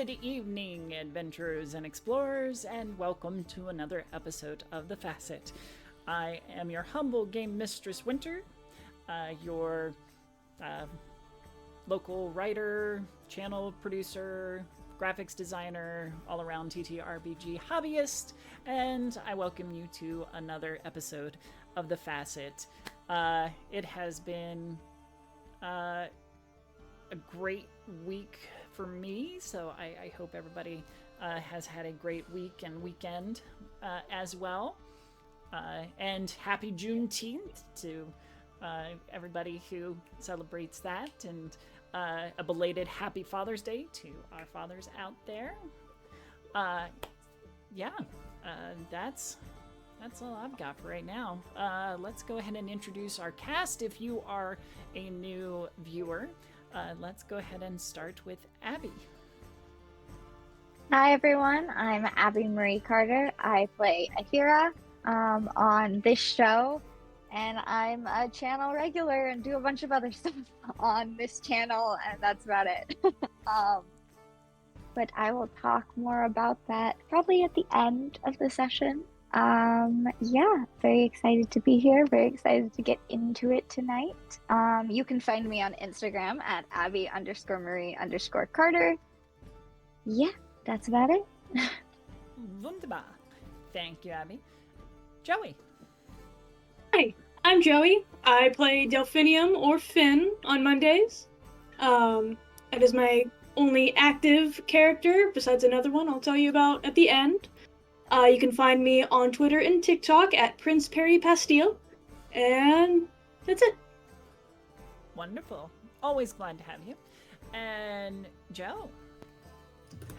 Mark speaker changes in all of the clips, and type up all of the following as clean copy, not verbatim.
Speaker 1: Good evening, adventurers and explorers, and welcome to another episode of The Facite. I am your humble game mistress, Winter, your local writer, channel producer, graphics designer, all-around TTRPG hobbyist, and I welcome you to another episode of The Facite. It has been a great week for me, so I hope everybody has had a great week and weekend as well. And happy Juneteenth to everybody who celebrates that, and a belated happy Father's Day to our fathers out there. That's all I've got for right now. Let's go ahead and introduce our cast. If you are a new viewer, let's go ahead and start with Abby.
Speaker 2: Hi everyone, I'm Abby Marie Carter. I play Ahira on this show, and I'm a channel regular and do a bunch of other stuff on this channel, and that's about it. But I will talk more about that probably at the end of the session. Yeah, very excited to be here. Very excited to get into it tonight. You can find me on Instagram at Abby_Marie_Carter. Yeah, that's about it.
Speaker 1: Wunderbar. Thank you, Abby. Joey.
Speaker 3: Hi, I'm Joey. I play Delphinium or Finn on Mondays. That is my only active character, besides another one I'll tell you about at the end. You can find me on Twitter and TikTok at Prince Perry Pastille. And that's it.
Speaker 1: Wonderful. Always glad to have you. And Joe.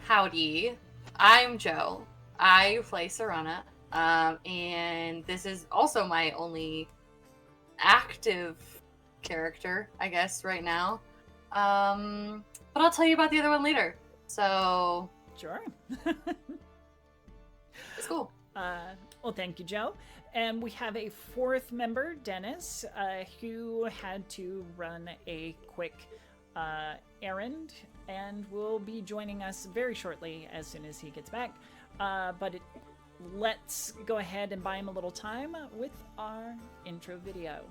Speaker 4: Howdy. I'm Joe. I play Serana. And this is also my only active character, I guess, right now. But I'll tell you about the other one later. So...
Speaker 1: Sure.
Speaker 4: It's cool.
Speaker 1: Well, thank you, Joe. And we have a fourth member, Dennis, who had to run a quick errand and will be joining us very shortly as soon as he gets back. Let's go ahead and buy him a little time with our intro video.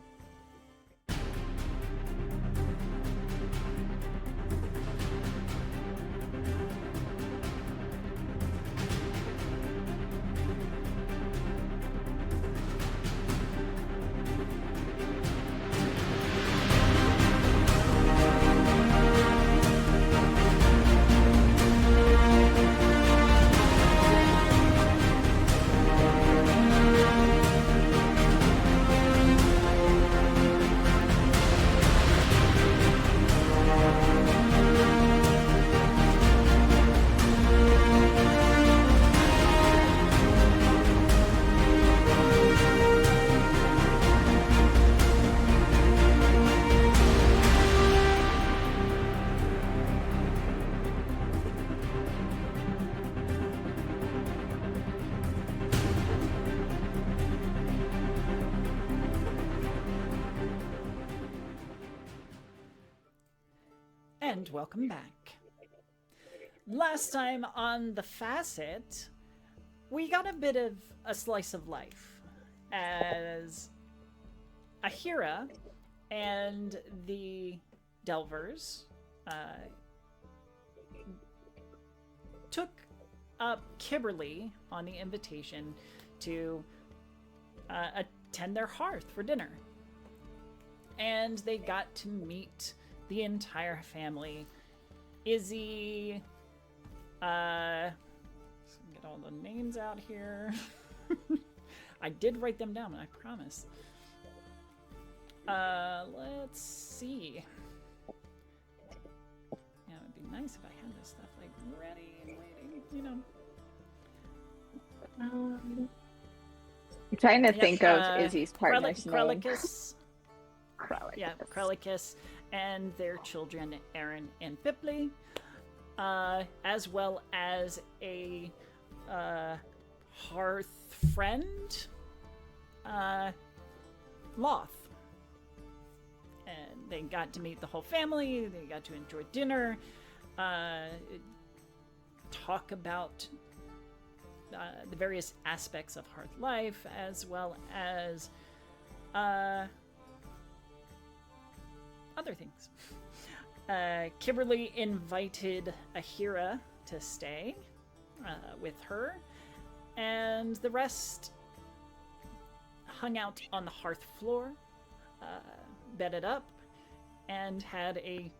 Speaker 1: And welcome back. Last time on The Facite, we got a bit of a slice of life as Ahira and the Delvers took up Kimberly on the invitation to attend their hearth for dinner. And they got to meet the entire family. Izzy, get all the names out here. I did write them down, I promise. Let's see. Yeah, it would be nice if I had this stuff like ready and waiting, you know.
Speaker 2: I'm trying to think of Izzy's partner's name.
Speaker 1: Krelicus.
Speaker 2: Krelicus.
Speaker 1: Yeah, Krelicus and their children, Aaron and Pipley, as well as a hearth friend, Loth. And they got to meet the whole family. They got to enjoy dinner. talk about the various aspects of Hearth life, as well as other things. Kimberly invited Ahira to stay with her, and the rest hung out on the hearth floor, bedded up, and had a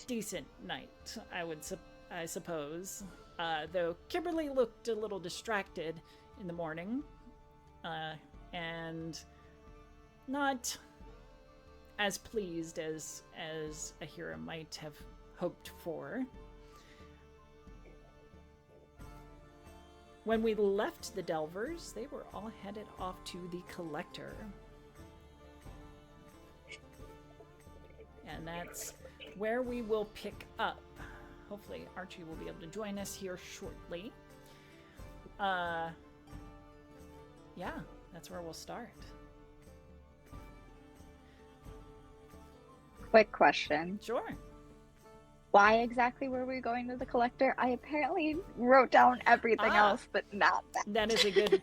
Speaker 1: decent night, I suppose. Though Kimberly looked a little distracted in the morning, and not as pleased as Ahira might have hoped for. When we left the Delvers, they were all headed off to the Collector. And that's where we will pick up. Hopefully Archie will be able to join us here shortly. Yeah, that's where we'll start.
Speaker 2: Quick question.
Speaker 1: Sure.
Speaker 2: Why exactly were we going to the Collector? I apparently wrote down everything else, but not that.
Speaker 1: That is a good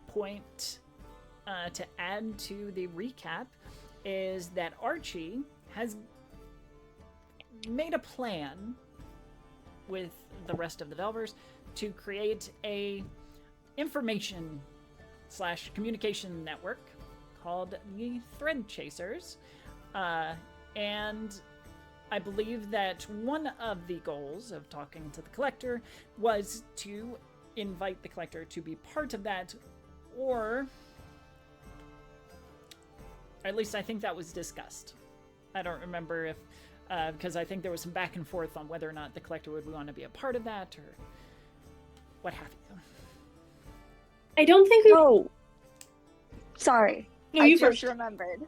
Speaker 1: point to add to the recap, is that Archie has made a plan with the rest of the Delvers to create a information / communication network called the Thread Chasers. And I believe that one of the goals of talking to the Collector was to invite the Collector to be part of that, or at least I think that was discussed. I don't remember if, because I think there was some back and forth on whether or not the Collector would want to be a part of that, or what have you.
Speaker 3: I don't think we...
Speaker 2: Oh, sorry.
Speaker 3: No,
Speaker 2: I
Speaker 3: you
Speaker 2: just
Speaker 3: first.
Speaker 2: remembered.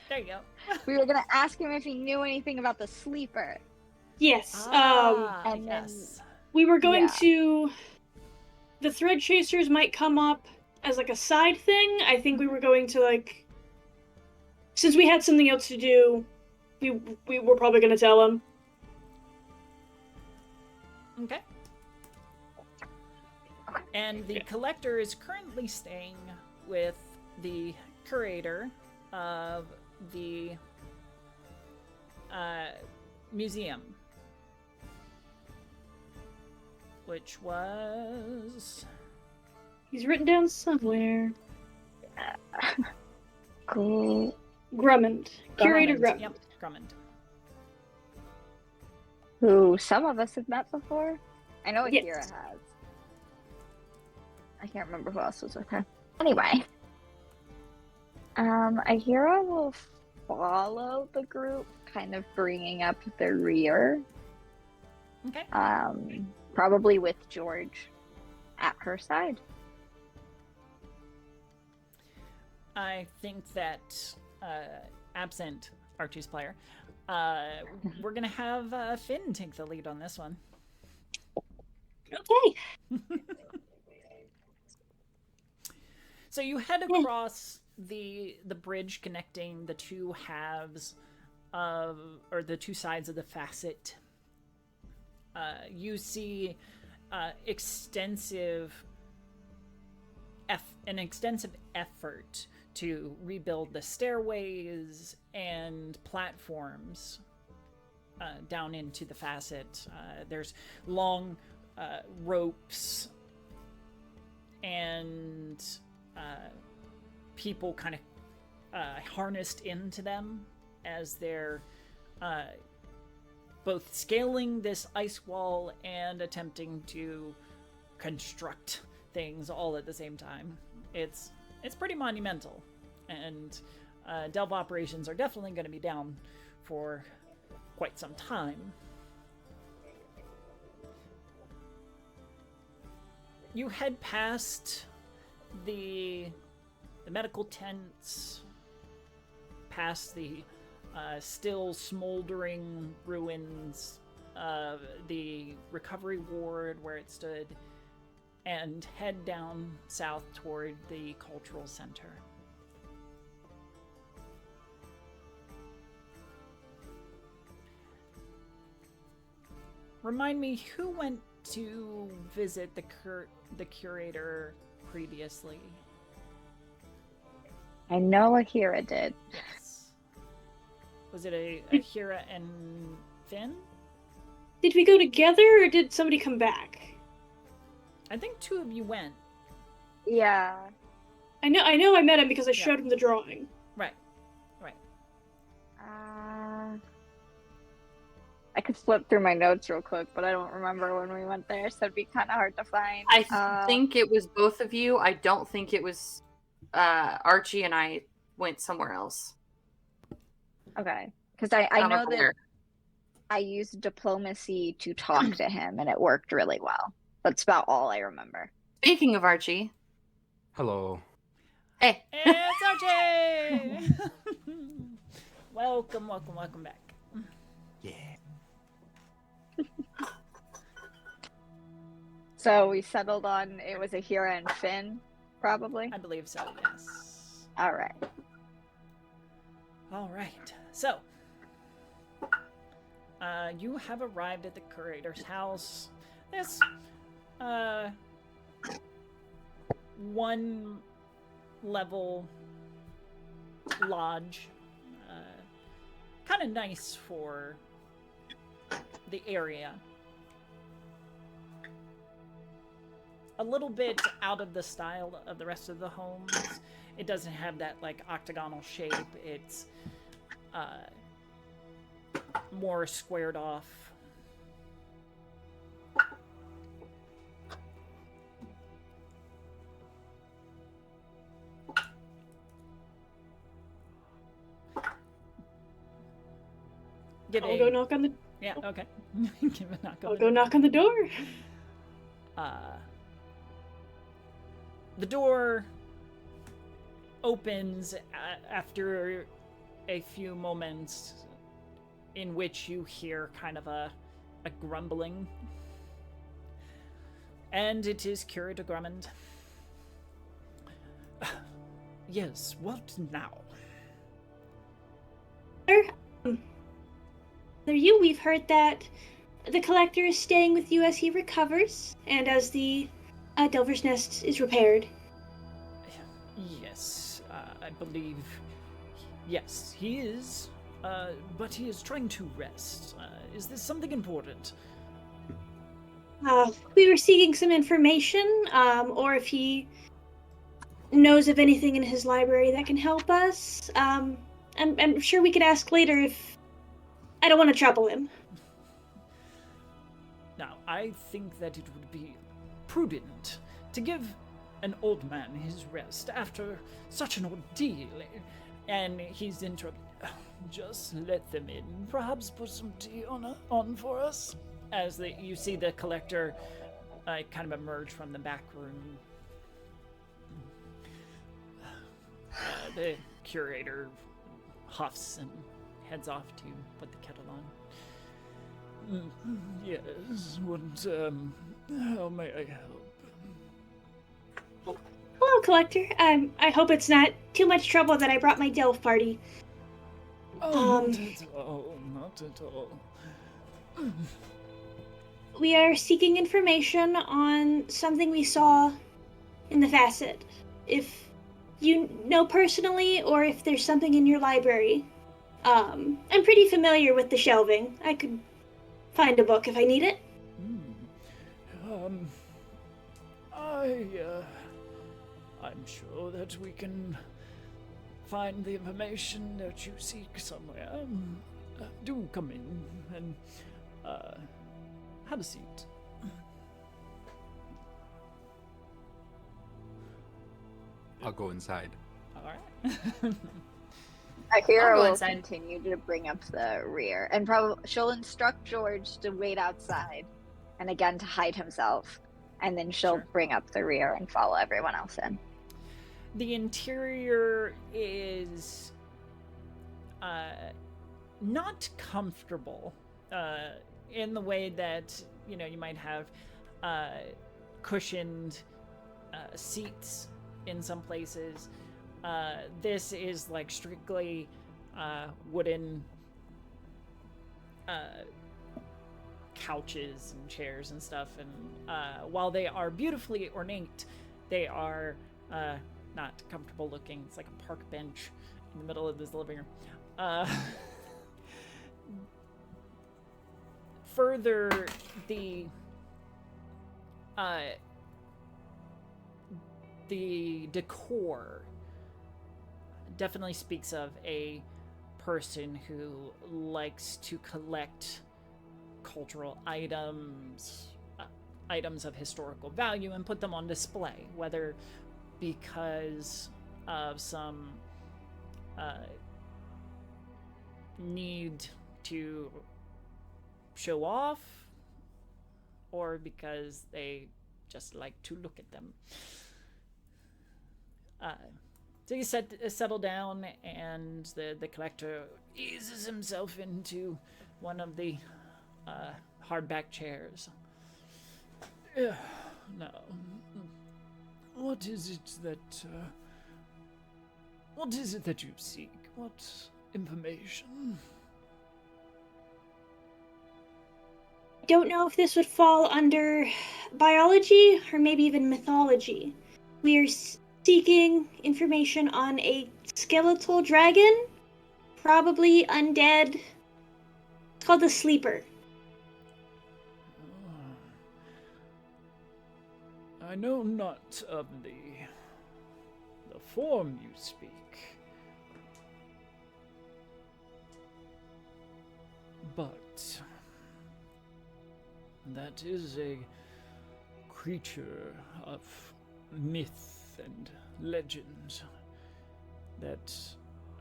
Speaker 1: There you go.
Speaker 2: We were gonna ask him if he knew anything about the sleeper.
Speaker 3: Yes.
Speaker 2: and
Speaker 1: yes.
Speaker 3: We were going
Speaker 2: Yeah.
Speaker 3: to... The Thread Chasers might come up as like a side thing. I think we were going to like... Since we had something else to do, we were probably going to tell him.
Speaker 1: Okay. And the Collector is currently staying with the curator of the museum, which was...
Speaker 3: He's written down somewhere.
Speaker 2: Cool.
Speaker 3: Grummond. Curator Grummond.
Speaker 1: Yep, Grummond.
Speaker 2: Who some of us have met before. I know
Speaker 3: Yes.
Speaker 2: Akira has. I can't remember who else was with her. Anyway. Akira will follow the group, kind of bringing up the rear.
Speaker 1: Okay.
Speaker 2: Probably with George at her side.
Speaker 1: I think that, absent Archie's player, we're going to have Finn take the lead on this one.
Speaker 3: Okay.
Speaker 1: So you head across the bridge connecting the two halves of, or the two sides of the Facite. You see an extensive effort to rebuild the stairways and platforms down into the Facite. There's long ropes and people kind of harnessed into them as they're both scaling this ice wall and attempting to construct things all at the same time. It's pretty monumental, and Delve operations are definitely going to be down for quite some time. You head past the medical tents, past the still smoldering ruins of the recovery ward where it stood, and head down south toward the cultural center. Remind me, who went to visit the curator previously?
Speaker 2: I know Akira did.
Speaker 1: Yes. Was it a Hira and Finn?
Speaker 3: Did we go together, or did somebody come back?
Speaker 1: I think two of you went.
Speaker 2: Yeah.
Speaker 3: I know I met him because I showed him the drawing.
Speaker 1: Right.
Speaker 2: I could flip through my notes real quick, but I don't remember when we went there, so it'd be kind of hard to find.
Speaker 4: I think it was both of you. I don't think it was Archie and I went somewhere else.
Speaker 2: Okay. Because I know that I used diplomacy to talk to him, and it worked really well. That's about all I remember.
Speaker 4: Speaking of Archie.
Speaker 5: Hello.
Speaker 4: Hey.
Speaker 1: It's Archie! Welcome back.
Speaker 5: Yeah.
Speaker 2: So we settled on it was Akira and Finn, probably?
Speaker 1: I believe so, yes.
Speaker 2: All right.
Speaker 1: All right. So, you have arrived at the curator's house. This, one level lodge. Kind of nice for the area. A little bit out of the style of the rest of the homes. It doesn't have that like octagonal shape. It's more squared off.
Speaker 3: I'll go knock on the.
Speaker 1: Yeah. Okay. Give a knock.
Speaker 3: I'll go knock on the door.
Speaker 1: The door opens after a few moments in which you hear kind of a grumbling. And it is Curator Grummond. Yes, what now?
Speaker 3: We've heard that the collector is staying with you as he recovers, and as the Delver's Nest is repaired.
Speaker 1: Yes, I believe... Yes, he is, but he is trying to rest. Is this something important?
Speaker 3: We were seeking some information, or if he knows of anything in his library that can help us. I'm sure we could ask later if... I don't want to trouble him.
Speaker 1: Now, I think that it would be prudent to give an old man his rest after such an ordeal. And he's interrupted. Just let them in. Perhaps put some tea on for us. As you see the collector kind of emerge from the back room. The curator huffs and heads off to put the kettle on. Yes, what, how may I help?
Speaker 3: Hello, Collector. I hope it's not too much trouble that I brought my Delph party.
Speaker 1: Oh, not at all, not at all.
Speaker 3: We are seeking information on something we saw in the Facite. If you know personally, or if there's something in your library. I'm pretty familiar with the shelving. I could find a book if I need it.
Speaker 1: I'm sure that we can find the information that you seek somewhere. Do come in and have a seat.
Speaker 5: I'll go inside.
Speaker 1: All right.
Speaker 2: Akira will
Speaker 4: inside.
Speaker 2: continue to bring up the rear, and probably she'll instruct George to wait outside, and again to hide himself, and then she'll bring up the rear and follow everyone else in.
Speaker 1: The interior is not comfortable in the way that you might have cushioned seats in some places. This is like strictly couches and chairs and stuff. And while they are beautifully ornate, they are not comfortable looking. It's like a park bench in the middle of this living room. Further, the decor definitely speaks of a person who likes to collect cultural items, items of historical value, and put them on display, whether because of some need to show off, or because they just like to look at them. So you settle down, and the collector eases himself into one of the hardback chairs. Now, what is it that you seek? What information?
Speaker 3: Don't know if this would fall under biology or maybe even mythology. We are seeking information on a skeletal dragon, probably undead. It's called the Sleeper.
Speaker 1: I know not of the form you speak. But that is a creature of myth and legend that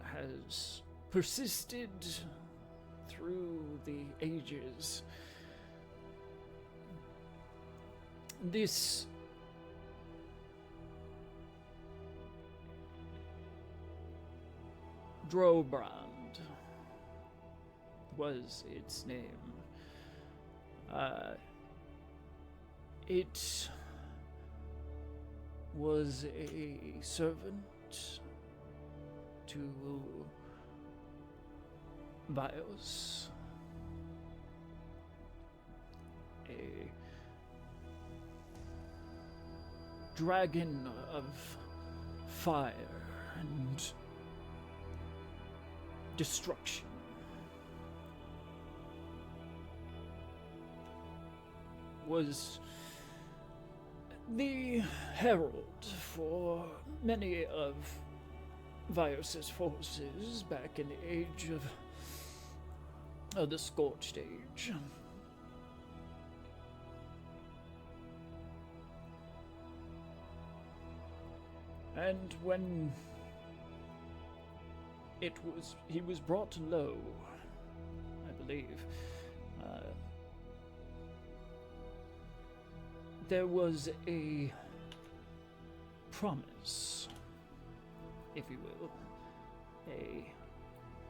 Speaker 1: has persisted through the ages. This Drobrand was its name. It was a servant to Bios, a dragon of fire and destruction. Was the herald for many of Vios's forces back in the age of the Scorched Age. And when he was brought low, I believe, there was a promise, if you will, a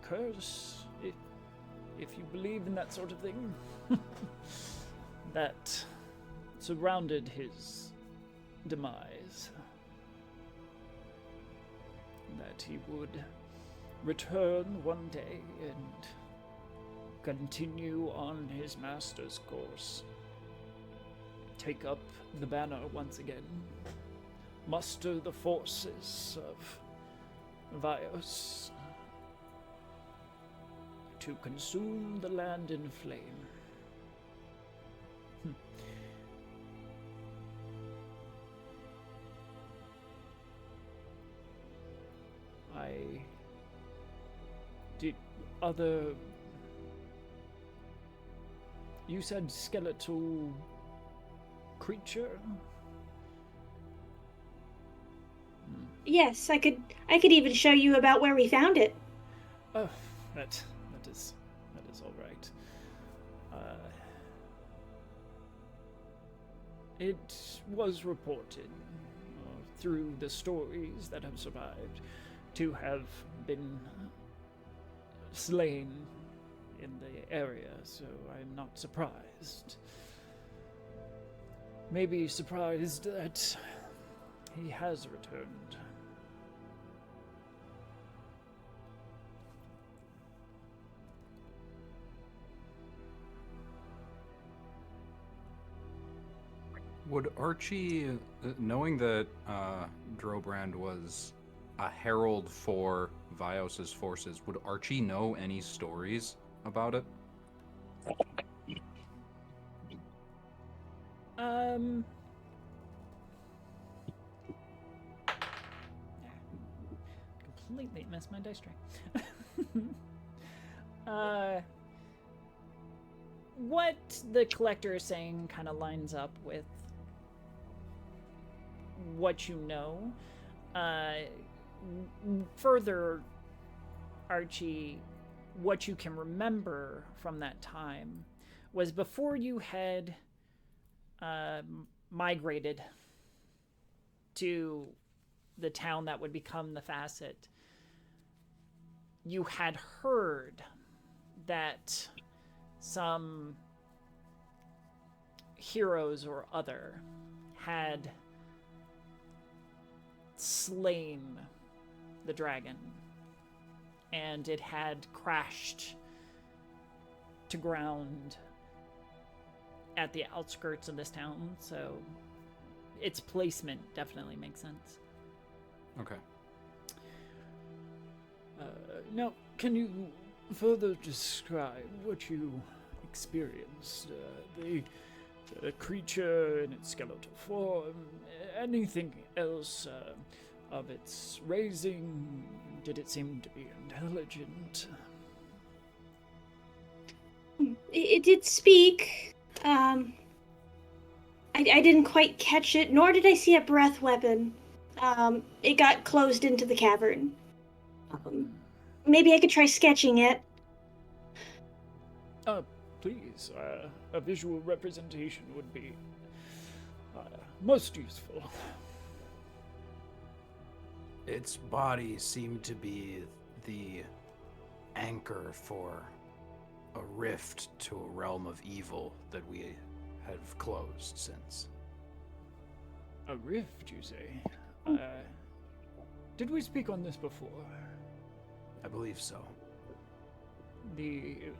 Speaker 1: curse, if you believe in that sort of thing, that surrounded his demise. That he would return one day and continue on his master's course. Take up the banner once again. Muster the forces of Vios to consume the land in flame. You said skeletal creature?
Speaker 3: Yes, I could even show you about where we found it.
Speaker 1: Oh, that is all right. It was reported through the stories that have survived to have been slain in the area, so I'm not surprised. Maybe surprised that he has returned.
Speaker 5: Would Archie, knowing that Drobrand was a herald for Vios's forces, would Archie know any stories about it?
Speaker 1: Completely missed my dice tray. What the collector is saying kind of lines up with what you know. Further, Archie, what you can remember from that time was before you had migrated to the town that would become the Facite, you had heard that some heroes or other had slain the dragon, and it had crashed to ground at the outskirts of this town, so its placement definitely makes sense.
Speaker 5: Okay.
Speaker 1: Now, can you further describe what you experienced? The creature in its skeletal form, anything else of its raising? Did it seem to be intelligent?
Speaker 3: It did speak. I didn't quite catch it, nor did I see a breath weapon. It got closed into the cavern. Maybe I could try sketching it.
Speaker 1: Please, a visual representation would be most useful.
Speaker 6: Its body seemed to be the anchor for a rift to a realm of evil that we have closed since.
Speaker 1: A rift, you say? Did we speak on this before?
Speaker 6: I believe so.
Speaker 1: The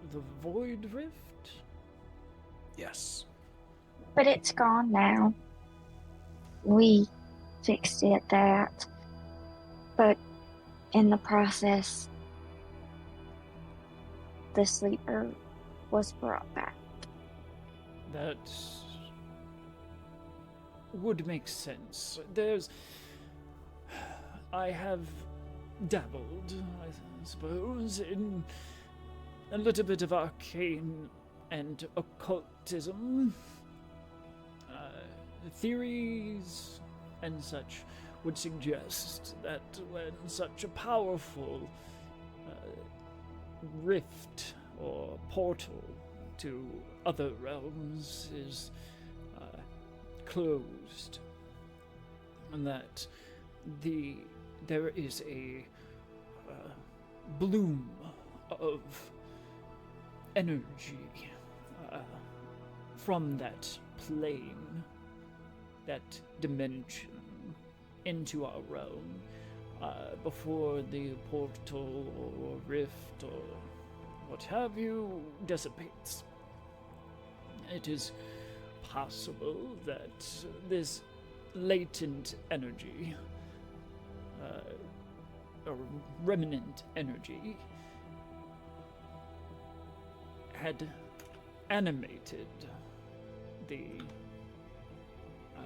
Speaker 1: Void Rift?
Speaker 6: Yes.
Speaker 2: But it's gone now. We fixed it that. But in the process, the sleeper was brought back.
Speaker 1: That would make sense. I have dabbled, I suppose, in a little bit of arcane and occultism. Theories and such would suggest that when such a powerful rift or portal to other realms is closed, and that there is a bloom of energy from that plane, that dimension, into our realm before the portal or rift or what have you dissipates. It is possible that this latent energy, or remnant energy, had animated the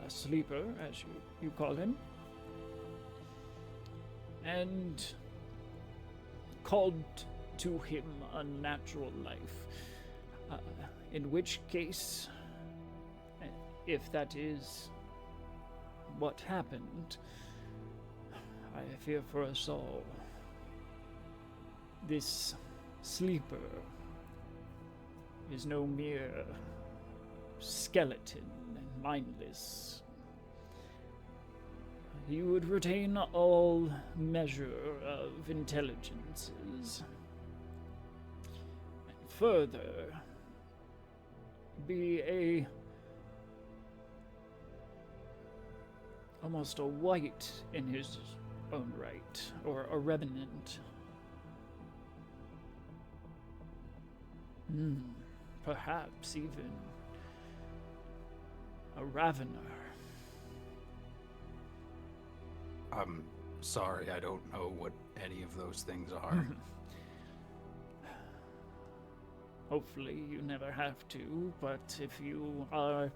Speaker 1: sleeper, as you call him, and called to him a natural life. In which case, if that is what happened, I fear for us all. This sleeper is no mere skeleton and mindless. He would retain all measure of intelligences, and further be almost a wight in his own right, or a revenant. Perhaps even A ravener.
Speaker 6: I'm sorry, I don't know what any of those things are.
Speaker 1: Hopefully you never have to, but if you are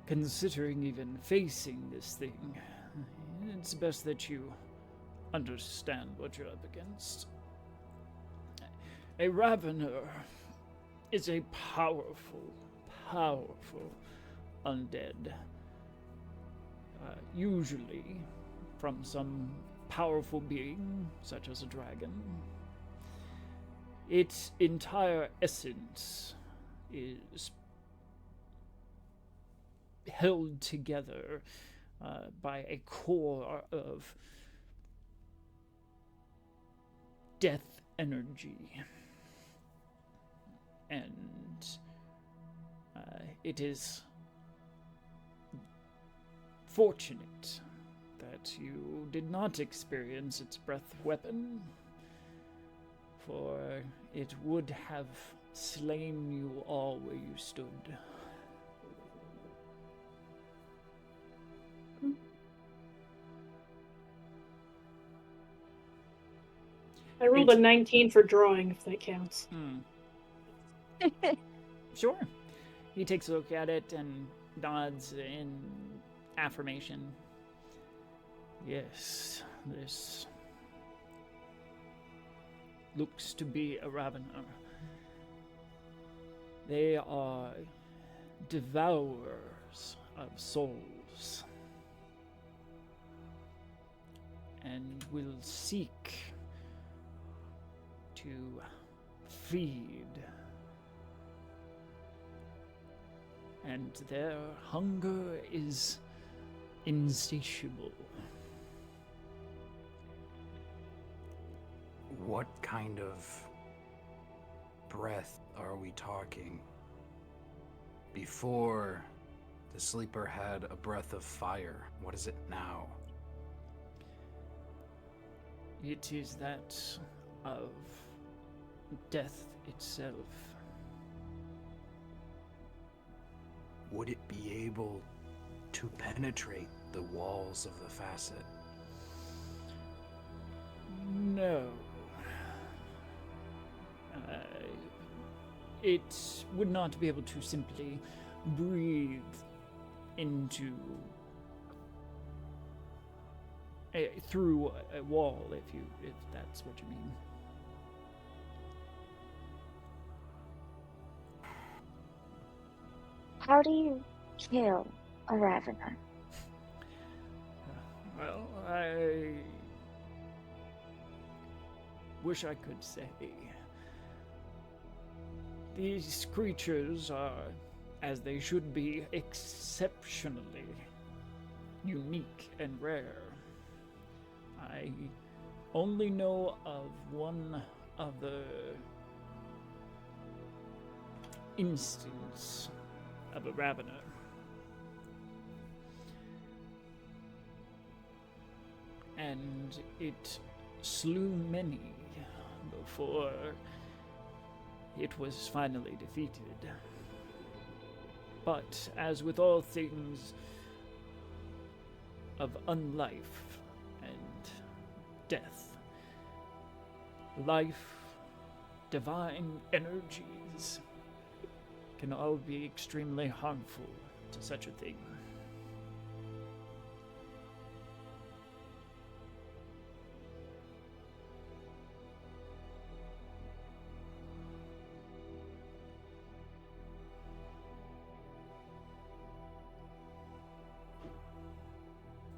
Speaker 1: considering even facing this thing, it's best that you understand what you're up against. A ravener is a powerful undead. Usually from some powerful being, such as a dragon. Its entire essence is held together by a core of death energy. And it is fortunate that you did not experience its breath weapon, for it would have slain you all where you stood.
Speaker 3: I rolled a 19 for drawing, if that counts.
Speaker 1: Sure. He takes a look at it and nods in affirmation. Yes, this looks to be a ravener. They are devourers of souls and will seek to feed, and their hunger is insatiable.
Speaker 6: What kind of breath are we talking? Before, the sleeper had a breath of fire. What is it now?
Speaker 1: It is that of death itself.
Speaker 6: Would it be able to penetrate the walls of the facet?
Speaker 1: No. It would not be able to simply breathe into through a wall, if that's what you mean.
Speaker 2: How do you kill a ravener?
Speaker 1: Well, I wish I could say. These creatures are, as they should be, exceptionally unique and rare. I only know of one other instance of a ravener. And it slew many before it was finally defeated. But as with all things of unlife and death, life, divine energies can all be extremely harmful to such a thing.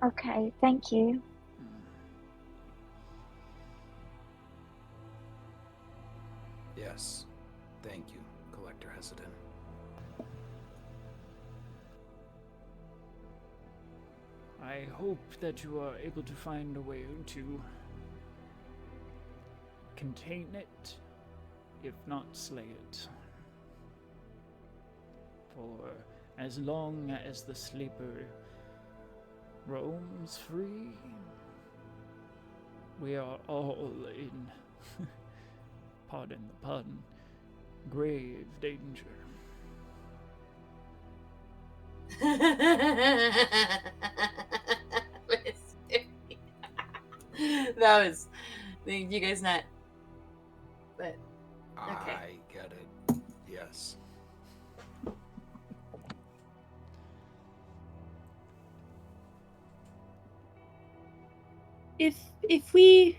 Speaker 2: Okay, thank you.
Speaker 6: Yes. Thank you, Collector Heseden.
Speaker 1: I hope that you are able to find a way to contain it, if not slay it. For as long as the sleeper roams free, we are all in, pardon the pun, grave danger.
Speaker 4: That was you guys not, but okay.
Speaker 6: I get it. Yes.
Speaker 3: If we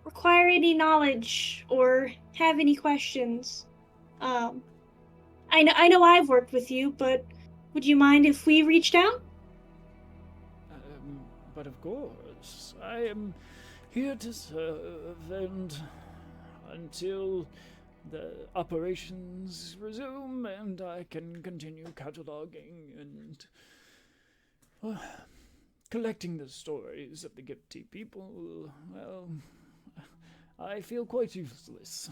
Speaker 3: require any knowledge or have any questions, I know I've worked with you, but would you mind if we reached out?
Speaker 1: But of course, I am here to serve, and until the operations resume and I can continue cataloging and collecting the stories of the Ghelfi people, well, I feel quite useless.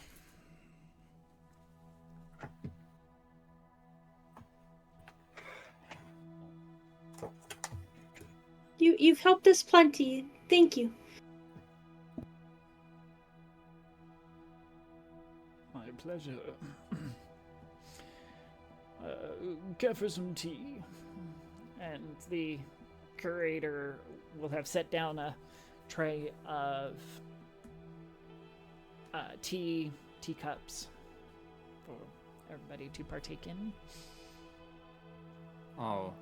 Speaker 3: You've helped us plenty. Thank you.
Speaker 1: My pleasure. Care for some tea? And the curator will have set down tray of teacups for everybody to partake in.
Speaker 5: I'll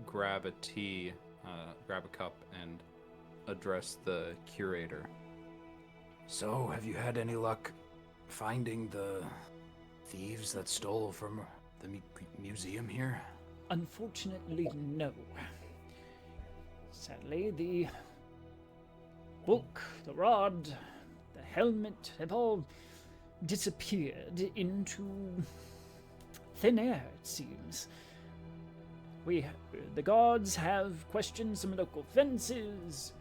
Speaker 5: grab a tea, grab a cup, and address the curator.
Speaker 6: So, have you had any luck finding the thieves that stole from the museum here?
Speaker 1: Unfortunately, no. Sadly, the book, the rod, the helmet have all disappeared into thin air, it seems. The guards have questioned some local fences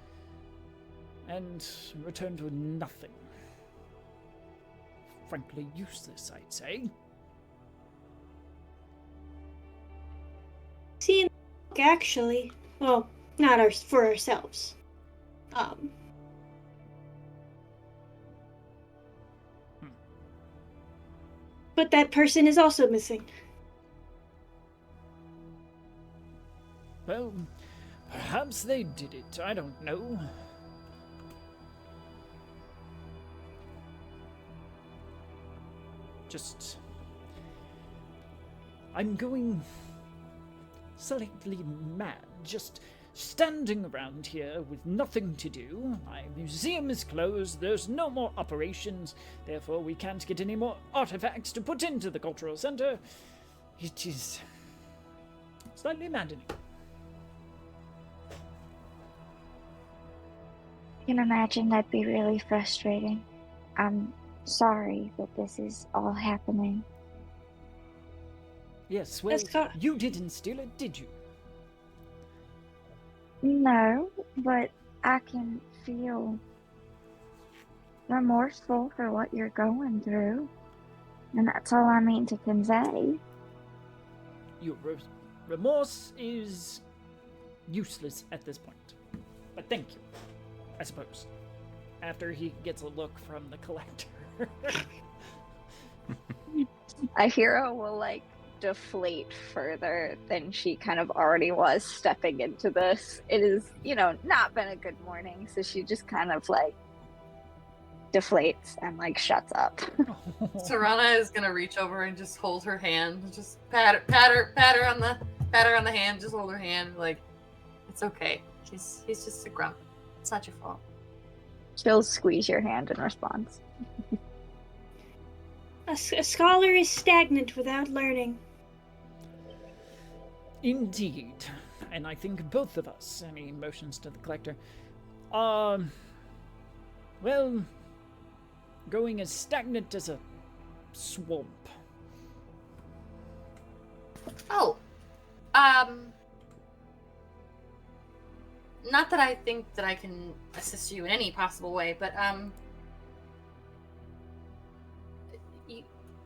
Speaker 1: and returned with nothing. Frankly useless, I'd say.
Speaker 3: See, actually, well, not for ourselves. But that person is also missing.
Speaker 1: Well, perhaps they did it. I don't know. I'm going slightly mad, just standing around here with nothing to do. My museum is closed, there's no more operations, therefore we can't get any more artifacts to put into the cultural center. It is slightly maddening.
Speaker 2: I can imagine that'd be really frustrating. I'm sorry that this is all happening.
Speaker 1: Yes, well, you didn't steal it, did you?
Speaker 2: No, but I can feel remorseful for what you're going through. And that's all I mean to convey.
Speaker 1: Your remorse is useless at this point. But thank you, I suppose. After he gets a look from the collector.
Speaker 2: A hero will, deflate further than she kind of already was stepping into this. It is, not been a good morning, so she just kind of, deflates and, shuts up.
Speaker 4: Serana is gonna reach over and just hold her hand, just pat her on the hand, just hold her hand, it's okay. He's just a grump. It's not your fault.
Speaker 2: She'll squeeze your hand in response.
Speaker 3: A scholar is stagnant without learning.
Speaker 1: Indeed. And I think both of us, and he motions to the collector, are, well, going as stagnant as a swamp.
Speaker 4: Oh. Not that I think that I can assist you in any possible way, but,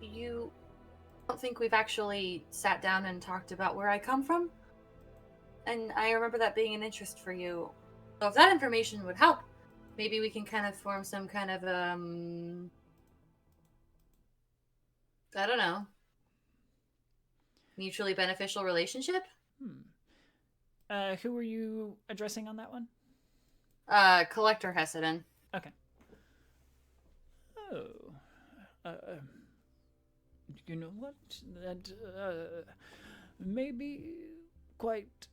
Speaker 4: you don't think we've actually sat down and talked about where I come from? And I remember that being an interest for you. So if that information would help, maybe we can kind of form some kind of, I don't know. mutually beneficial relationship.
Speaker 1: Who were you addressing on that one?
Speaker 4: Collector Hessedin.
Speaker 1: Okay. Oh. You know what? That may be quite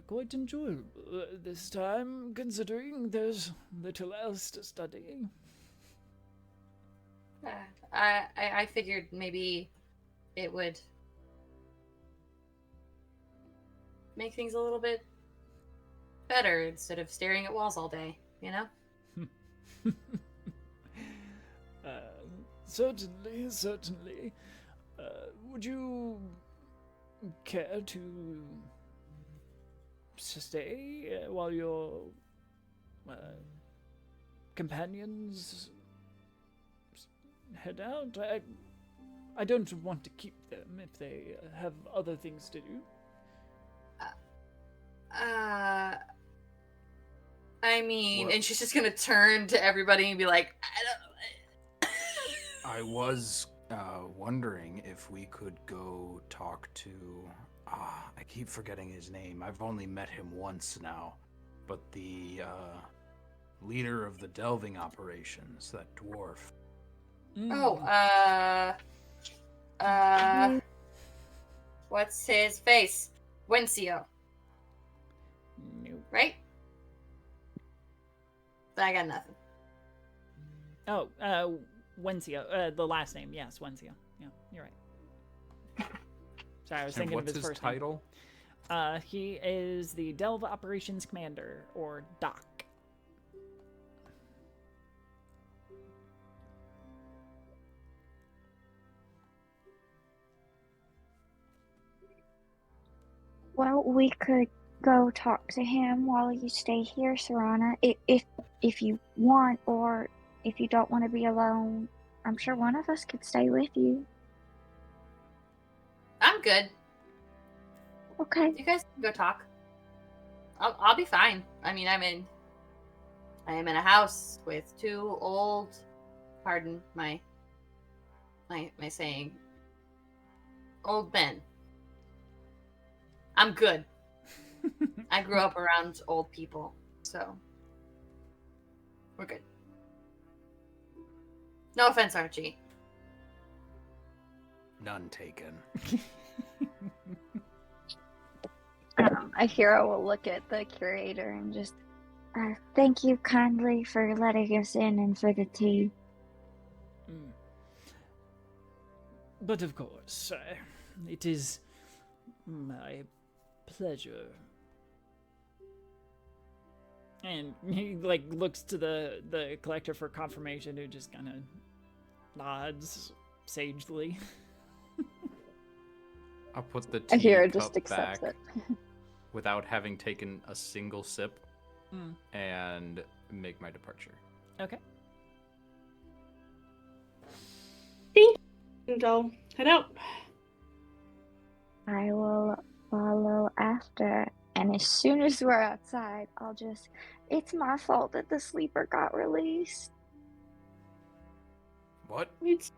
Speaker 1: quite enjoyable this time, considering there's little else to study.
Speaker 4: I figured maybe it would make things a little bit better instead of staring at walls all day, you know?
Speaker 1: Certainly. Would you care to stay while your companions head out? I don't want to keep them if they have other things to do.
Speaker 4: I mean,
Speaker 6: What?
Speaker 4: and she's just gonna turn to everybody and be like,
Speaker 6: I was wondering if we could go talk to. I keep forgetting his name. I've only met him once now, but the leader of the delving operations, that dwarf.
Speaker 4: What's his face? Wencio,
Speaker 1: Nope.
Speaker 4: right? I got nothing.
Speaker 1: Oh, Wencio. The last name, yes, Wencio. Yeah, you're right. Sorry, I was
Speaker 5: And
Speaker 1: thinking
Speaker 5: what's
Speaker 1: of his
Speaker 5: his
Speaker 1: first
Speaker 5: title?
Speaker 1: name. He is the Delve Operations Commander, or Doc.
Speaker 2: Well, we could go talk to him while you stay here, Serana, if you want, or if you don't want to be alone. I'm sure one of us could stay with you.
Speaker 4: I'm good.
Speaker 2: Okay.
Speaker 4: You guys can go talk. I'll be fine. I mean, I am in a house with two old. Pardon my saying. Old men. I'm good. I grew up around old people, so we're good. No offense, Archie.
Speaker 6: None taken.
Speaker 2: Ahira will look at the curator and just, thank you kindly for letting us in and for the tea.
Speaker 1: But of course, it is my pleasure. And he looks to the collector for confirmation, who just kind of nods sagely.
Speaker 5: I'll put the tea
Speaker 2: Ahira
Speaker 5: cup
Speaker 2: just accepts
Speaker 5: back
Speaker 2: it.
Speaker 5: without having taken a single sip and make my departure.
Speaker 1: Okay.
Speaker 3: And I'll head out.
Speaker 2: I will follow after, and as soon as we're outside, I'll just, it's my fault that the sleeper got released.
Speaker 6: What?
Speaker 3: It's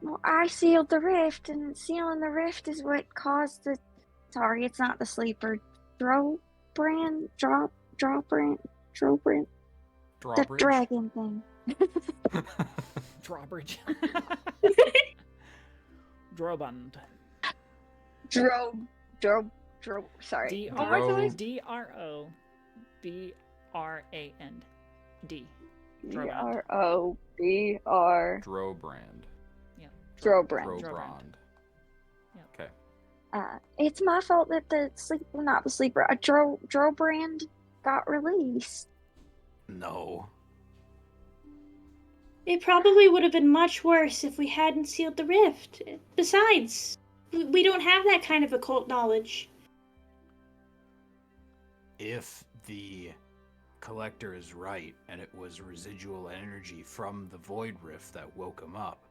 Speaker 2: Well, I sealed the rift, and sealing the rift is what caused the, sorry, it's not the sleeper, Drobrand, the
Speaker 5: Drawbridge?
Speaker 2: dragon thing.
Speaker 1: Drawbridge. Drobund.
Speaker 2: Sorry.
Speaker 1: D-R-O-B-R-A-N-D.
Speaker 2: D-R-O-B-R.
Speaker 5: Drobrand.
Speaker 1: Yeah.
Speaker 2: Drobrand.
Speaker 5: Drobrand.
Speaker 1: Yeah.
Speaker 5: Okay.
Speaker 2: It's my fault that the sleeper, not the sleeper, Drobrand got released.
Speaker 6: No.
Speaker 3: It probably would have been much worse if we hadn't sealed the rift. Besides, we don't have that kind of occult knowledge.
Speaker 6: If the collector is right and it was residual energy from the void rift that woke him up,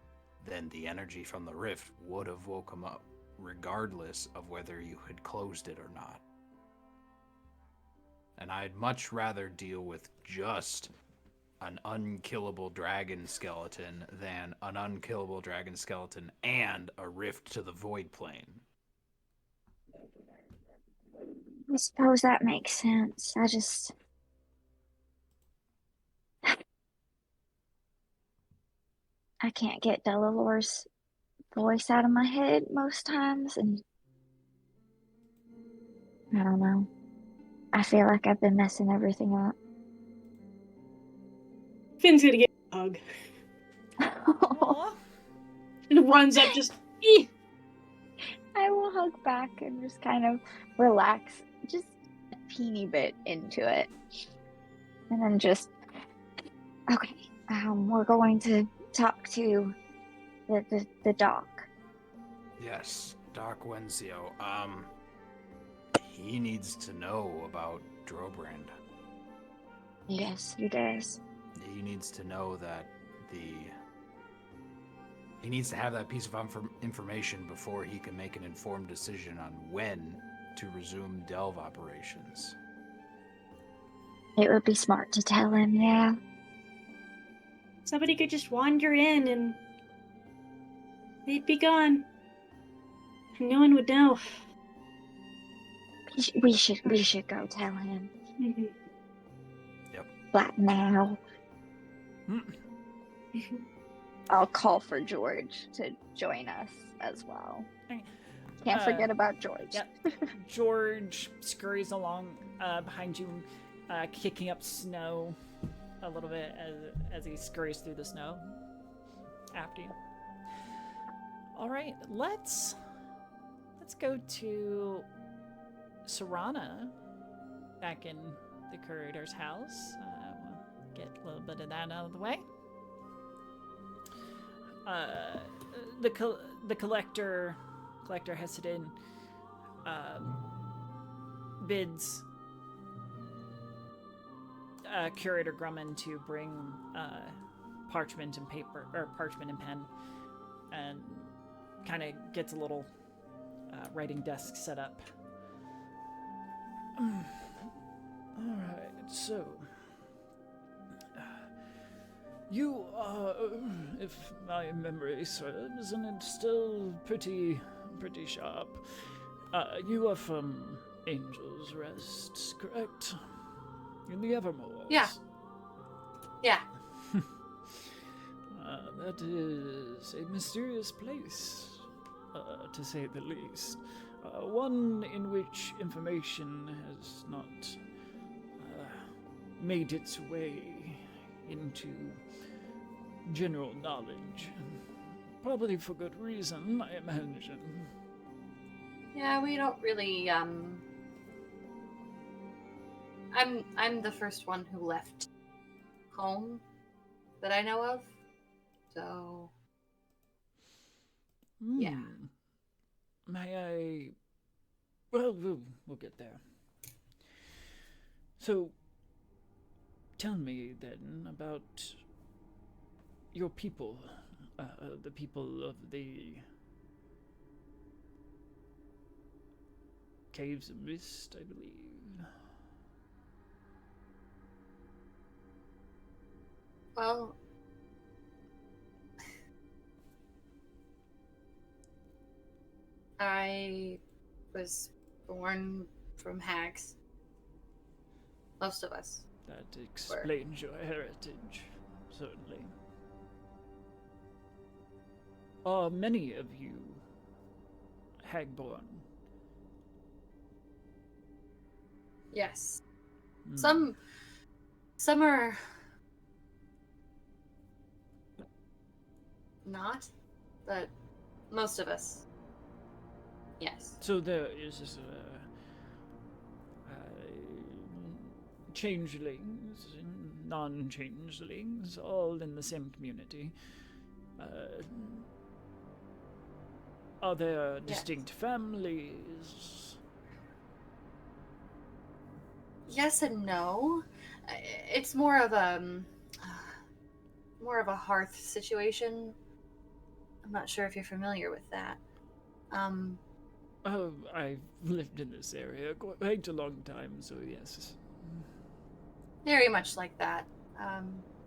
Speaker 6: then the energy from the rift would have woke him up, regardless of whether you had closed it or not. And I'd much rather deal with just an unkillable dragon skeleton than an unkillable dragon skeleton and a rift to the void plane.
Speaker 2: I suppose that makes sense. I can't get Delalore's voice out of my head most times, and I don't know. I feel like I've been messing everything up.
Speaker 3: Finn's gonna get a hug.
Speaker 1: Aw.
Speaker 3: And runs up just,
Speaker 2: I will hug back and just kind of relax just a teeny bit into it. And then just, okay, we're going to talk to the doc.
Speaker 6: Yes, Doc Wenzio. He needs to know about Drobrand.
Speaker 2: Yes, he does.
Speaker 6: He needs to know that he needs to have that piece of information before he can make an informed decision on when to resume delve operations.
Speaker 2: It would be smart to tell him, yeah.
Speaker 3: somebody could just wander in and they'd be gone. And no one would know.
Speaker 2: We should go tell him.
Speaker 3: Mhm.
Speaker 2: But now, I'll call for George to join us as well. Can't forget about George.
Speaker 1: Yep. George scurries along behind you, kicking up snow a little bit as he scurries through the snow after you. All right, let's go to Serana back in the curator's house. We'll get a little bit of that out of the way. The collector Hessidin bids curator Grumman to bring parchment and paper, or parchment and pen, and kind of gets a little writing desk set up.
Speaker 7: Alright, so you are, if my memory serves, and it's still pretty sharp, you are from Angel's Rest, correct? In the Evermore.
Speaker 4: Yeah.
Speaker 7: That is a mysterious place, to say the least. One in which information has not made its way into general knowledge. Probably for good reason, I imagine.
Speaker 4: Yeah, we don't really, I'm the first one who left home that I know of, so... Yeah.
Speaker 7: May I... Well, we'll get there. So, tell me then about your people, the people of the Caves of Mist, I believe.
Speaker 4: Well... I was born from hags. Most of us.
Speaker 7: That explains your heritage, certainly. Are many of you hagborn?
Speaker 4: Yes. Some are not, but most of us. Yes.
Speaker 7: So there is changelings and non-changelings, all in the same community. Are there distinct families?
Speaker 4: Yes and no. It's more of a hearth situation. I'm not sure if you're familiar with that.
Speaker 7: Oh, I've lived in this area quite a long time, so yes.
Speaker 4: Very much like that.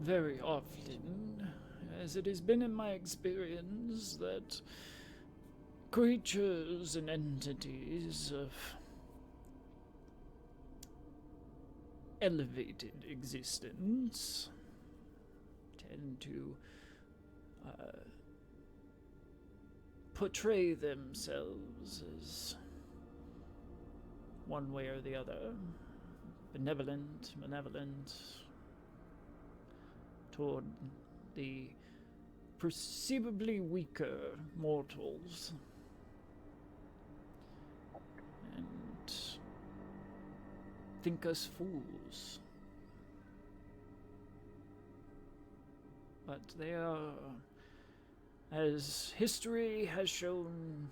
Speaker 7: very often, as it has been in my experience that creatures and entities of elevated existence tend to portray themselves as one way or the other, benevolent, malevolent, toward the perceivably weaker mortals. And think us fools. But they are, as history has shown,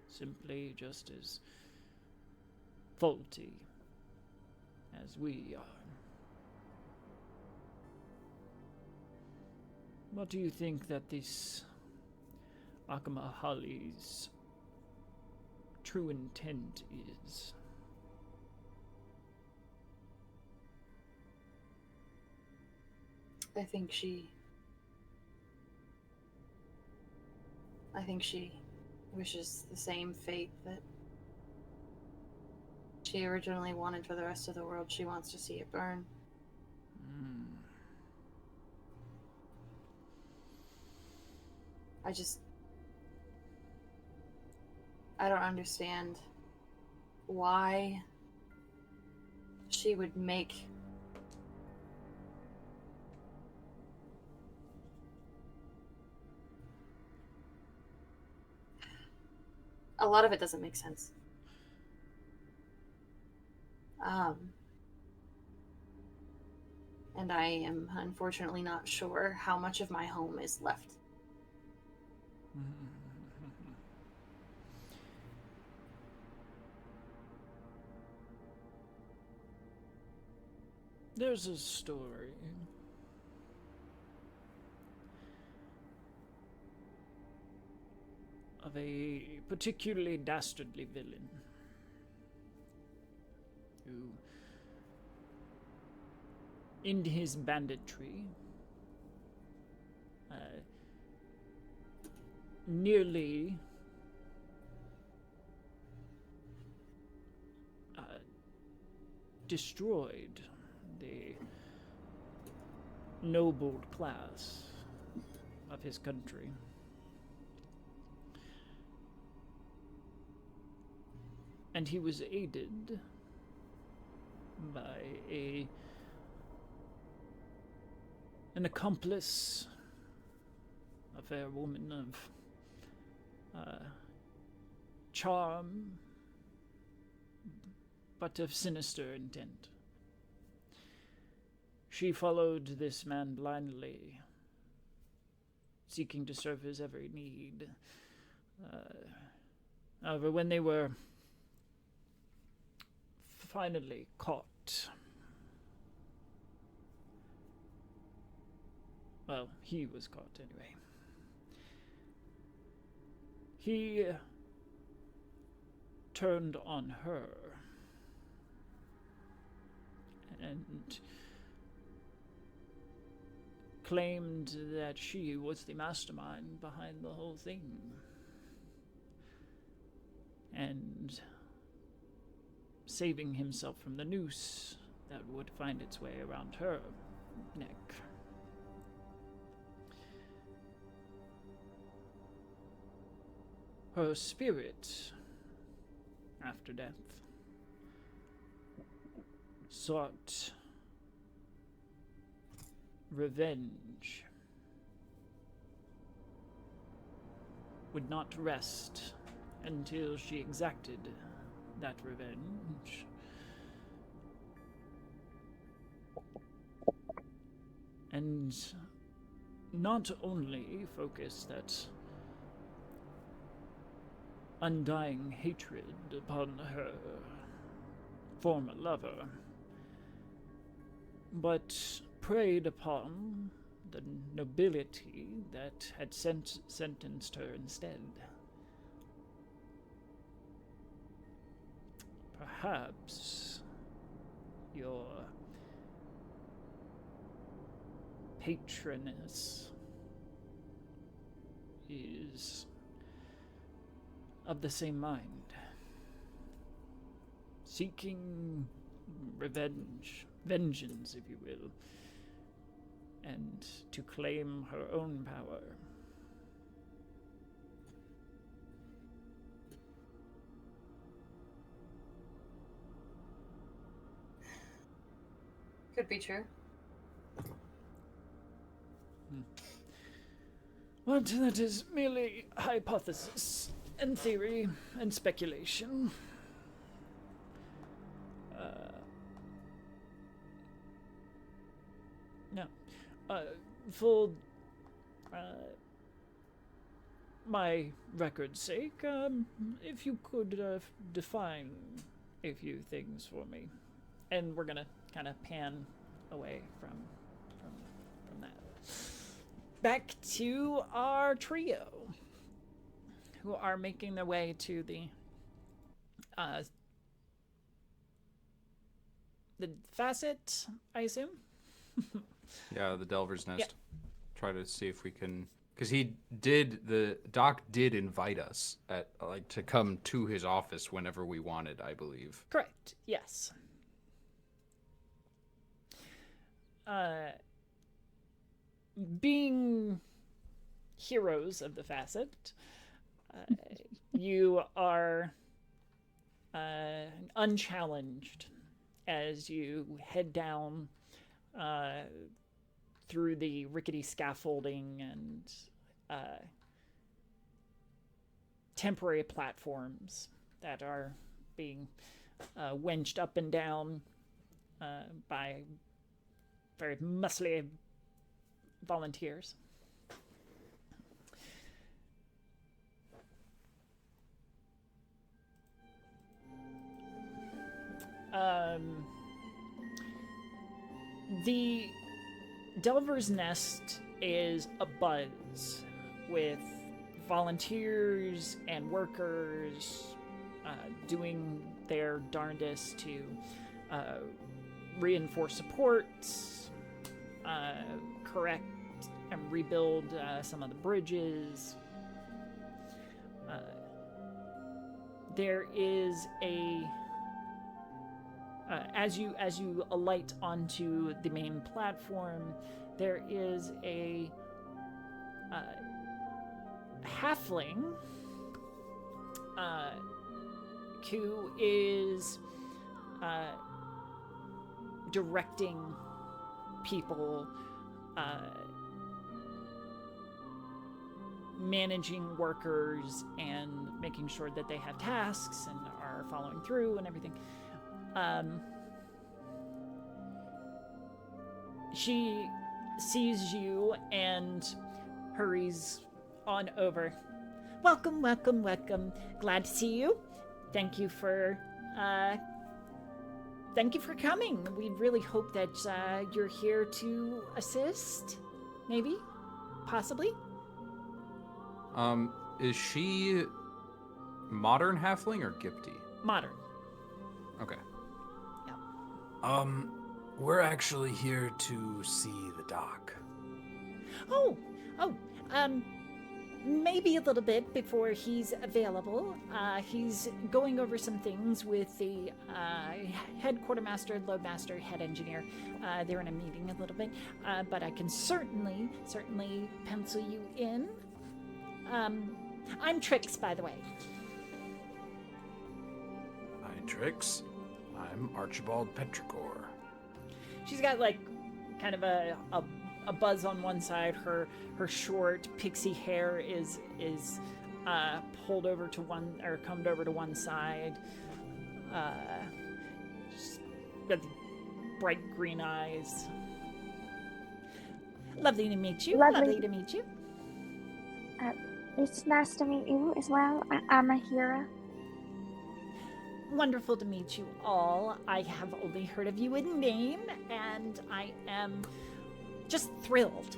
Speaker 7: simply just as faulty as we are. What do you think that this Akamahali's true intent is?
Speaker 4: I think she wishes the same fate that she originally wanted for the rest of the world. She wants to see it burn. I don't understand why she would make a lot of it doesn't make sense. And I am unfortunately not sure how much of my home is left.
Speaker 7: There's a story of a particularly dastardly villain who, in his banditry, nearly destroyed the noble class of his country. And he was aided by an accomplice, a fair woman of charm, but of sinister intent. She followed this man blindly, seeking to serve his every need. However, when they were finally caught, well, he was caught anyway, he turned on her and claimed that she was the mastermind behind the whole thing. And saving himself from the noose that would find its way around her neck. Her spirit, after death, sought revenge, would not rest until she exacted that revenge. And not only focused that undying hatred upon her former lover, but preyed upon the nobility that had sentenced her instead. Perhaps your patroness is of the same mind, seeking vengeance, if you will, and to claim her own power.
Speaker 4: Could be true.
Speaker 7: But that is merely hypothesis and theory and speculation. No. For my record's sake, if you could define a few things for me. And we're gonna kind of pan away from that. Back to our trio, who are making their way to the Facite, I assume?
Speaker 5: Yeah, the Delver's Nest.
Speaker 1: Yep.
Speaker 5: Try to see if we can, because Doc did invite us to come to his office whenever we wanted, I believe.
Speaker 1: Correct, yes. Being heroes of the Facite, you are unchallenged as you head down through the rickety scaffolding and temporary platforms that are being winched up and down by very muscly volunteers. The Delver's Nest is abuzz with volunteers and workers doing their darndest to reinforce supports, correct and rebuild some of the bridges. There is a as you alight onto the main platform, there is a halfling who is directing people, managing workers and making sure that they have tasks and are following through and everything. She sees you and hurries on over. Welcome, welcome, welcome. Glad to see you. Thank you for coming. We really hope that you're here to assist. Maybe? Possibly?
Speaker 5: Is she modern halfling or Gipty?
Speaker 1: Modern.
Speaker 5: Okay.
Speaker 6: We're actually here to see the doc.
Speaker 1: Maybe a little bit before he's available. He's going over some things with the head quartermaster, loadmaster, head engineer. They're in a meeting a little bit, but I can certainly pencil you in. I'm Trix, by the way.
Speaker 6: Hi, Trix. I'm Archibald Petrichor.
Speaker 1: She's got like kind of a buzz on one side. Her short pixie hair is pulled over to one, or combed over to one side. Just got the bright green eyes. Lovely to meet you. Lovely to meet you.
Speaker 2: It's nice to meet you as well. I'm Ahira.
Speaker 1: Wonderful to meet you all. I have only heard of you in name, and I am just thrilled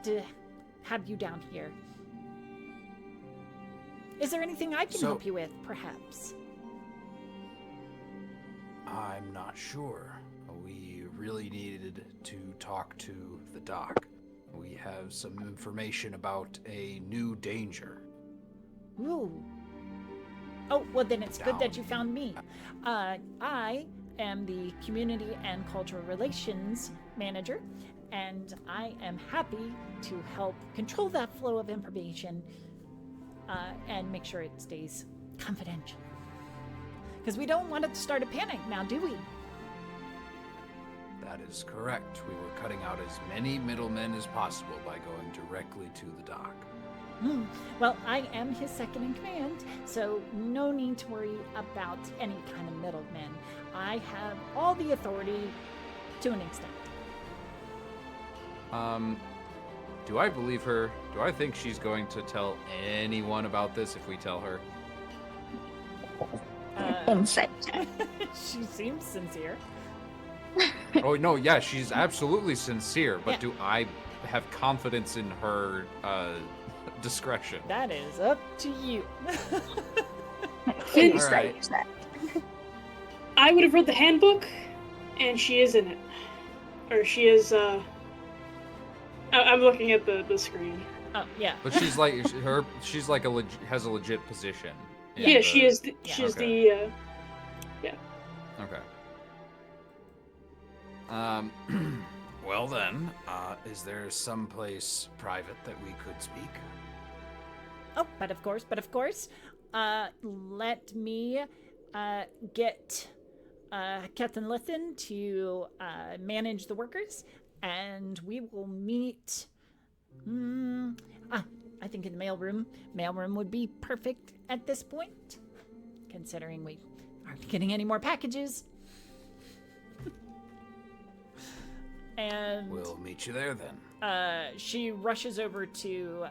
Speaker 1: to have you down here. Is there anything I can help you with, perhaps?
Speaker 6: I'm not sure. We really needed to talk to the doc. We have some information about a new danger.
Speaker 7: Ooh. Oh, well then it's good that
Speaker 6: Down.
Speaker 7: you found me. I am the Community and Cultural Relations Manager, and I am happy to help control that flow of information and make sure it stays confidential. Because we don't want it to start a panic now, do we?
Speaker 6: That is correct. We were cutting out as many middlemen as possible by going directly to the doc.
Speaker 7: Well, I am his second in command, so no need to worry about any kind of middlemen. I have all the authority to an extent.
Speaker 5: Do I believe her? Do I think she's going to tell anyone about this if we tell her?
Speaker 2: Insight.
Speaker 7: She seems sincere.
Speaker 5: Oh, no, yeah, she's absolutely sincere, but
Speaker 7: Yeah.
Speaker 5: do I have confidence in her discretion?
Speaker 7: That is up to you.
Speaker 3: Finn,
Speaker 6: All right.
Speaker 2: Use that.
Speaker 3: I would have read the handbook, and she is in it. Or she is, I'm looking at the screen.
Speaker 7: Oh, yeah.
Speaker 5: But she's like she's like has a legit position. in
Speaker 3: Yeah,
Speaker 5: the-
Speaker 3: she is. She is
Speaker 5: Okay.
Speaker 3: the.
Speaker 5: Okay.
Speaker 6: Well then, is there someplace private that we could speak?
Speaker 7: Oh, but of course. Let me get Captain Lithin to manage the workers, and we will meet. I think in the mailroom. Mailroom would be perfect at this point, considering we aren't getting any more packages. And
Speaker 6: We'll meet you there then.
Speaker 7: she rushes over to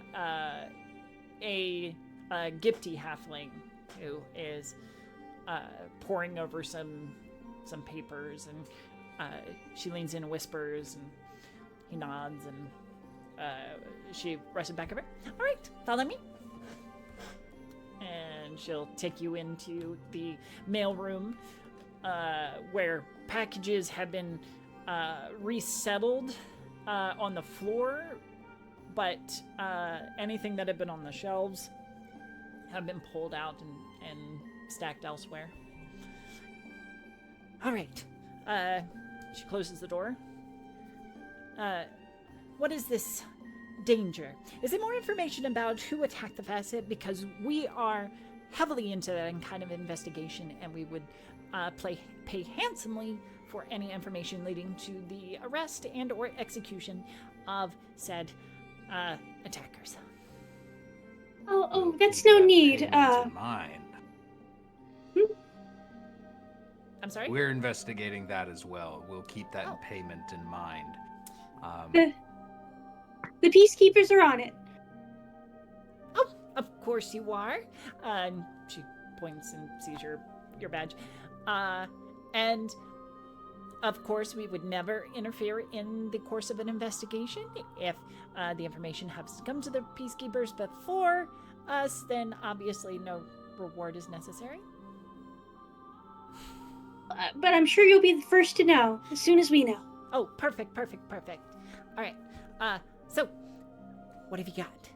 Speaker 7: a Gipty halfling who is poring over some papers, and she leans in and whispers, and he nods, and she rushes back over. All right, follow me. And she'll take you into the mailroom where packages have been resettled on the floor, but anything that had been on the shelves have been pulled out and stacked elsewhere. All right. She closes the door. What is this danger? Is it more information about who attacked the Facite? Because we are heavily into that kind of investigation, and we would pay handsomely for any information leading to the arrest and or execution of said attackers.
Speaker 3: Oh, that's no need.
Speaker 6: Payment in mind.
Speaker 7: I'm sorry?
Speaker 6: We're investigating that as well. We'll keep that
Speaker 7: Oh.
Speaker 6: payment in mind.
Speaker 3: The peacekeepers are on it.
Speaker 7: Oh, of course you are. She points and sees your badge. And of course, we would never interfere in the course of an investigation. If the information has to come to the peacekeepers before us, then obviously no reward is necessary.
Speaker 3: But I'm sure you'll be the first to know as soon as we know.
Speaker 7: Oh, perfect. All right. So, what have you got?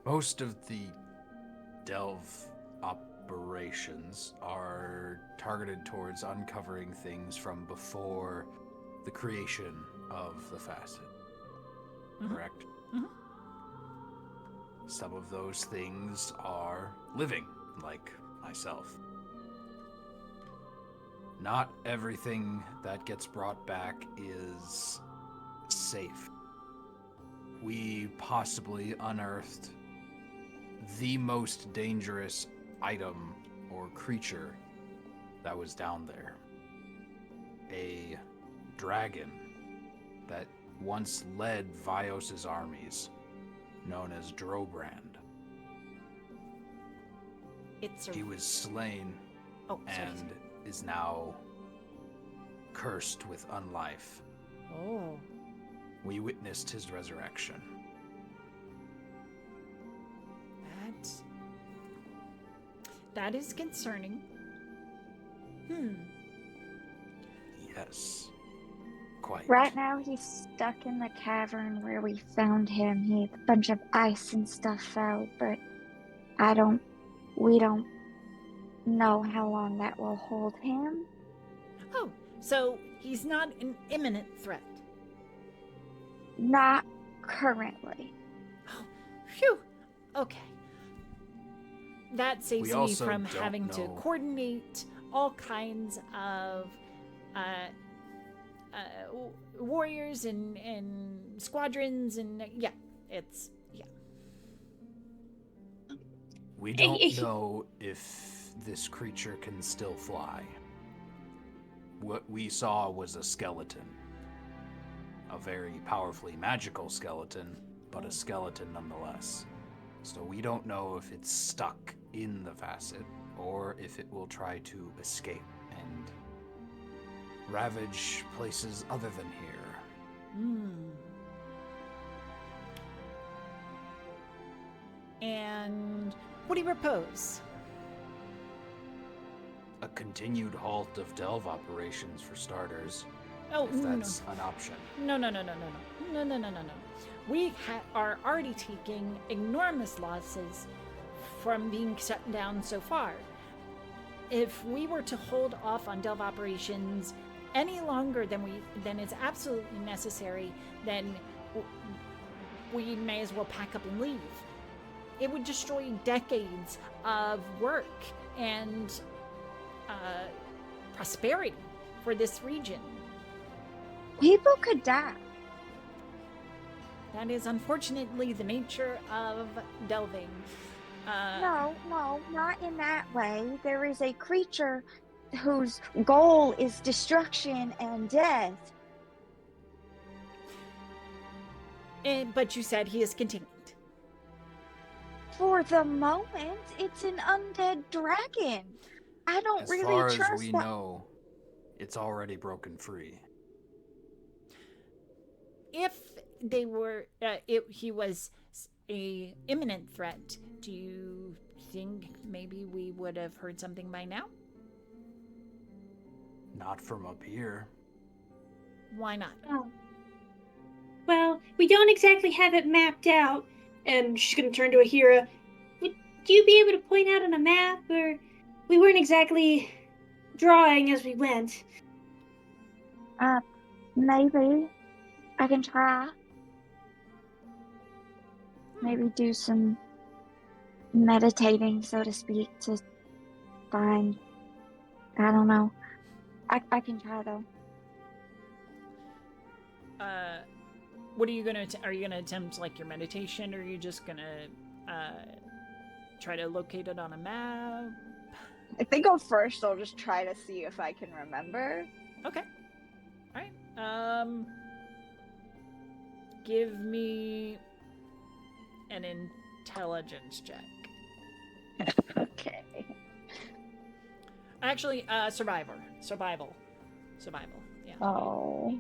Speaker 6: Most of the delve operations are targeted towards uncovering things from before the creation of the Facite. Correct?
Speaker 7: Mhm.
Speaker 6: Some of those things are living, like myself. Not everything that gets brought back is safe. We possibly unearthed the most dangerous item or creature that was down there. A dragon that once led Vios's armies, known as Drobrand.
Speaker 7: It's a...
Speaker 6: He was slain
Speaker 7: Oh, sorry.
Speaker 6: and is now cursed with unlife.
Speaker 7: Oh.
Speaker 6: We witnessed his resurrection.
Speaker 7: That is concerning.
Speaker 6: Yes. Quite.
Speaker 2: Right now, he's stuck in the cavern where we found him. A bunch of ice and stuff fell, but we don't know how long that will hold him.
Speaker 1: Oh, so he's not an imminent threat.
Speaker 2: Not currently.
Speaker 1: Oh, phew. Okay. That saves
Speaker 6: We
Speaker 1: me
Speaker 6: also
Speaker 1: from
Speaker 6: don't
Speaker 1: having to
Speaker 6: know.
Speaker 1: coordinate all kinds of warriors and squadrons and yeah.
Speaker 6: We don't know if this creature can still fly. What we saw was a skeleton. A very powerfully magical skeleton, but a skeleton nonetheless. So we don't know if it's stuck in the facet or if it will try to escape and ravage places other than here.
Speaker 1: And what do you propose?
Speaker 6: A continued halt of delve operations for starters,
Speaker 1: Oh,
Speaker 6: if that's an option.
Speaker 1: No. We are already taking enormous losses from being shut down so far. If we were to hold off on delve operations any longer than is absolutely necessary, then we may as well pack up and leave. It would destroy decades of work and prosperity for this region.
Speaker 2: People could die.
Speaker 1: That is unfortunately the nature of delving.
Speaker 2: No, not in that way. There is a creature whose goal is destruction and death.
Speaker 1: But you said he is contained.
Speaker 2: For the moment, it's an undead dragon. I don't
Speaker 6: As
Speaker 2: really
Speaker 6: far
Speaker 2: trust
Speaker 6: as we
Speaker 2: that.
Speaker 6: know, it's already broken free.
Speaker 1: If he was a imminent threat, do you think maybe we would have heard something by now?
Speaker 6: Not from up here.
Speaker 1: Why not?
Speaker 3: Oh. Well, we don't exactly have it mapped out. And she's going to turn to Ahira. Would you be able to point out on a map? Or we weren't exactly drawing as we went.
Speaker 2: Maybe. I can try. Maybe do some meditating, so to speak, to find. I don't know. I can try though.
Speaker 1: What are you gonna? Are you gonna attempt like your meditation, or are you just gonna try to locate it on a map?
Speaker 2: I think first I'll just try to see if I can remember.
Speaker 1: Okay. All right. Give me an intelligence check.
Speaker 2: Okay.
Speaker 1: Actually, survival. Yeah.
Speaker 2: Oh.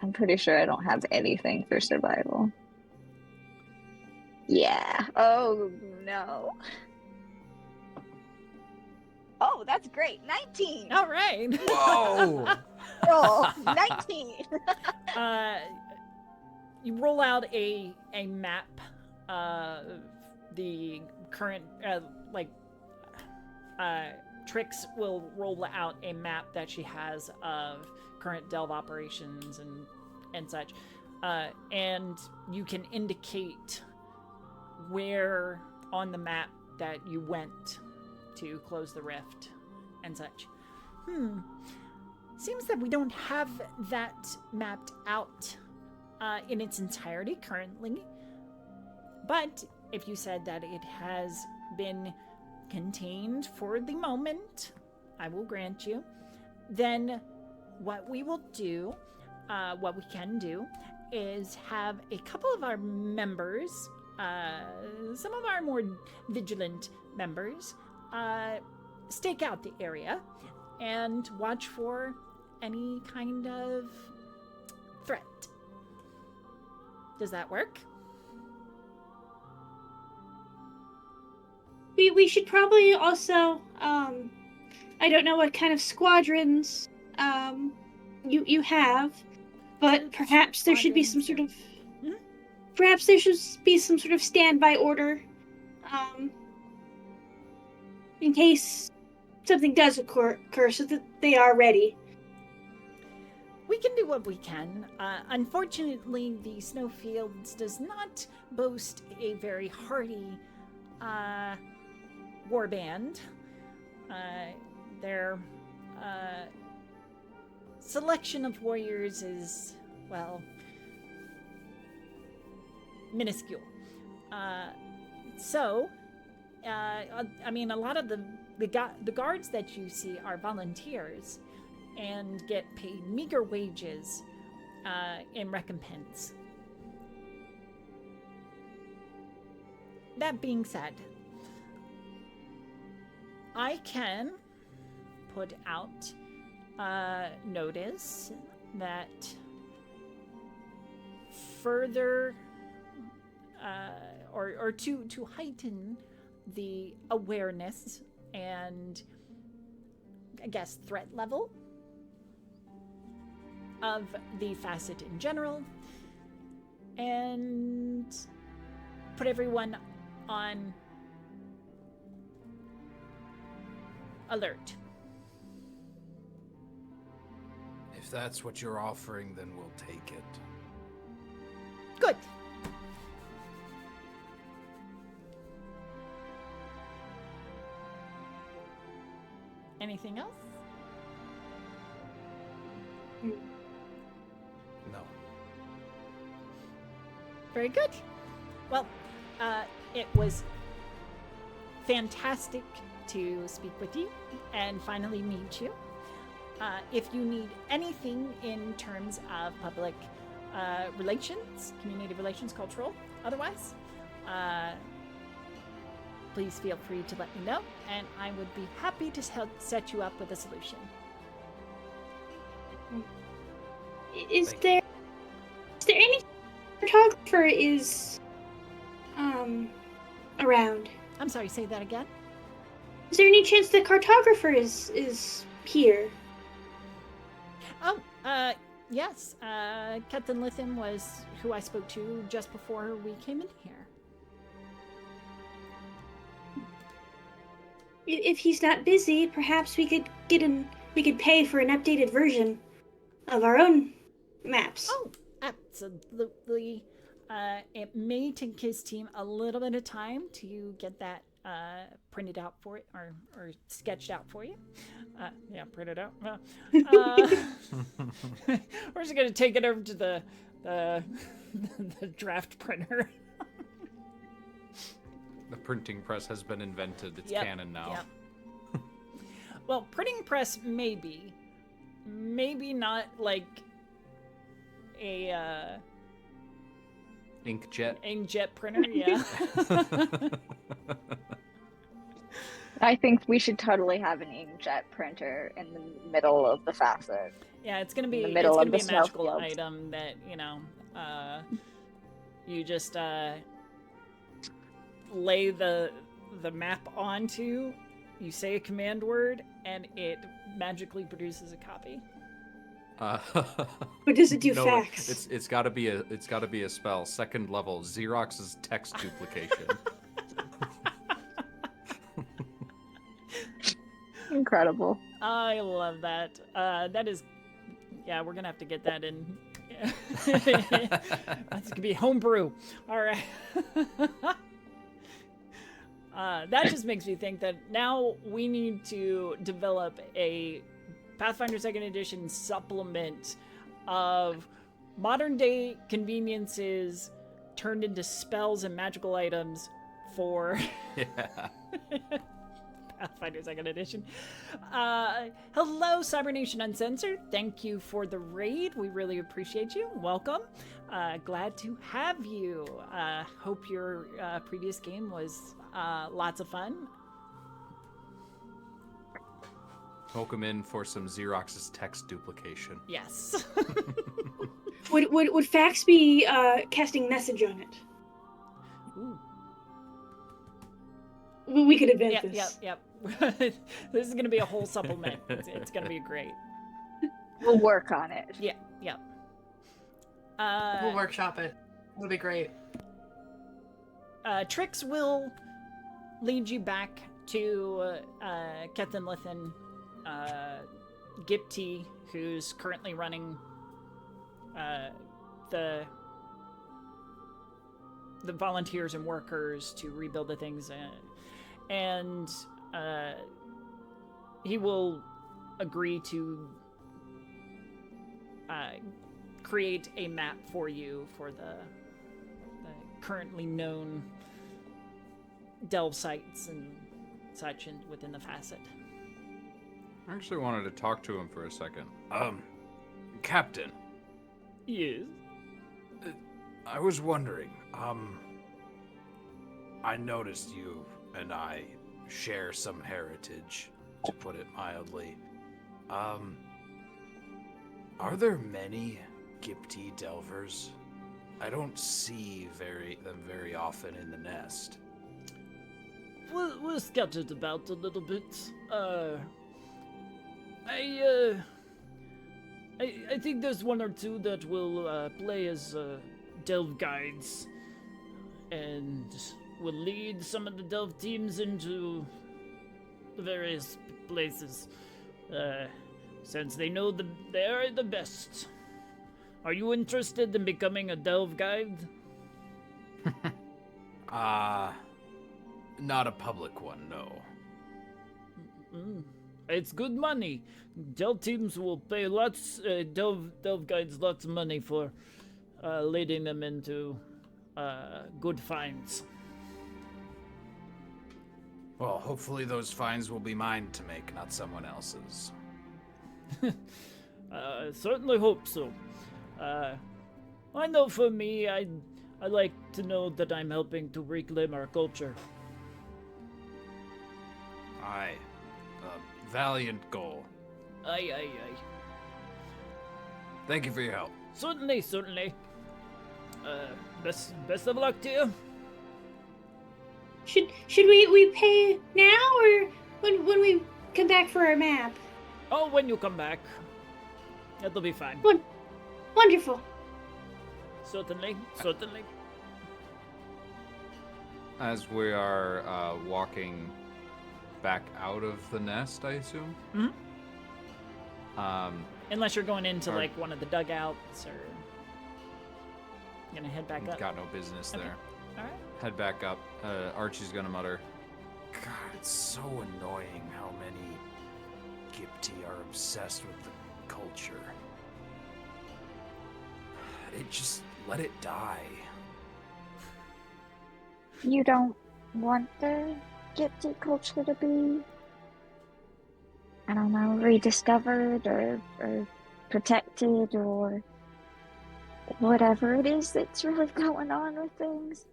Speaker 2: I'm pretty sure I don't have anything for survival. Yeah. Oh, no. Oh, that's great. 19.
Speaker 1: All right.
Speaker 6: Whoa!
Speaker 2: Oh, 19.
Speaker 1: You roll out a map. The current Trix will roll out a map that she has of current delve operations and such, and you can indicate where on the map that you went to close the rift and such. Seems that we don't have that mapped out in its entirety currently, but if you said that it has been contained for the moment, I will grant you, then what we will do, what we can do, is have a couple of our members, some of our more vigilant members, stake out the area and watch for any kind of threat. Does that work?
Speaker 3: We should probably also I don't know what kind of squadrons you have, but perhaps there should be some sort of perhaps there should be some sort of standby order, in case something does occur, so that they are ready.
Speaker 1: We can do what we can. Unfortunately, the Snowfields does not boast a very hardy war band. Their selection of warriors is, well, minuscule. I mean, a lot of the guards that you see are volunteers and get paid meager wages in recompense. That being said, I can put out a notice that further or to heighten the awareness and, I guess, threat level of the Facite in general, and put everyone on alert.
Speaker 6: If that's what you're offering, then we'll take it.
Speaker 1: Good. Anything else?
Speaker 6: No.
Speaker 1: Very good. Well, it was fantastic to speak with you and finally meet you. If you need anything in terms of public relations, community relations, cultural, otherwise, please feel free to let me know, and I would be happy to help set you up with a solution.
Speaker 3: Is there any cartographer is around?
Speaker 1: I'm sorry, say that again?
Speaker 3: Is there any chance the cartographer is here?
Speaker 1: Oh, yes. Captain Lithium was who I spoke to just before we came in here.
Speaker 3: If he's not busy, perhaps we could pay for an updated version of our own maps.
Speaker 1: Oh, absolutely. It may take his team a little bit of time to get that printed out for it or sketched out for you. Yeah, printed out. We're just gonna take it over to the draft printer.
Speaker 5: The printing press has been invented. It's canon now.
Speaker 1: Yep. Well, printing press maybe not like a inkjet printer. Yeah.
Speaker 2: I think we should totally have an inkjet printer in the middle of the Facite.
Speaker 1: Yeah, it's gonna be
Speaker 2: In the middle of
Speaker 1: a
Speaker 2: the
Speaker 1: magical
Speaker 2: snowfields.
Speaker 1: item that you just lay the map onto. You say a command word, and it magically produces a copy.
Speaker 3: But does it do facts?
Speaker 5: It's got to be a spell. Second level, Xerox's text duplication.
Speaker 2: Incredible.
Speaker 1: I love that. That is, yeah, we're gonna have to get that in. That's gonna be homebrew. All right. That just makes me think that now we need to develop a Pathfinder 2nd Edition supplement of modern day conveniences turned into spells and magical items for Pathfinder 2nd Edition. Hello, Cybernation Uncensored. Thank you for the raid. We really appreciate you. Welcome. Glad to have you. Hope your previous game was lots of fun.
Speaker 5: Welcome in for some Xerox's text duplication.
Speaker 1: Yes.
Speaker 3: Would Fax be casting message on it?
Speaker 1: Ooh.
Speaker 3: We could invent
Speaker 1: Yep,
Speaker 3: this.
Speaker 1: yep. This is gonna be a whole supplement. It's gonna be great.
Speaker 2: We'll work on it.
Speaker 1: Yeah, yep.
Speaker 4: We'll workshop it. It'll be great.
Speaker 1: Trix will lead you back to Kethin Lithin, Gipti, who's currently running the volunteers and workers to rebuild the things, and he will agree to create a map for you for the currently known delve sites and such within the Facite.
Speaker 5: I actually wanted to talk to him for a second.
Speaker 6: Captain,
Speaker 7: Yes.
Speaker 6: I was wondering, I noticed you and I share some heritage, to put it mildly. Are there many Gipti delvers? I don't see them very often in the nest.
Speaker 7: We're scattered about a little bit. I think there's one or two that will play as delve guides, and will lead some of the delve teams into the various places, since they know they are the best. Are you interested in becoming a delve guide?
Speaker 6: Not a public one, no.
Speaker 7: It's good money. Delve teams will pay delve guides lots of money for leading them into good finds.
Speaker 6: Well, hopefully those finds will be mine to make, not someone else's.
Speaker 7: I certainly hope so. I know for me, I like to know that I'm helping to reclaim our culture.
Speaker 6: Aye. Valiant goal.
Speaker 7: Aye.
Speaker 6: Thank you for your help.
Speaker 7: Certainly. Best of luck to you.
Speaker 3: Should we pay now or when we come back for our map?
Speaker 7: Oh, when you come back. That'll be fine.
Speaker 3: Wonderful.
Speaker 7: Certainly.
Speaker 5: As we are walking back out of the nest, I assume?
Speaker 1: Mm-hmm. Unless you're going into,
Speaker 5: Or-
Speaker 1: like, one of the dugouts, or... You're gonna head back up?
Speaker 5: Got no business
Speaker 1: Okay.
Speaker 5: there.
Speaker 1: Alright.
Speaker 5: Head back up. Archie's gonna mutter,
Speaker 6: God, it's so annoying how many Gipti are obsessed with the culture. Let it die.
Speaker 2: You don't want the Gypsy culture to be, I don't know, rediscovered or protected or whatever it is that's really going on with things.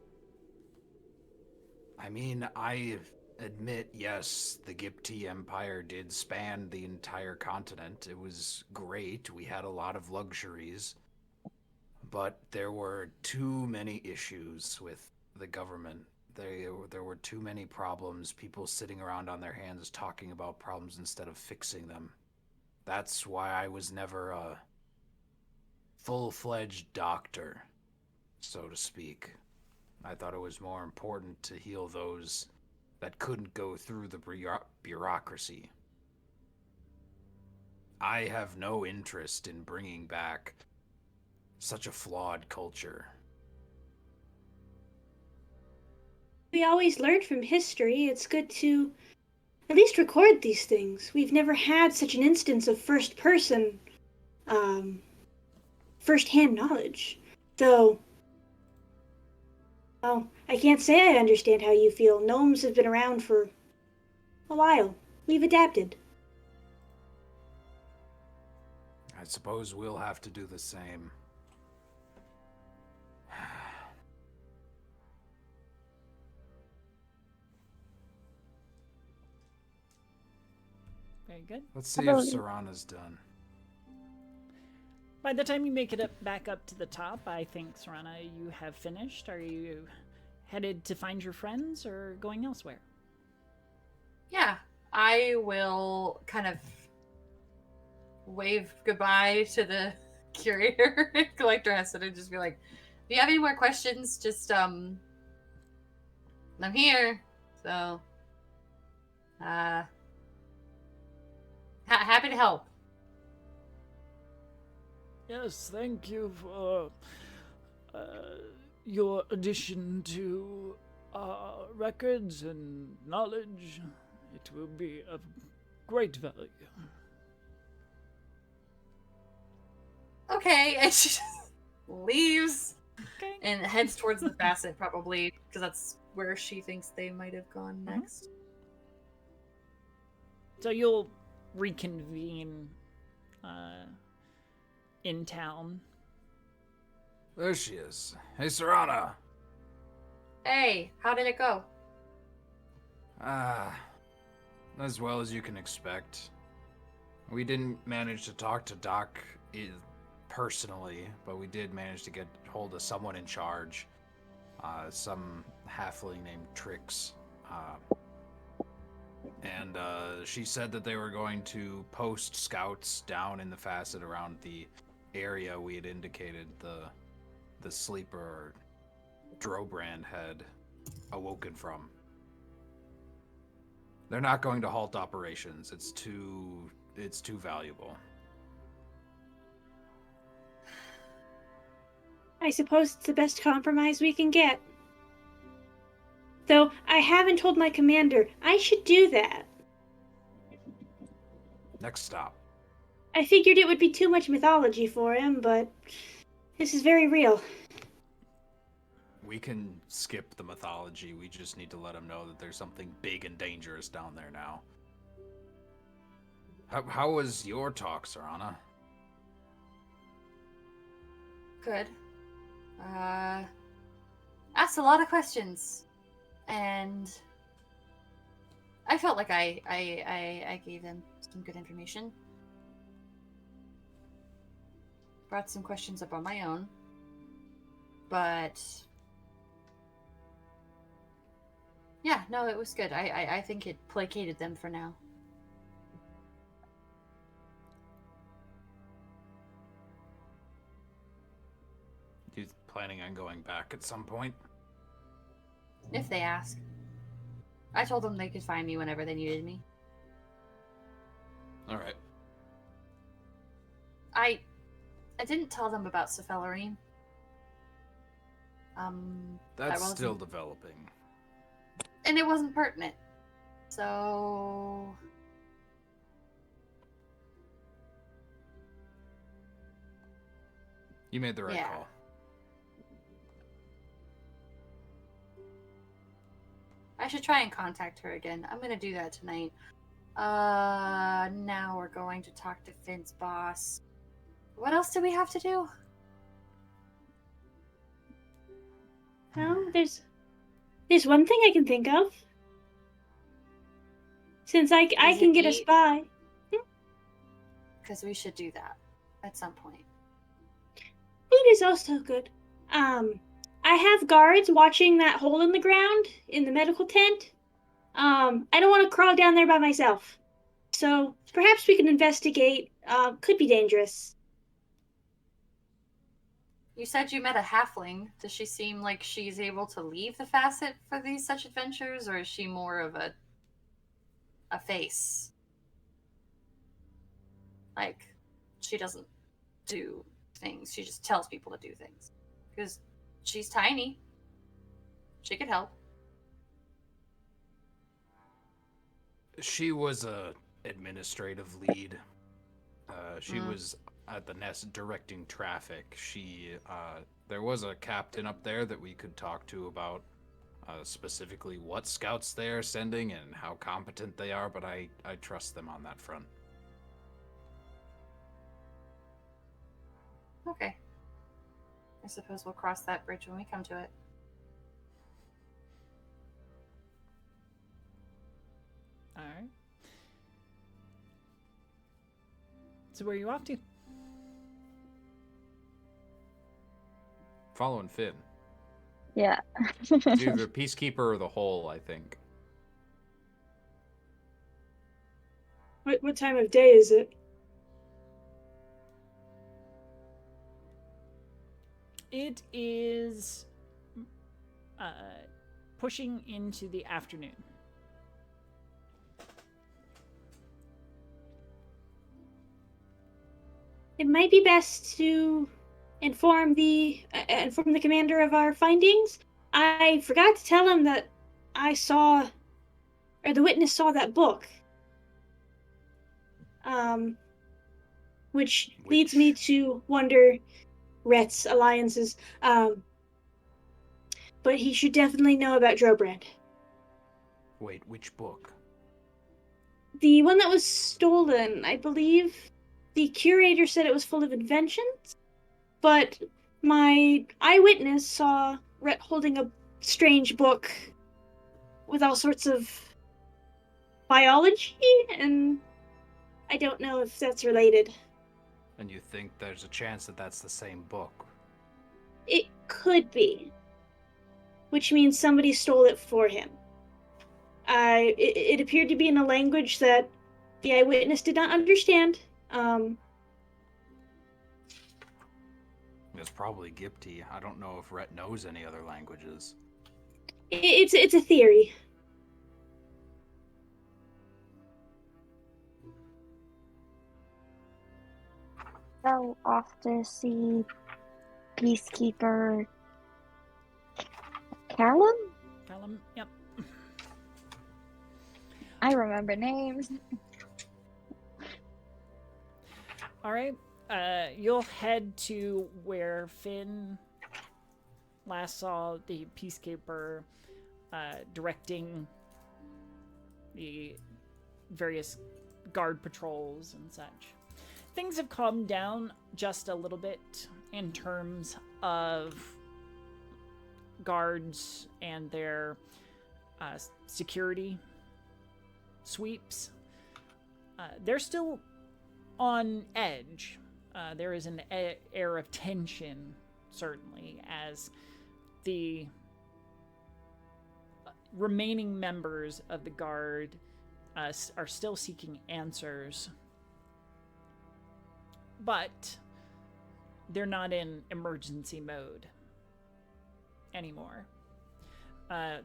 Speaker 6: I mean, I admit, yes, the Gipti Empire did span the entire continent. It was great. We had a lot of luxuries. But there were too many issues with the government. There were too many problems, people sitting around on their hands talking about problems instead of fixing them. That's why I was never a full-fledged doctor, so to speak. I thought it was more important to heal those that couldn't go through the bureaucracy. I have no interest in bringing back such a flawed culture.
Speaker 3: We always learn from history. It's good to at least record these things. We've never had such an instance of first-hand knowledge. Though, well, I can't say I understand how you feel. Gnomes have been around for a while. We've adapted.
Speaker 6: I suppose we'll have to do the same.
Speaker 1: Very good.
Speaker 6: Let's see if Serana's done.
Speaker 1: By the time you make it back up to the top, I think, Serana, you have finished. Are you headed to find your friends or going elsewhere?
Speaker 4: Yeah, I will kind of wave goodbye to the curator and collector Hesed and just be like, if you have any more questions, just I'm here. So happy to help.
Speaker 7: Yes, thank you for your addition to our records and knowledge. It will be of great value.
Speaker 4: Okay, and she just leaves
Speaker 1: Okay.
Speaker 4: and heads towards the facet, probably because that's where she thinks they might have gone next.
Speaker 1: So you'll reconvene in town.
Speaker 6: There she is. Hey, Serana.
Speaker 4: Hey, how did it go?
Speaker 6: As well as you can expect. We didn't manage to talk to Doc personally, but we did manage to get hold of someone in charge. Some halfling named Trix. And she said that they were going to post scouts down in the facet around the area we had indicated the sleeper Drobrand had awoken from. They're not going to halt operations. It's too valuable.
Speaker 3: I suppose it's the best compromise we can get. Though I haven't told my commander. I should do that.
Speaker 6: Next stop.
Speaker 3: I figured it would be too much mythology for him, but this is very real.
Speaker 6: We can skip the mythology. We just need to let him know that there's something big and dangerous down there now. How was your talk, Serana?
Speaker 4: Good. Asked a lot of questions, and I felt like I gave them some good information. Brought some questions up on my own, but yeah, no, it was good. I think it placated them for now.
Speaker 6: You planning on going back at some point?
Speaker 4: If they ask. I told them they could find me whenever they needed me.
Speaker 6: All right.
Speaker 4: I didn't tell them about Cephalarine.
Speaker 6: That's still developing.
Speaker 4: And it wasn't pertinent. So
Speaker 6: You made the right call.
Speaker 4: I should try and contact her again. I'm gonna do that tonight. Now we're going to talk to Finn's boss. What else do we have to do?
Speaker 3: Well, there's one thing I can think of. Since I can get a spy.
Speaker 4: Because we should do that at some point.
Speaker 3: Food is also good. I have guards watching that hole in the ground in the medical tent. I don't want to crawl down there by myself. So perhaps we can investigate. Could be dangerous.
Speaker 4: You said you met a halfling. Does she seem like she's able to leave the facet for these such adventures, or is she more of a face? Like, she doesn't do things. She just tells people to do things. Because she's tiny. She could help.
Speaker 6: She was a administrative lead. She was at the nest directing traffic. There was a captain up there that we could talk to about specifically what scouts they are sending and how competent they are, but I trust them on that front.
Speaker 4: Okay. I suppose we'll cross that bridge when we come to it.
Speaker 1: Alright. So where are you off to?
Speaker 5: Following Finn.
Speaker 2: Yeah.
Speaker 5: It's either Peacekeeper or the Hole, I think.
Speaker 3: What time of day is it?
Speaker 1: It is pushing into the afternoon.
Speaker 3: It might be best to inform the commander of our findings. I forgot to tell him that the witness saw that book. Which leads me to wonder Rhett's alliances. But he should definitely know about Drobrand.
Speaker 6: Wait, which book?
Speaker 3: The one that was stolen, I believe. The curator said it was full of inventions, but my eyewitness saw Rhett holding a strange book with all sorts of biology, and I don't know if that's related.
Speaker 6: And you think there's a chance that that's the same book?
Speaker 3: It could be. Which means somebody stole it for him. It appeared to be in a language that the eyewitness did not understand.
Speaker 6: It's probably Gipti. I don't know if Rhett knows any other languages.
Speaker 3: It's a theory.
Speaker 2: So off to see Peacekeeper Callum?
Speaker 1: Callum, yep.
Speaker 2: I remember names.
Speaker 1: All right. You'll head to where Finn last saw the Peacekeeper directing the various guard patrols and such. Things have calmed down just a little bit in terms of guards and their security sweeps. They're still on edge. There is an air of tension, certainly, as the remaining members of the guard are still seeking answers. But they're not in emergency mode anymore.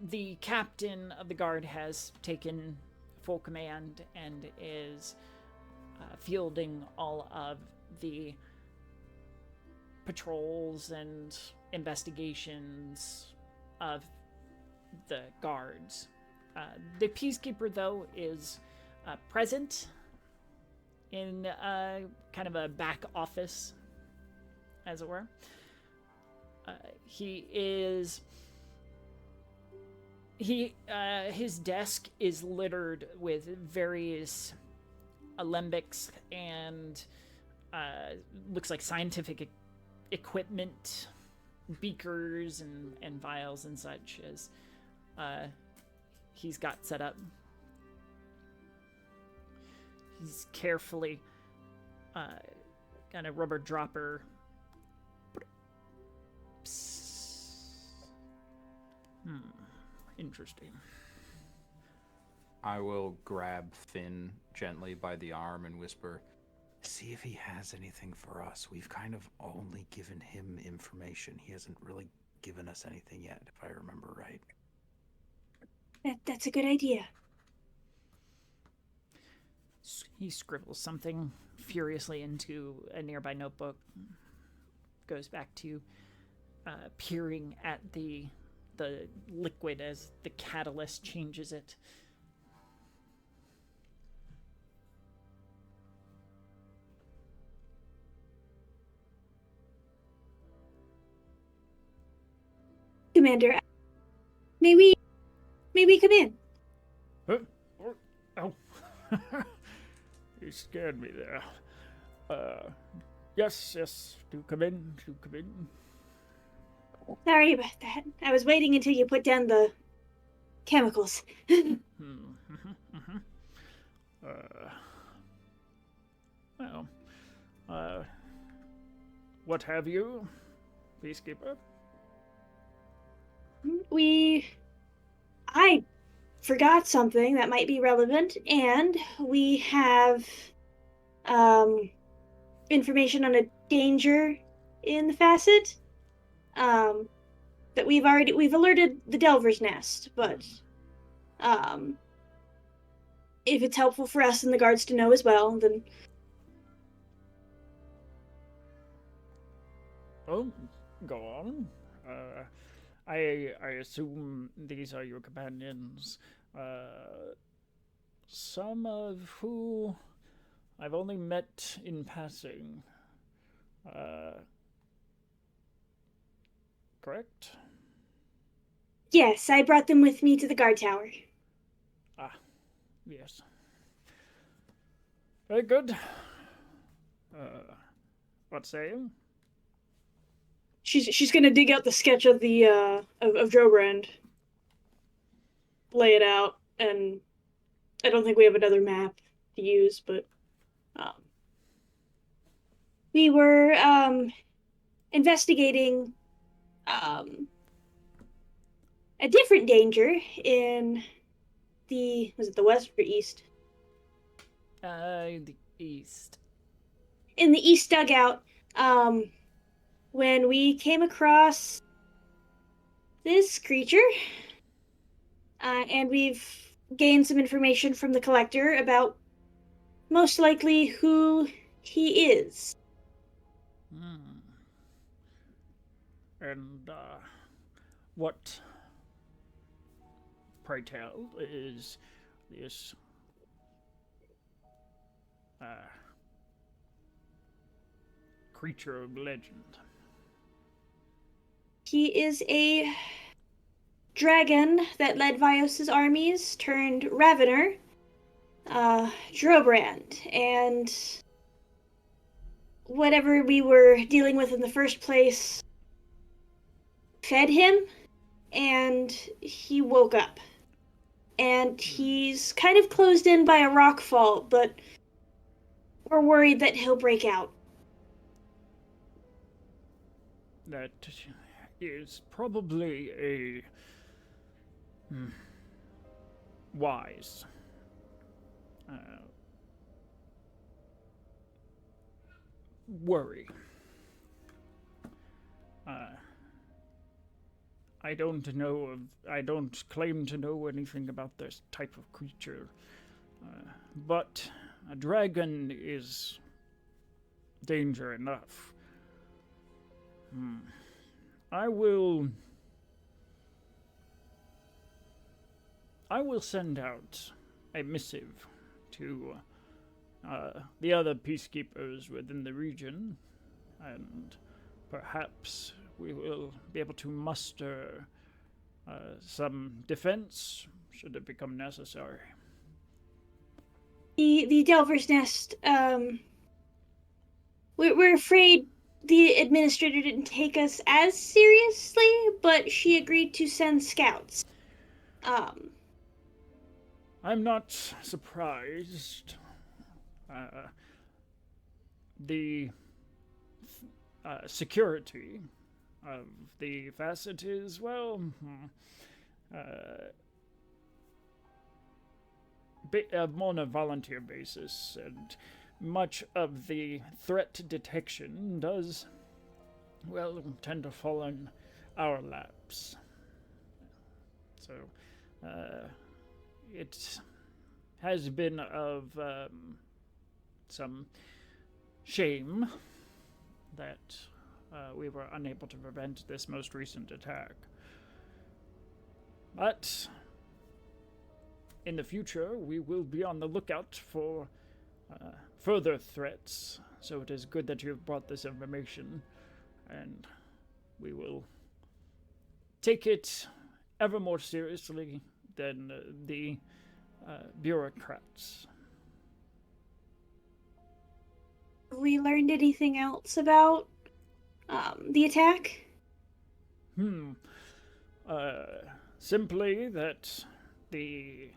Speaker 1: The captain of the guard has taken full command and is fielding all of the patrols and investigations of the guards. The Peacekeeper, though, is present in kind of a back office, as it were. His desk is littered with various alembics and looks like scientific equipment, beakers and vials and such, as he's got set up. He's carefully kind of rubber dropper. Interesting.
Speaker 5: I will grab Finn gently by the arm and whisper,
Speaker 6: See if he has anything for us. We've kind of only given him information. He hasn't really given us anything yet, if I remember right.
Speaker 3: That's a good idea.
Speaker 1: He scribbles something furiously into a nearby notebook, goes back to peering at the liquid as the catalyst changes it.
Speaker 3: Commander, may we come in?
Speaker 7: Huh? Oh. You scared me there. Yes, do come in.
Speaker 3: Sorry about that. I was waiting until you put down the chemicals.
Speaker 7: What have you, Peacekeeper?
Speaker 3: I forgot something that might be relevant, and we have information on a danger in the Facite. That we've alerted the Delver's Nest, but if it's helpful for us and the guards to know as well, then
Speaker 7: Oh, go on. I assume these are your companions. Some of who I've only met in passing. Correct?
Speaker 3: yes, I brought them with me to the guard tower.
Speaker 7: Ah, yes. Very good. What say you?
Speaker 3: She's gonna dig out the sketch of the of Drobrand, lay it out, and I don't think we have another map to use, but we were investigating a different danger in was it the west or east?
Speaker 7: The east.
Speaker 3: In the east dugout, when we came across this creature, and we've gained some information from the collector about most likely who he is.
Speaker 7: And, what, pray tell, is this, creature of legend?
Speaker 3: He is a dragon that led Vios's armies, turned Ravener, Drobrand, and whatever we were dealing with in the first place fed him, and he woke up. And he's kind of closed in by a rock fault, but we're worried that he'll break out.
Speaker 7: That is probably a wise worry. I don't claim to know anything about this type of creature, but a dragon is danger enough. I will send out a missive to the other peacekeepers within the region, and perhaps we will be able to muster some defense should it become necessary.
Speaker 3: The Delver's Nest, we're afraid the administrator didn't take us as seriously, but she agreed to send scouts.
Speaker 7: I'm not surprised. The security of the Facite is, well, more on a volunteer basis, and much of the threat detection does, well, tend to fall on our laps. So, it has been of some shame that we were unable to prevent this most recent attack. But in the future, we will be on the lookout for further threats, so it is good that you have brought this information, and we will take it ever more seriously than the bureaucrats.
Speaker 3: Have we learned anything else about the attack?
Speaker 7: Simply that the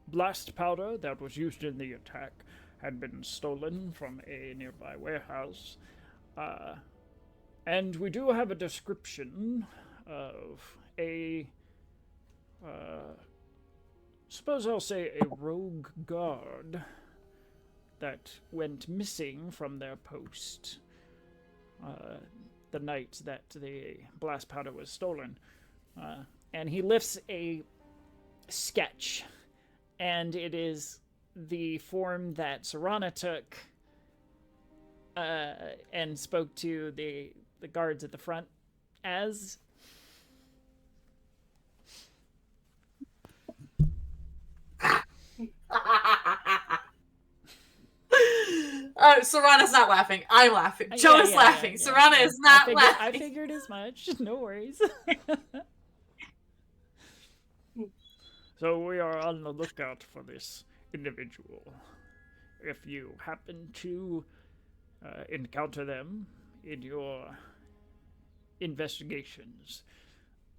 Speaker 7: blast powder that was used in the attack had been stolen from a nearby warehouse. And we do have a description of a suppose I'll say a rogue guard that went missing from their post the night that the blast powder was stolen. And he lifts a sketch, and it is the form that Serana took and spoke to the guards at the front as.
Speaker 4: Serana's not laughing. I'm laughing. Joe is laughing. Serana is not laughing.
Speaker 7: I figured as much. No worries. So we are on the lookout for this individual. If you happen to encounter them in your investigations,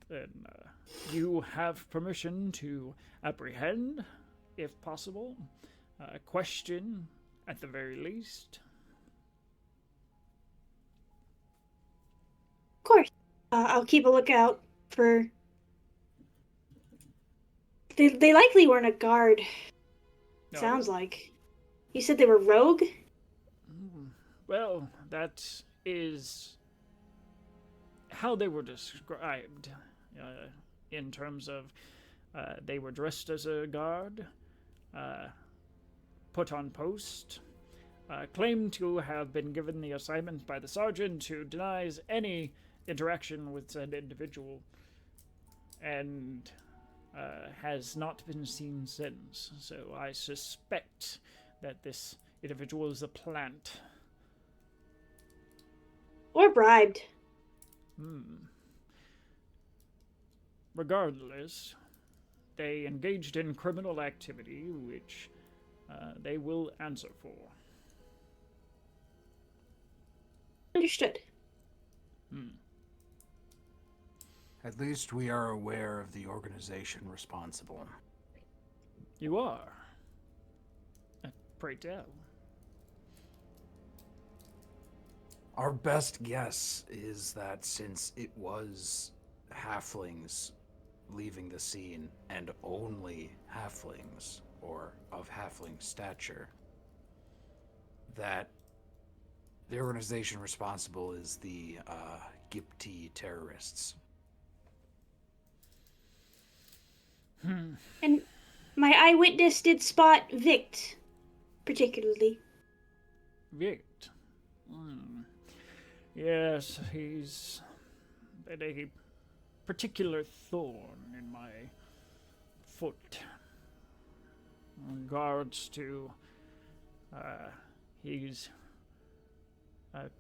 Speaker 7: then you have permission to apprehend, if possible, question at the very least.
Speaker 3: Of course. I'll keep a lookout for... They likely weren't a guard.
Speaker 7: No.
Speaker 3: Sounds like. You said they were rogue?
Speaker 7: Well, that is how they were described in terms of they were dressed as a guard, put on post, claimed to have been given the assignment by the sergeant who denies any interaction with said individual, and has not been seen since. So I suspect that this individual is a plant.
Speaker 3: Or bribed.
Speaker 7: Regardless, they engaged in criminal activity, which they will answer for.
Speaker 3: Understood.
Speaker 6: At least we are aware of the organization responsible.
Speaker 7: You are? Pray tell.
Speaker 6: Our best guess is that since it was halflings leaving the scene, and only halflings, or of halfling stature, that the organization responsible is the Ghelfi terrorists.
Speaker 3: And my eyewitness did spot Vict, particularly.
Speaker 7: Vict. Yes, he's been a particular thorn in my foot. In regards to his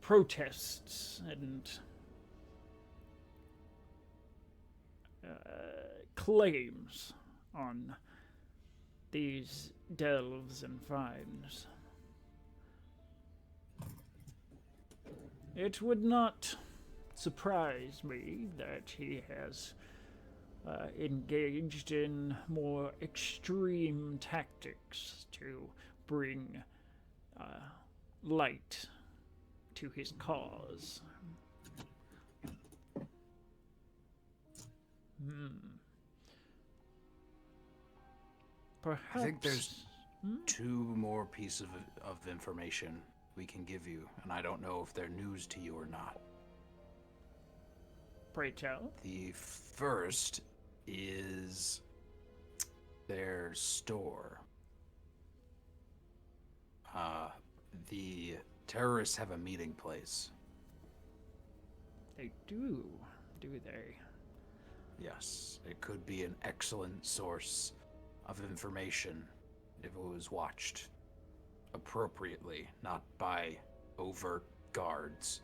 Speaker 7: protests and claims on these delves and finds. It would not surprise me that he has engaged in more extreme tactics to bring light to his cause. Perhaps.
Speaker 6: I think there's two more pieces of information we can give you, and I don't know if they're news to you or not.
Speaker 7: Pray tell.
Speaker 6: The first is their store. The terrorists have a meeting place.
Speaker 7: They do they?
Speaker 6: Yes, it could be an excellent source of information if it was watched appropriately, not by overt guards.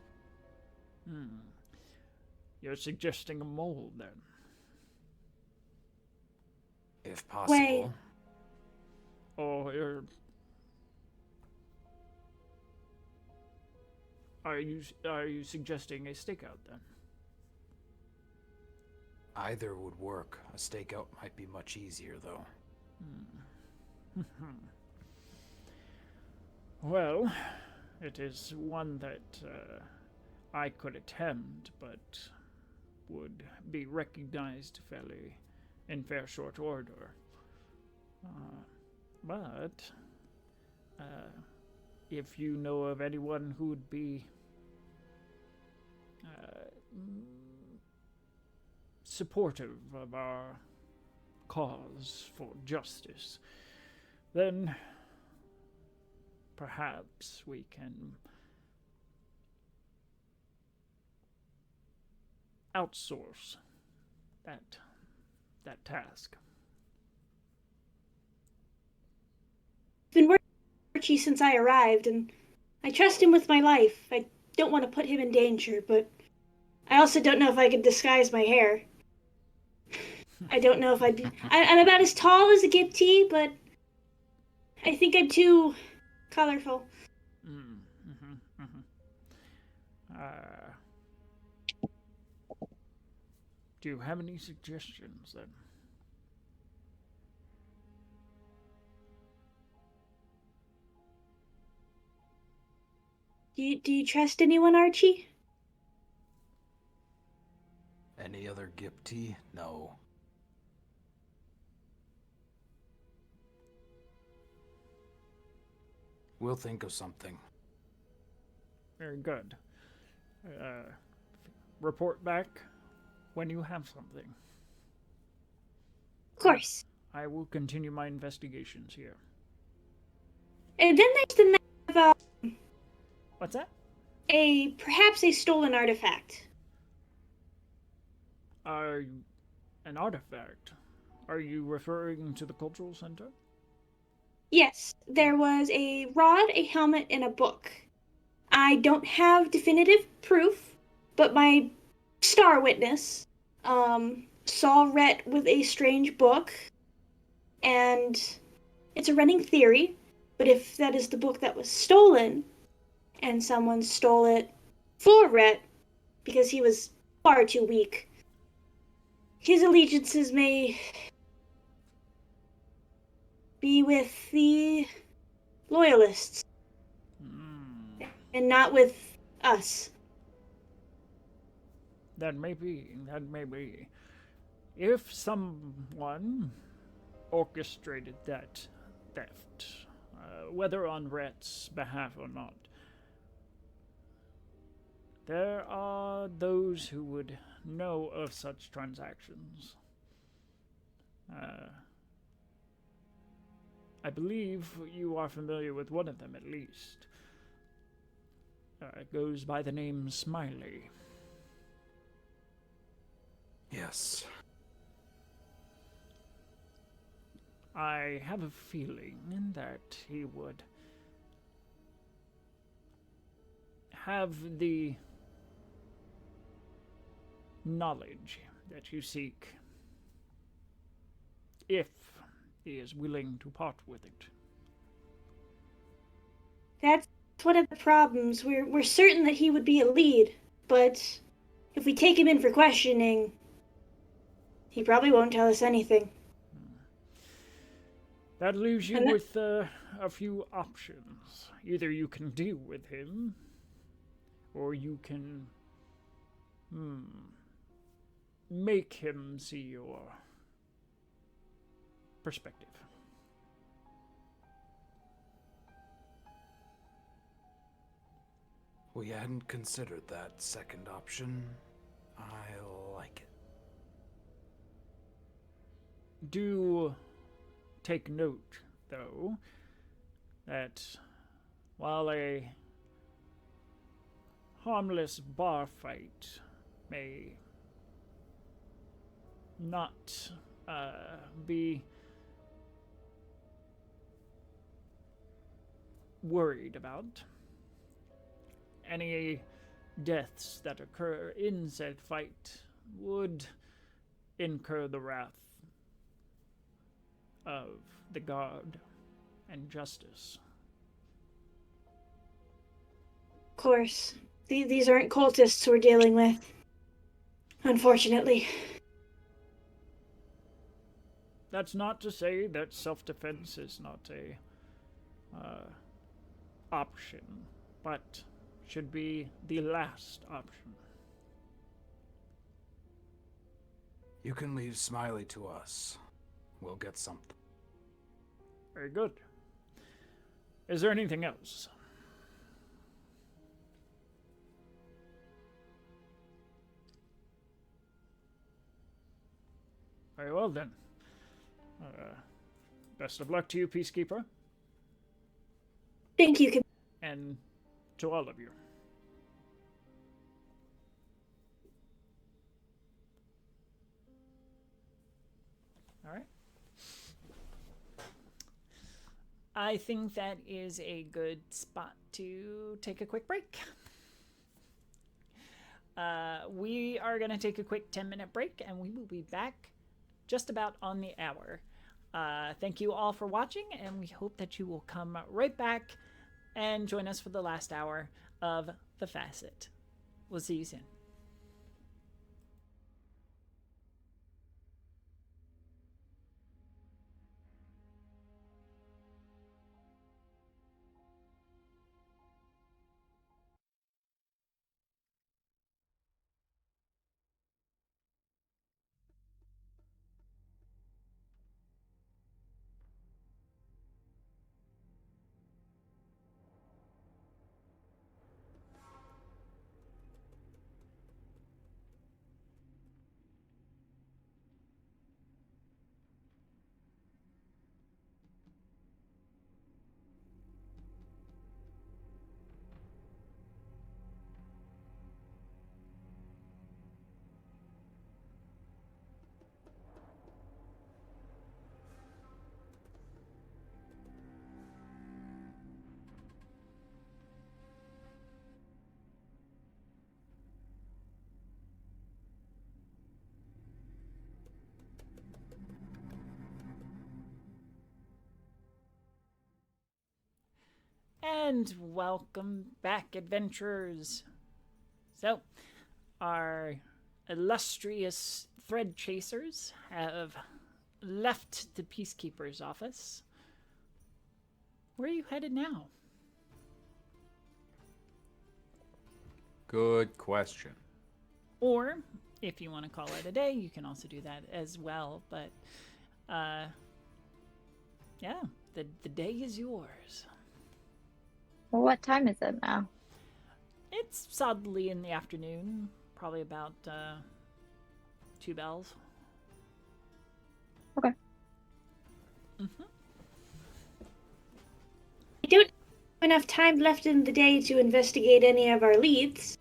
Speaker 7: You're suggesting a mole, then?
Speaker 6: If possible.
Speaker 7: Or are you suggesting a stakeout, then?
Speaker 6: Either would work. A stakeout might be much easier, though.
Speaker 7: Well, it is one that I could attempt, but would be recognized fairly in fair short order. But if you know of anyone who would be supportive of our cause for justice, then perhaps we can outsource that task.
Speaker 3: Been working with Archie since I arrived, and I trust him with my life. I don't want to put him in danger, but I also don't know if I could disguise my hair. I don't know if I'd be... I'm about as tall as a Gipti, but I think I'm too colorful.
Speaker 7: Do you have any suggestions then?
Speaker 3: Do you trust anyone, Archie?
Speaker 6: Any other Gipti? No. We'll think of something.
Speaker 7: Very good. Report back when you have something.
Speaker 3: Of course.
Speaker 7: I will continue my investigations here.
Speaker 3: And then there's the matter of
Speaker 7: What's that?
Speaker 3: perhaps a stolen artifact.
Speaker 7: An artifact? Are you referring to the cultural center?
Speaker 3: Yes, there was a rod, a helmet, and a book. I don't have definitive proof, but my star witness saw Rhett with a strange book, and it's a running theory, but if that is the book that was stolen, and someone stole it for Rhett, because he was far too weak, his allegiances may be with the loyalists and not with us.
Speaker 7: That may be. If someone orchestrated that theft, whether on Rhett's behalf or not, there are those who would know of such transactions. I believe you are familiar with one of them, at least. It goes by the name Smiley.
Speaker 6: Yes.
Speaker 7: I have a feeling that he would have the knowledge that you seek, if he is willing to part with it.
Speaker 3: That's one of the problems. We're certain that he would be a lead, but if we take him in for questioning, he probably won't tell us anything.
Speaker 7: That leaves you with a few options. Either you can deal with him, or you can make him see your perspective.
Speaker 6: We hadn't considered that second option. I like it.
Speaker 7: Do take note, though, that while a harmless bar fight may not be worried about, any deaths that occur in said fight would incur the wrath of the guard and justice.
Speaker 3: Of course, these aren't cultists we're dealing with, unfortunately.
Speaker 7: That's not to say that self-defense is not a option, but should be the last option.
Speaker 6: You can leave Smiley to us. We'll get something.
Speaker 7: Very good. Is there anything else? Very well, then. Best of luck to you, Peacekeeper,
Speaker 3: Thank you.
Speaker 7: and to all of you. All right. I think that is a good spot to take a quick break. We are going to take a quick 10-minute break, and we will be back just about on the hour. Thank you all for watching, and we hope that you will come right back and join us for the last hour of The Facet. We'll see you soon. And welcome back, adventurers. So, our illustrious thread chasers have left the Peacekeeper's office. Where are you headed now?
Speaker 5: Good question.
Speaker 1: Or, if you want to call it a day, you can also do that as well. But, yeah, the day is yours.
Speaker 2: Well, what time is it now?
Speaker 1: It's solidly in the afternoon, probably about 2 bells.
Speaker 2: Okay.
Speaker 1: Mm-hmm.
Speaker 3: I don't have enough time left in the day to investigate any of our leads.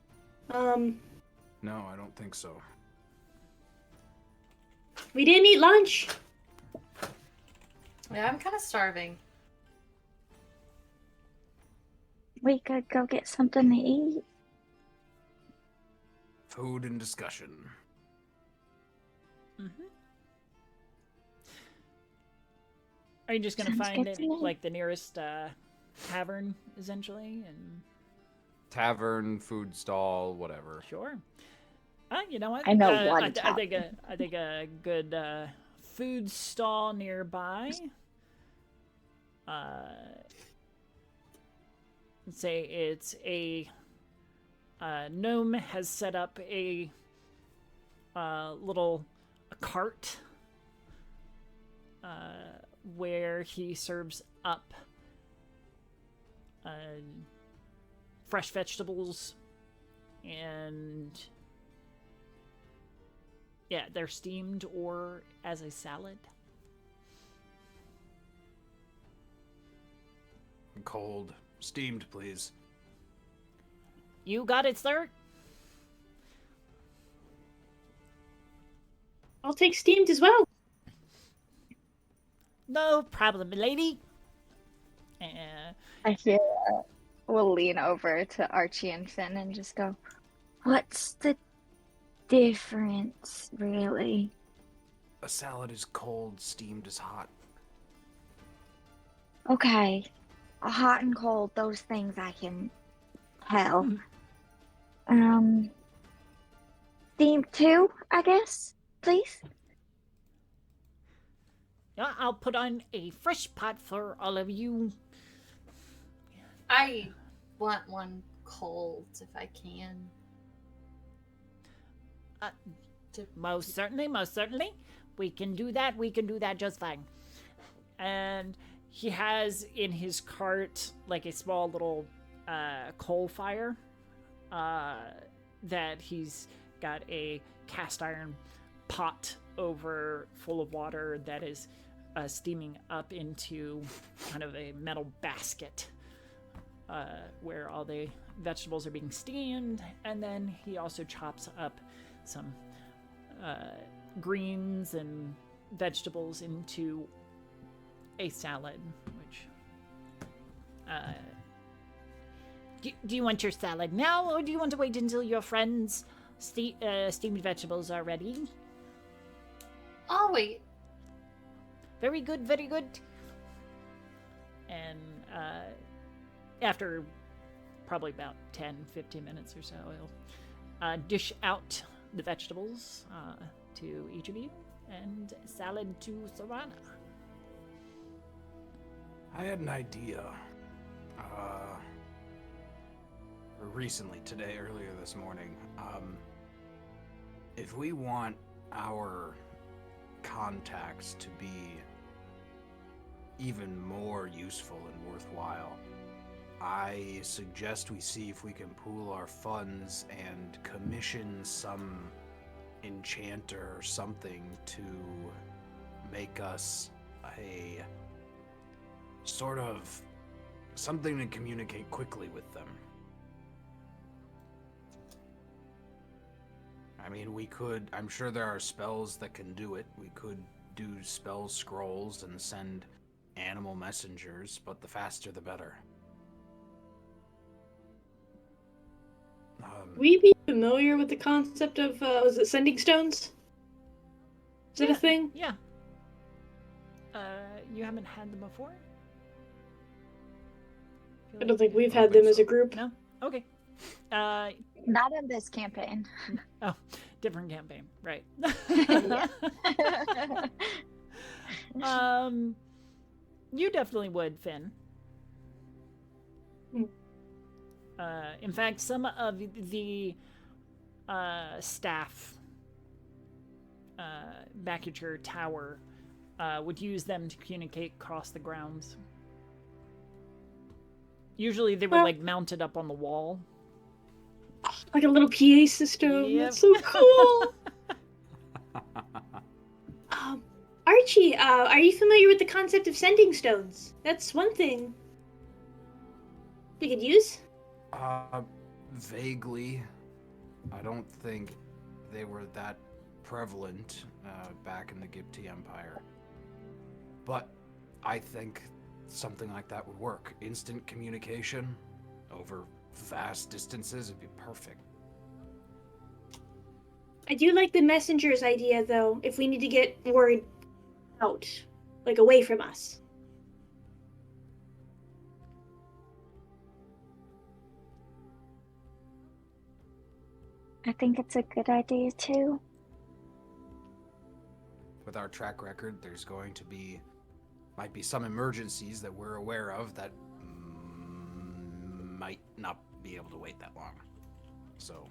Speaker 6: No, I don't think so.
Speaker 3: We didn't eat lunch.
Speaker 4: Yeah, I'm kind of starving.
Speaker 2: We could go get something to eat.
Speaker 6: Food and discussion.
Speaker 1: Mm-hmm. Are you just gonna
Speaker 2: Sounds
Speaker 1: find
Speaker 2: good
Speaker 1: it
Speaker 2: to me.
Speaker 1: like the nearest tavern, essentially, and
Speaker 5: Tavern, food stall, whatever.
Speaker 1: sure. You know what?
Speaker 2: I know one
Speaker 1: I think a good food stall nearby. Let's say it's a gnome has set up a little cart where he serves up fresh vegetables, and yeah, they're steamed or as a salad.
Speaker 6: Cold. Steamed, please.
Speaker 1: You got it, sir?
Speaker 3: I'll take steamed as well.
Speaker 1: No problem, milady.
Speaker 2: I hear we'll lean over to Archie and Finn and just go, what's the difference, really?
Speaker 6: A salad is cold, steamed is hot.
Speaker 2: Okay. Hot and cold, those things I can tell. Theme 2, I guess, please?
Speaker 1: Yeah, I'll put on a fresh pot for all of you.
Speaker 4: I want one cold if I can.
Speaker 1: Most certainly. We can do that. We can do that just fine. And he has in his cart like a small little coal fire that he's got a cast iron pot over full of water that is steaming up into kind of a metal basket where all the vegetables are being steamed, and then he also chops up some greens and vegetables into a salad, which do you want your salad now, or do you want to wait until your friends' steamed vegetables are ready?
Speaker 4: I'll wait.
Speaker 1: Very good, very good. And after probably about 10-15 minutes or so, I'll dish out the vegetables to each of you, and salad to Serana.
Speaker 6: I had an idea. Recently, earlier this morning. If we want our contacts to be even more useful and worthwhile, I suggest we see if we can pool our funds and commission some enchanter or something to make us a sort of something to communicate quickly with them. I mean, we could, I'm sure there are spells that can do it. We could do spell scrolls and send animal messengers, but the faster the better.
Speaker 3: We be familiar with the concept of, was it sending stones? Is that a thing?
Speaker 1: Yeah. You haven't had them before?
Speaker 3: I don't think we've
Speaker 5: I don't
Speaker 3: had
Speaker 5: think
Speaker 3: them as a
Speaker 5: so.
Speaker 3: group.
Speaker 1: No? Okay.
Speaker 2: Not in this campaign.
Speaker 1: Oh, different campaign, right.
Speaker 2: Yeah.
Speaker 1: You definitely would, Finn.
Speaker 3: Hmm.
Speaker 1: In fact, some of the staff back at your tower would use them to communicate across the grounds. Usually they were
Speaker 3: Well-
Speaker 1: like mounted up on the wall.
Speaker 3: Like a little PA system.
Speaker 1: Yep.
Speaker 3: That's so cool. Archie, are you familiar with the concept of sending stones? That's one thing we could use.
Speaker 6: Vaguely. I don't think they were that prevalent back in the Gipti Empire. But I think something like that would work. Instant communication over vast distances would be perfect.
Speaker 3: I do like the messenger's idea, though, if we need to get word out, like away from us.
Speaker 2: I think it's a good idea too.
Speaker 6: With our track record, there's going to be, might be some emergencies that we're aware of that might not be able to wait that long. So,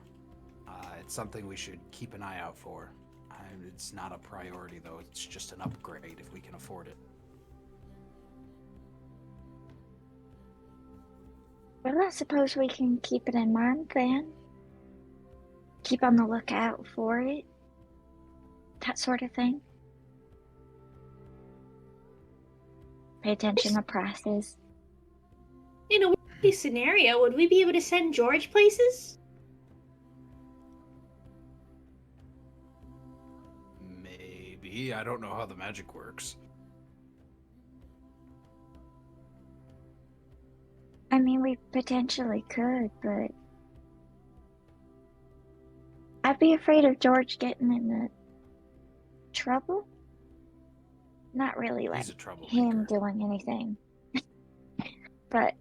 Speaker 6: it's something we should keep an eye out for. It's not a priority, though. It's just an upgrade if we can afford it.
Speaker 2: Well, I suppose we can keep it in mind then. Keep on the lookout for it. That sort of thing. Pay attention to prices.
Speaker 3: In a worst-case scenario, would we be able to send George places?
Speaker 6: Maybe. I don't know how the magic works.
Speaker 2: I mean, we potentially could, but I'd be afraid of George getting into trouble. Not really like
Speaker 6: He's a
Speaker 2: him
Speaker 6: troublemaker.
Speaker 2: doing anything. But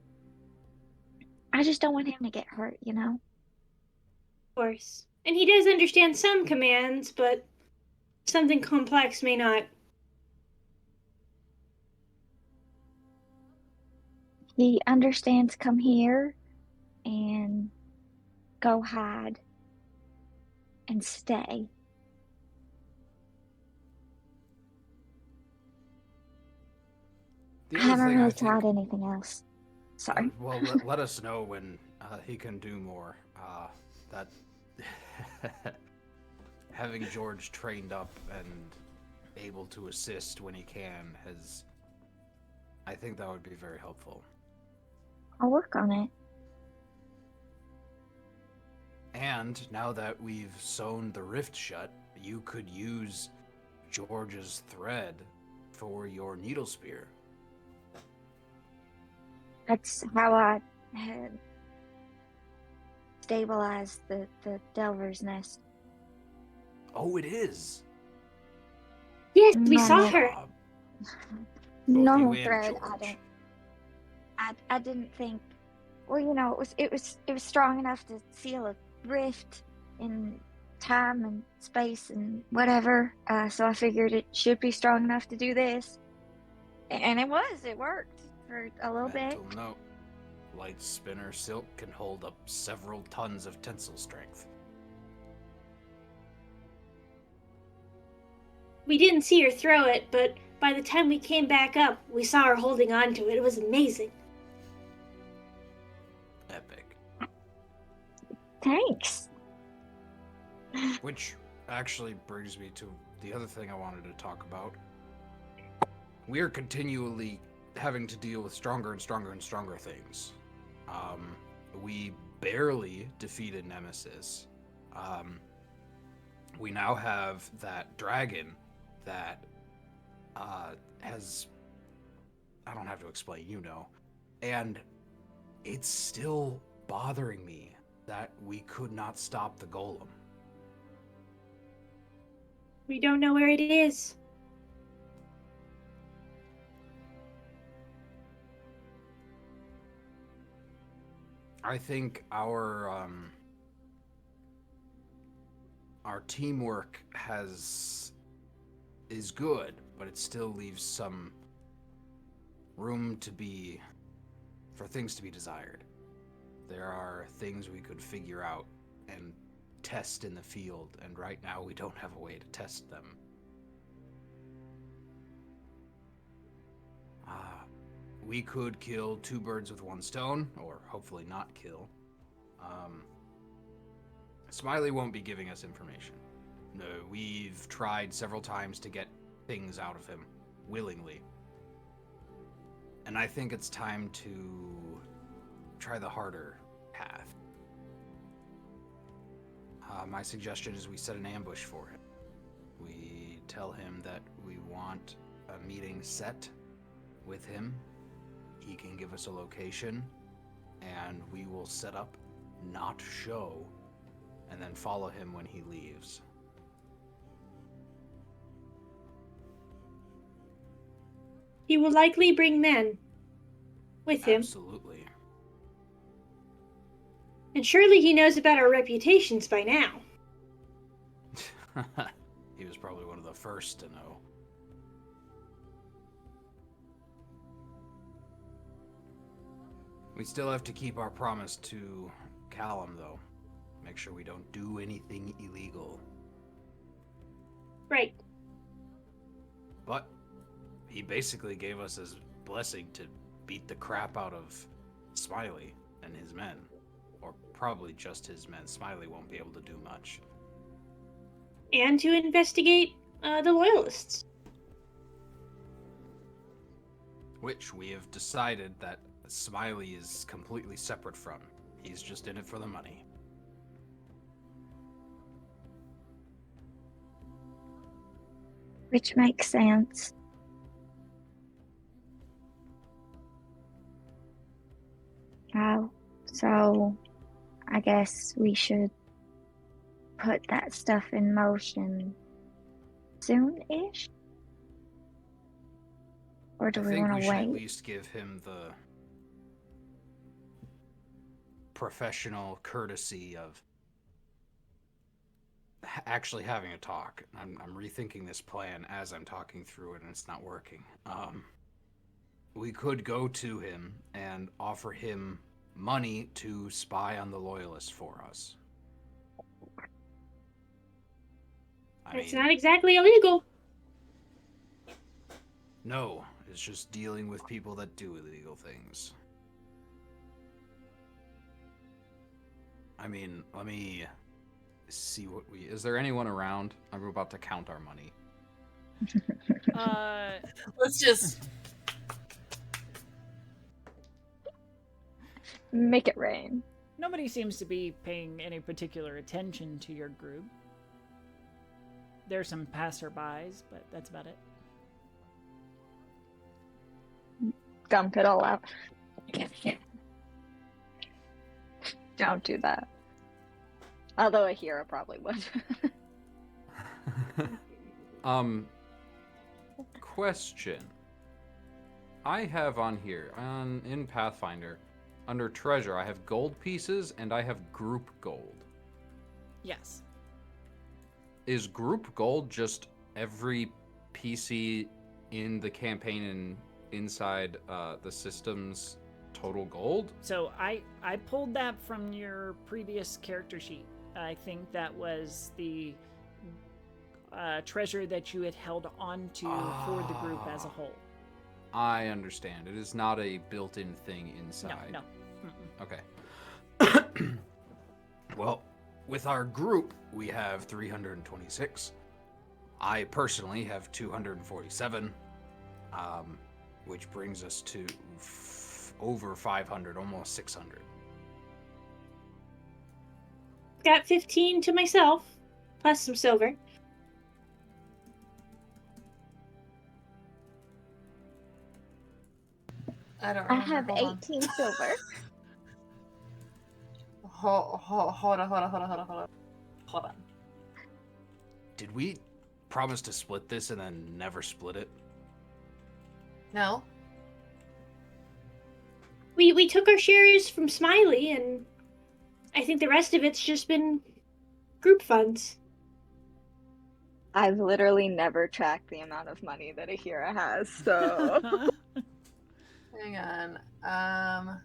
Speaker 2: I just don't want him to get hurt, you know?
Speaker 3: Of course. And he does understand some commands, but something complex may not.
Speaker 2: He understands come here and go hide and stay.
Speaker 6: The
Speaker 2: I
Speaker 6: other
Speaker 2: haven't
Speaker 6: thing
Speaker 2: really
Speaker 6: I think,
Speaker 2: tried anything else. Sorry.
Speaker 6: well, let us know when he can do more. That having George trained up and able to assist when he can I think that would be very helpful.
Speaker 2: I'll work on it.
Speaker 6: And now that we've sewn the rift shut, you could use George's thread for your needle spear.
Speaker 2: That's how I had stabilized the Delver's nest.
Speaker 6: Oh, it is.
Speaker 3: Yes, we
Speaker 2: No,
Speaker 3: saw
Speaker 2: no.
Speaker 3: her.
Speaker 2: Normal
Speaker 6: you and
Speaker 2: thread.
Speaker 6: George.
Speaker 2: I didn't think. Well, you know, it was strong enough to seal a rift in time and space and whatever. So I figured it should be strong enough to do this, and it was. It worked for a little bit.
Speaker 6: Mental note. Light spinner silk can hold up several tons of tensile strength.
Speaker 3: We didn't see her throw it, but by the time we came back up, we saw her holding on to it. It was amazing.
Speaker 6: Epic.
Speaker 2: Thanks.
Speaker 6: Which actually brings me to the other thing I wanted to talk about. We're continually having to deal with stronger and stronger and stronger things. We barely defeated Nemesis. We now have that dragon that has... I don't have to explain, you know. And it's still bothering me that we could not stop the golem.
Speaker 3: We don't know where it is.
Speaker 6: I think our teamwork is good, but it still leaves some room for things to be desired. There are things we could figure out and test in the field, and right now we don't have a way to test them. We could kill two birds with one stone, or hopefully not kill. Smiley won't be giving us information. No, we've tried several times to get things out of him, willingly. And I think it's time to try the harder path. My suggestion is we set an ambush for him. We tell him that we want a meeting set with him. He can give us a location, and we will set up, not show, and then follow him when he leaves.
Speaker 3: He will likely bring men with him.
Speaker 6: Absolutely.
Speaker 3: And surely he knows about our reputations by now.
Speaker 6: He was probably one of the first to know. We still have to keep our promise to Callum, though. Make sure we don't do anything illegal.
Speaker 3: Right.
Speaker 6: But he basically gave us his blessing to beat the crap out of Smiley and his men. Or probably just his men. Smiley won't be able to do much.
Speaker 3: And to investigate the Loyalists.
Speaker 6: Which we have decided that Smiley is completely separate from. He's just in it for the money.
Speaker 2: Which makes sense. Oh, so I guess we should put that stuff in motion soon-ish? Or do
Speaker 6: I
Speaker 2: we
Speaker 6: think
Speaker 2: want
Speaker 6: we
Speaker 2: to
Speaker 6: should at
Speaker 2: wait?
Speaker 6: least give him the professional courtesy of actually having a talk. I'm rethinking this plan as I'm talking through it, and it's not working. We could go to him and offer him money to spy on the Loyalists for us.
Speaker 3: It's not exactly illegal.
Speaker 6: No, It's just dealing with people that do illegal things. I mean, let me see what we...
Speaker 5: Is there anyone around? I'm about to count our money.
Speaker 4: Let's just.
Speaker 2: Make it rain.
Speaker 1: Nobody seems to be paying any particular attention to your group. There's some passerbys, but that's about it.
Speaker 2: Dump it all out. Don't do that. Although a hero probably would.
Speaker 5: Question. I have on here, in Pathfinder, under treasure, I have gold pieces and I have group gold.
Speaker 1: Yes.
Speaker 5: Is group gold just every PC in the campaign and inside the system's total gold?
Speaker 1: So I pulled that from your previous character sheet. I think that was the treasure that you had held on to for the group as a whole.
Speaker 5: I understand. It is not a built-in thing inside.
Speaker 1: No.
Speaker 5: Okay.
Speaker 6: Well, with our group, we have 326. I personally have 247, which brings us to over 500, almost 600.
Speaker 3: Got 15 to myself, plus some silver.
Speaker 4: I don't
Speaker 2: I
Speaker 4: remember.
Speaker 2: have
Speaker 4: Hold on.
Speaker 2: 18 silver.
Speaker 4: Hold on.
Speaker 6: Did we promise to split this and then never split it?
Speaker 4: No.
Speaker 3: We took our shares from Smiley, and I think the rest of it's just been group funds.
Speaker 2: I've literally never tracked the amount of money that a hero has, so
Speaker 4: Hang on.
Speaker 2: I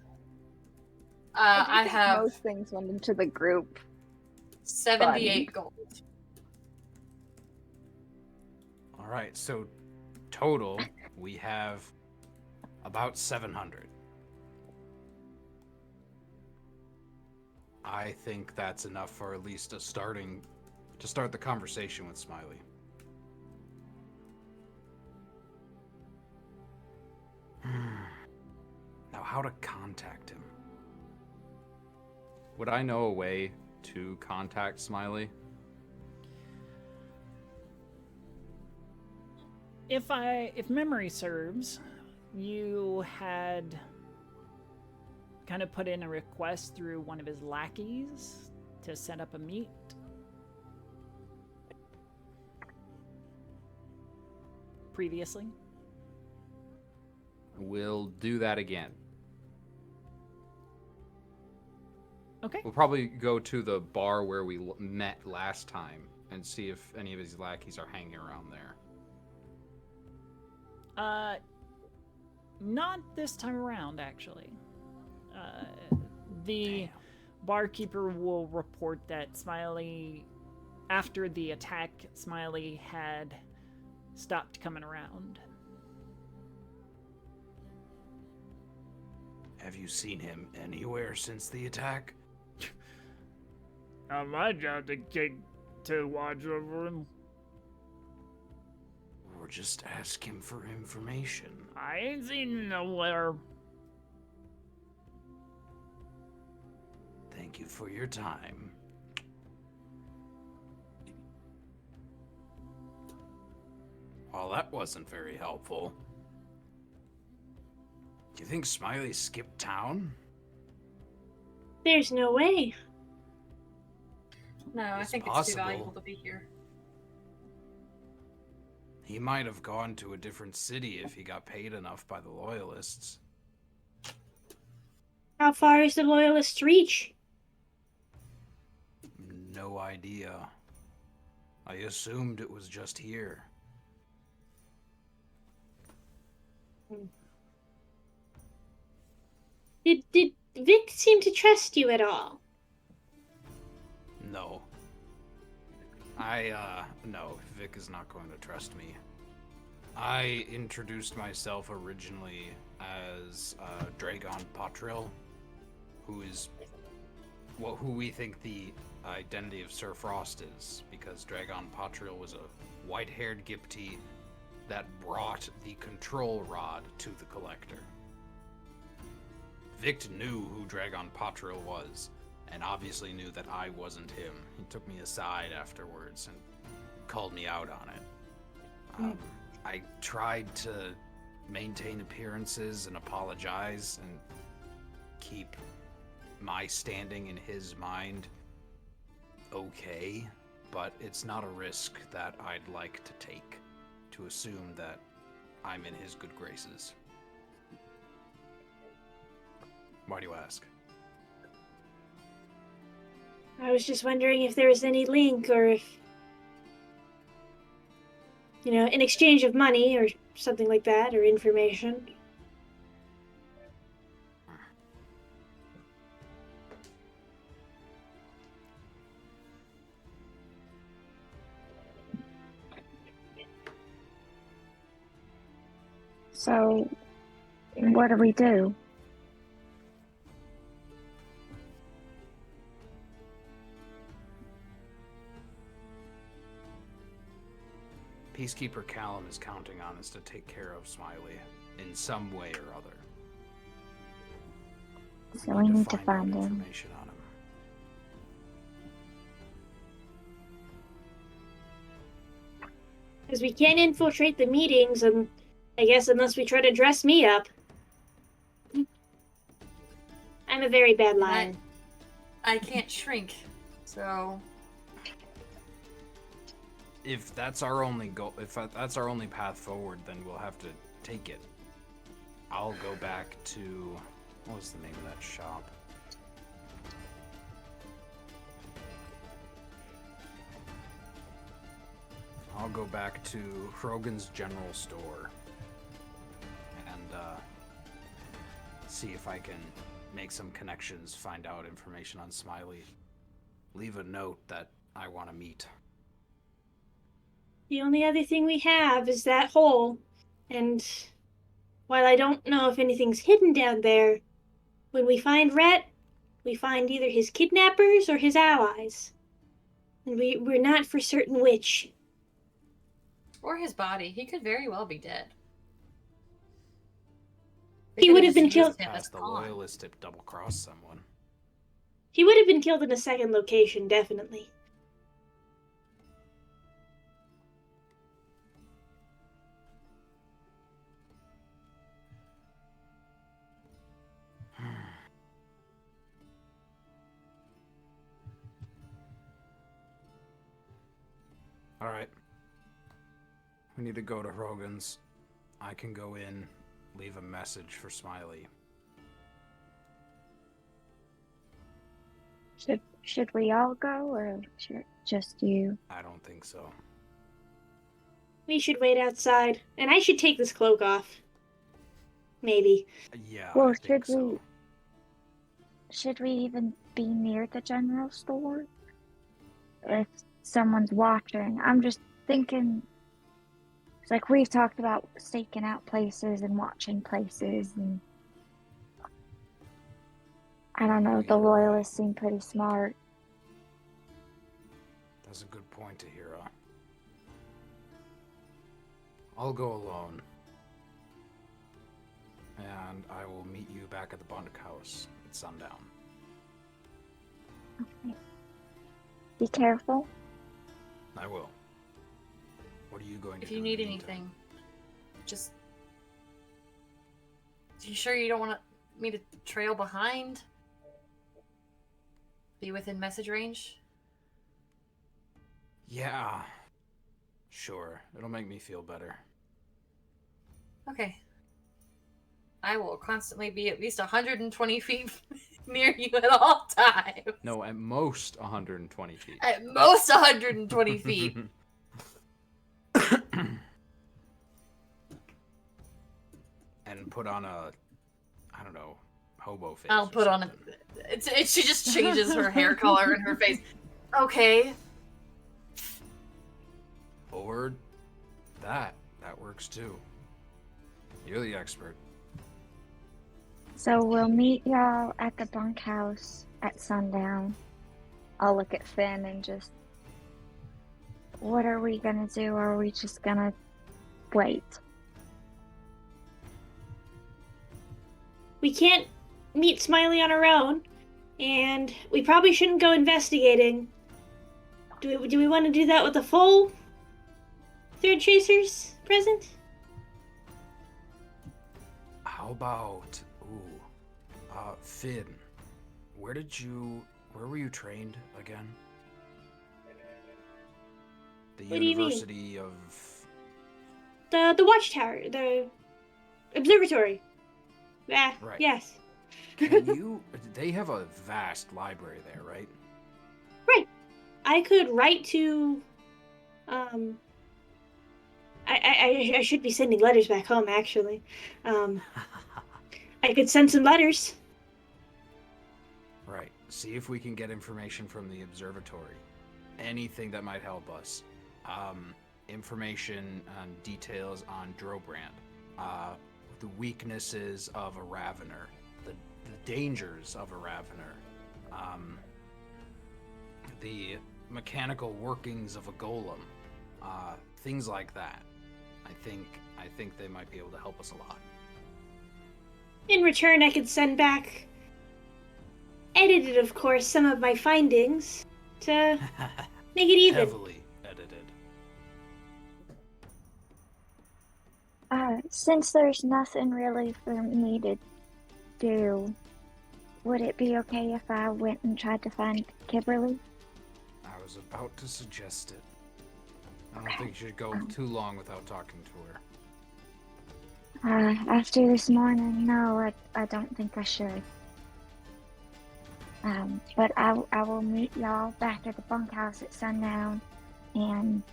Speaker 4: I
Speaker 2: think
Speaker 4: have
Speaker 2: most things went into the group.
Speaker 4: 78 gold.
Speaker 6: All right, so total, we have about 700. I think that's enough for at least to start the conversation with Smiley. Now, how to contact him?
Speaker 5: Would I know a way to contact Smiley?
Speaker 1: If memory serves, you had kind of put in a request through one of his lackeys to set up a meet. Previously.
Speaker 5: We'll do that again.
Speaker 1: Okay.
Speaker 5: We'll probably go to the bar where we met last time and see if any of his lackeys are hanging around there.
Speaker 1: Not this time around, actually. The barkeeper will report that Smiley, after the attack, Smiley had stopped coming around.
Speaker 6: Have you seen him anywhere since the attack?
Speaker 7: Not my job to watch over him.
Speaker 6: Or just ask him for information?
Speaker 7: I ain't seen him nowhere.
Speaker 6: Thank you for your time. Well, that wasn't very helpful. Do you think Smiley skipped town?
Speaker 3: There's no way.
Speaker 4: No, I
Speaker 6: It's
Speaker 4: think it's too
Speaker 6: possible.
Speaker 4: valuable to be here.
Speaker 6: He might have gone to a different city if he got paid enough by the Loyalists.
Speaker 3: How far is the Loyalist reach?
Speaker 6: No idea. I assumed it was just here.
Speaker 3: Did Vic seem to trust you at all?
Speaker 6: No. No, Vic is not going to trust me. I introduced myself originally as Dragon Patril, who we think the identity of Sir Frost is, because Dragon Patril was a white-haired Gipti that brought the control rod to the Collector. Vict knew who Dragon Patril was, and obviously knew that I wasn't him. He took me aside afterwards and called me out on it. I tried to maintain appearances and apologize and keep my standing in his mind okay, but it's not a risk that I'd like to take, to assume that I'm in his good graces. Why do you ask?
Speaker 3: I was just wondering if there was any link, or if, in exchange of money or something like that, or information.
Speaker 2: So, what do we do?
Speaker 6: Peacekeeper Callum is counting on us to take care of Smiley in some way or other.
Speaker 2: So we need to
Speaker 6: out
Speaker 2: find him.
Speaker 6: information on him.
Speaker 3: Because we can't infiltrate the meetings, and I guess unless we try to dress me up. I'm a very bad liar.
Speaker 4: I can't shrink, so...
Speaker 6: If that's our only goal, if that's our only path forward, then we'll have to take it. I'll go back to... What was the name of that shop? I'll go back to Krogan's General Store and see if I can make some connections, find out information on Smiley. Leave a note that I want to meet.
Speaker 3: The only other thing we have is that hole, and while I don't know if anything's hidden down there, when we find Rhett, we find either his kidnappers or his allies. And we're not for certain which.
Speaker 4: Or his body. He could very well be dead.
Speaker 3: He would have been killed.
Speaker 6: As the loyalists to double-cross someone.
Speaker 3: He would have been killed in a second location, definitely.
Speaker 6: Alright. We need to go to Rogan's. I can go in, leave a message for Smiley.
Speaker 2: Should we all go, or just you?
Speaker 6: I don't think so.
Speaker 3: We should wait outside, and I should take this cloak off. Maybe.
Speaker 6: Yeah,
Speaker 2: Well,
Speaker 6: I think so.
Speaker 2: Should we even be near the general store? If someone's watching, I'm just thinking. It's like we've talked about staking out places and watching places, and I don't know. The loyalists seem pretty smart.
Speaker 6: That's a good point, Tahira. I'll go alone. And I will meet you back at the bunkhouse at sundown.
Speaker 2: Okay. Be careful.
Speaker 6: I will. What are you going to do?
Speaker 4: If you need anything, just... You sure you don't want me to trail behind? Be within message range?
Speaker 6: Yeah. Sure. It'll make me feel better.
Speaker 4: Okay. I will constantly be at least 120 feet near you at all times.
Speaker 5: No, at most 120 feet.
Speaker 4: At most 120 feet.
Speaker 6: And put on a, I don't know, hobo face.
Speaker 4: I'll put on a... She just changes her hair color and her face. Okay.
Speaker 6: Or that That works too. You're the expert.
Speaker 2: So we'll meet y'all at the bunkhouse at sundown. I'll look at Finn and just, what are we gonna do? Are we just gonna wait?
Speaker 3: We can't meet Smiley on our own, and we probably shouldn't go investigating. Do we want to do that with a full third chasers present?
Speaker 6: How about, Finn, where were you trained again? The
Speaker 3: What do you mean?
Speaker 6: University of...
Speaker 3: The watchtower, the observatory. Ah,
Speaker 6: Right.
Speaker 3: yes.
Speaker 6: They have a vast library there, right?
Speaker 3: Right. I could write to, I should be sending letters back home, actually. I could send some letters.
Speaker 6: Right. See if we can get information from the observatory. Anything that might help us. Information on details on Drobrand. The weaknesses of a Ravener. The dangers of a Ravener. The mechanical workings of a golem. Things like that. I think they might be able to help us a lot.
Speaker 3: In return, I could send back, edited, of course, some of my findings to make it even.
Speaker 6: Heavily edited.
Speaker 2: Since there's nothing really for me to do, would it be okay if I went and tried to find Kimberly?
Speaker 6: I was about to suggest it. I don't think you should go too long without talking to her.
Speaker 2: After this morning, no, I don't think I should. But I will meet y'all back at the bunkhouse at sundown, and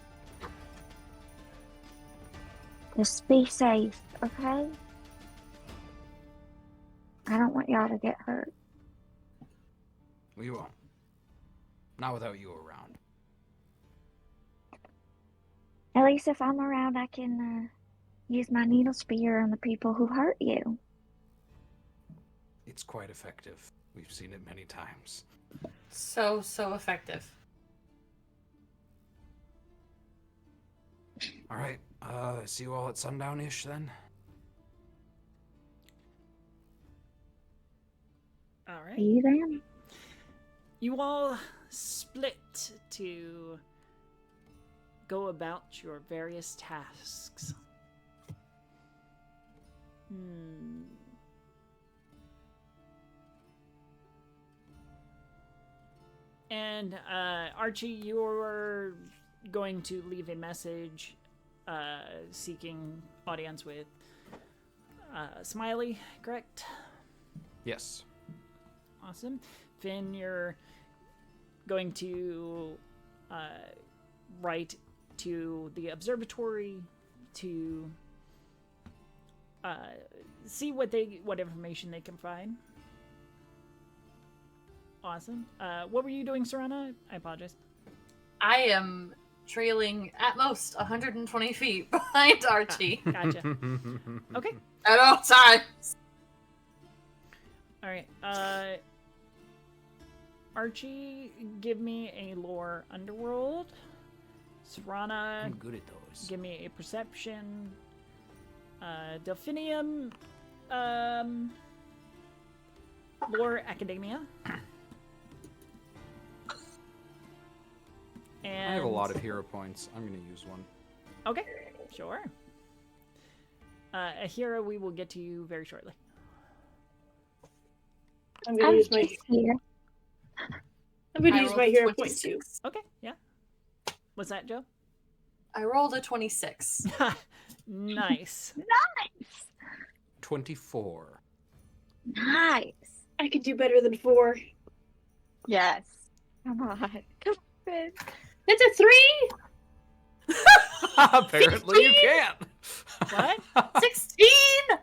Speaker 2: just be safe, okay? I don't want y'all to get hurt.
Speaker 6: We won't. Not without you around.
Speaker 2: At least if I'm around, I can use my needle spear on the people who hurt you.
Speaker 6: It's quite effective. We've seen it many times.
Speaker 4: So effective.
Speaker 6: All right. See you all at sundown-ish then?
Speaker 1: All right.
Speaker 2: See you then.
Speaker 1: You all split to go about your various tasks. And Archie, you're going to leave a message seeking audience with Smiley, correct?
Speaker 5: Yes.
Speaker 1: Awesome. Finn, you're going to write to the observatory to see what information they can find. Awesome. What were you doing, Serana? I apologize.
Speaker 4: I am trailing at most 120 feet behind Archie
Speaker 1: Gotcha. Okay.
Speaker 4: at all times.
Speaker 1: All right. Archie, give me a lore underworld. Serana,
Speaker 6: I'm good at those.
Speaker 1: give me a perception. Delphinium, lore academia. And
Speaker 5: I have a lot of hero points. I'm going to use one.
Speaker 1: Okay, sure. A hero, we will get to you very shortly.
Speaker 3: I'm gonna
Speaker 2: I'm
Speaker 3: use my
Speaker 2: just here.
Speaker 3: I'm gonna
Speaker 4: I
Speaker 3: use
Speaker 4: rolled
Speaker 3: my
Speaker 4: a
Speaker 3: hero point
Speaker 4: 26.
Speaker 3: too.
Speaker 1: Okay, yeah. What's that, Joe?
Speaker 4: I rolled a 26.
Speaker 1: Nice.
Speaker 5: 24.
Speaker 2: Nice.
Speaker 3: I could do better than 4.
Speaker 2: Yes. Come on. Come on.
Speaker 3: That's a 3.
Speaker 5: Apparently you can't.
Speaker 1: What?
Speaker 4: 16!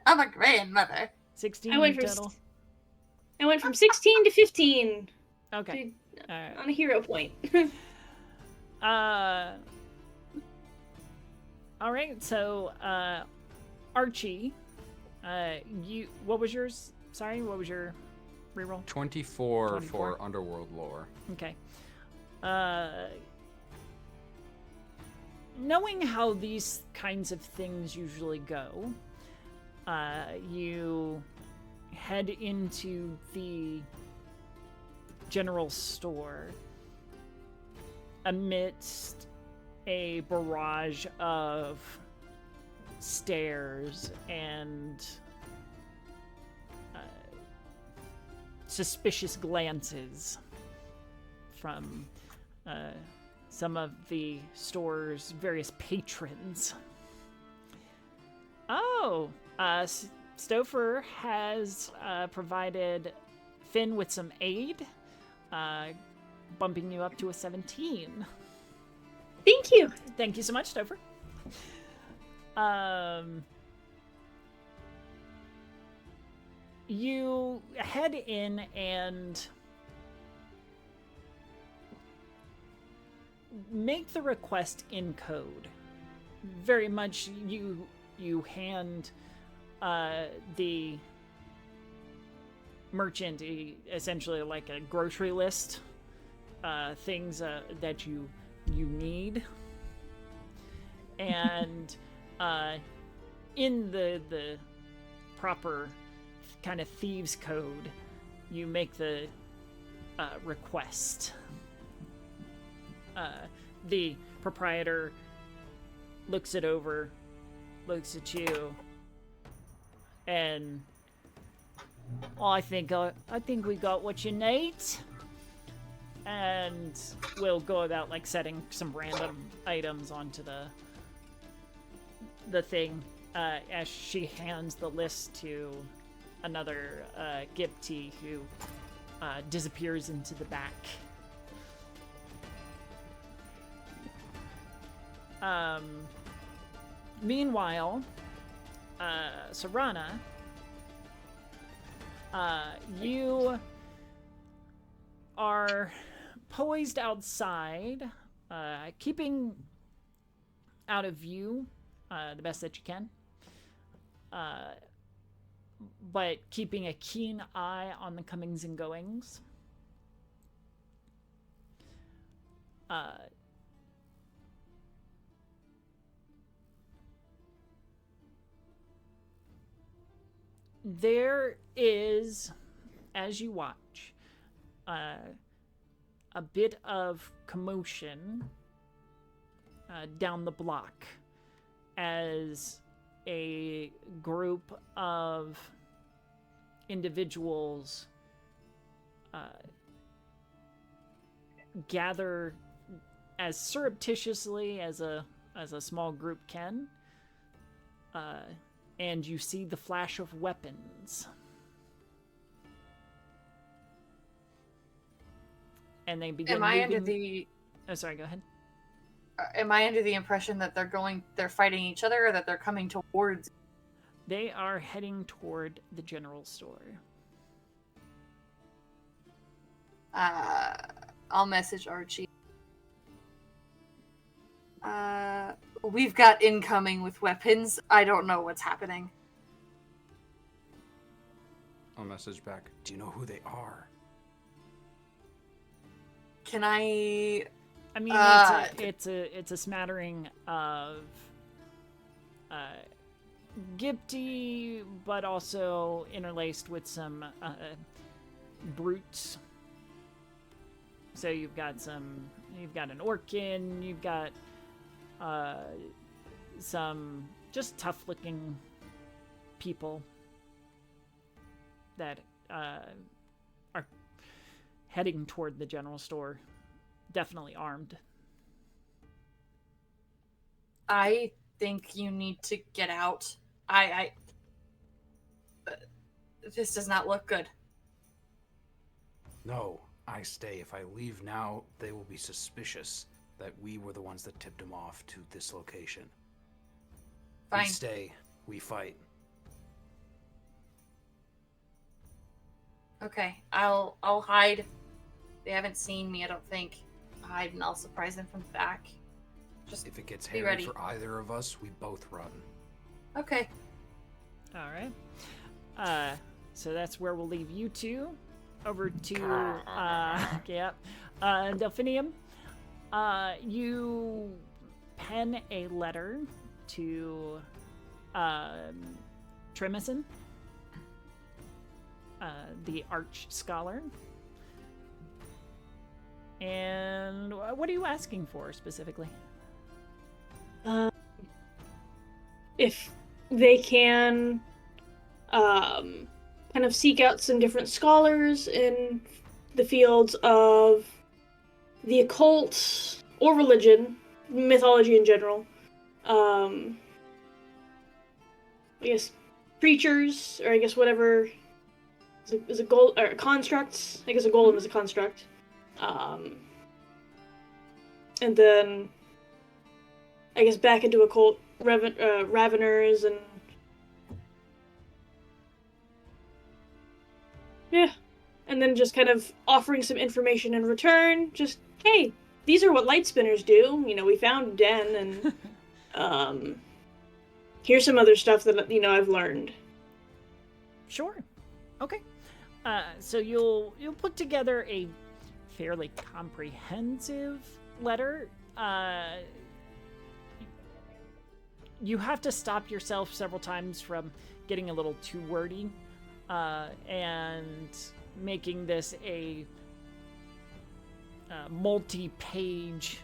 Speaker 4: I'm a grandmother.
Speaker 1: 16
Speaker 3: I went from
Speaker 1: total.
Speaker 3: I went from 16 to 15
Speaker 1: Okay. All right.
Speaker 3: on a hero point.
Speaker 1: All right, so Archie, what was yours? Sorry, what was your reroll?
Speaker 5: 24
Speaker 1: 24?
Speaker 5: for Underworld lore.
Speaker 1: Okay. Knowing how these kinds of things usually go, you head into the general store amidst a barrage of stares and suspicious glances from some of the store's various patrons. Oh, Stouffer has provided Finn with some aid, bumping you up to a 17.
Speaker 3: Thank you.
Speaker 1: Thank you so much, Stouffer. You head in and make the request in code. Very much you hand the merchant essentially like a grocery list, things that you need, and in the proper kind of thieves code, you make the request. The proprietor looks it over, looks at you, and I think we got what you need. And we'll go about like setting some random items onto the thing as she hands the list to another Gipti who disappears into the back. Meanwhile, Serana, you are poised outside, keeping out of view the best that you can, but keeping a keen eye on the comings and goings. There is, as you watch, a bit of commotion down the block as a group of individuals gather as surreptitiously as a small group can, and you see the flash of weapons. And they begin.
Speaker 4: Am I under the?
Speaker 1: Oh, sorry. Go ahead.
Speaker 4: Am I under the impression that they're fighting each other, or that they're coming towards?
Speaker 1: They are heading toward the general store.
Speaker 4: I'll message Archie. We've got incoming with weapons. I don't know what's happening.
Speaker 5: I'll message back.
Speaker 6: Do you know who they are?
Speaker 4: Can I?
Speaker 1: I mean, it's a smattering of Gipti, but also interlaced with some brutes. So you've got an Orkin, you've got some just tough-looking people that are heading toward the general store, definitely armed.
Speaker 4: I think you need to get out. This does not look good.
Speaker 6: No, I stay. If I leave now, they will be suspicious that we were the ones that tipped him off to this location.
Speaker 4: Fine.
Speaker 6: We stay. We fight.
Speaker 4: Okay, I'll hide. They haven't seen me, I don't think. I'll hide and I'll surprise them from the back. Just
Speaker 6: If it gets
Speaker 4: be
Speaker 6: hairy
Speaker 4: ready.
Speaker 6: for either of us, we both run.
Speaker 4: Okay.
Speaker 1: All right. So that's where we'll leave you two. Over to Delphinium. You pen a letter to Trimison, the arch scholar. And what are you asking for specifically?
Speaker 3: If they can kind of seek out some different scholars in the fields of the occult or religion, mythology in general. I guess preachers, or I guess whatever is a goal or constructs. I guess a golem is a construct. And then I guess back into occult raveners and yeah, and then just kind of offering some information in return. Just hey, these are what light spinners do. You know, we found a den, and here's some other stuff that I've learned.
Speaker 1: Sure. Okay. So you'll put together a fairly comprehensive letter. You have to stop yourself several times from getting a little too wordy, and making this a multi-page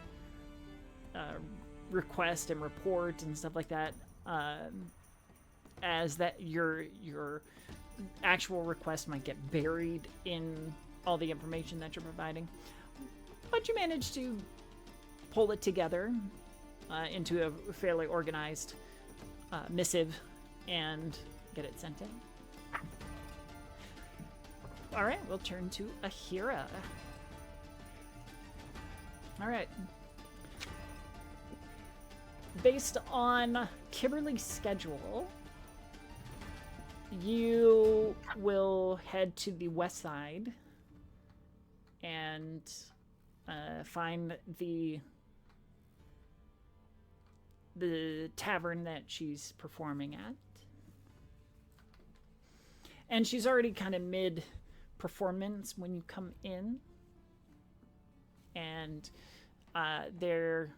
Speaker 1: request and report and stuff like that, as that your actual request might get buried in all the information that you're providing. But you managed to pull it together into a fairly organized missive and get it sent in. All right, we'll turn to Ahira. All right. Based on Kimberly's schedule, you will head to the west side and find the tavern that she's performing at. And she's already kind of mid-performance when you come in. And there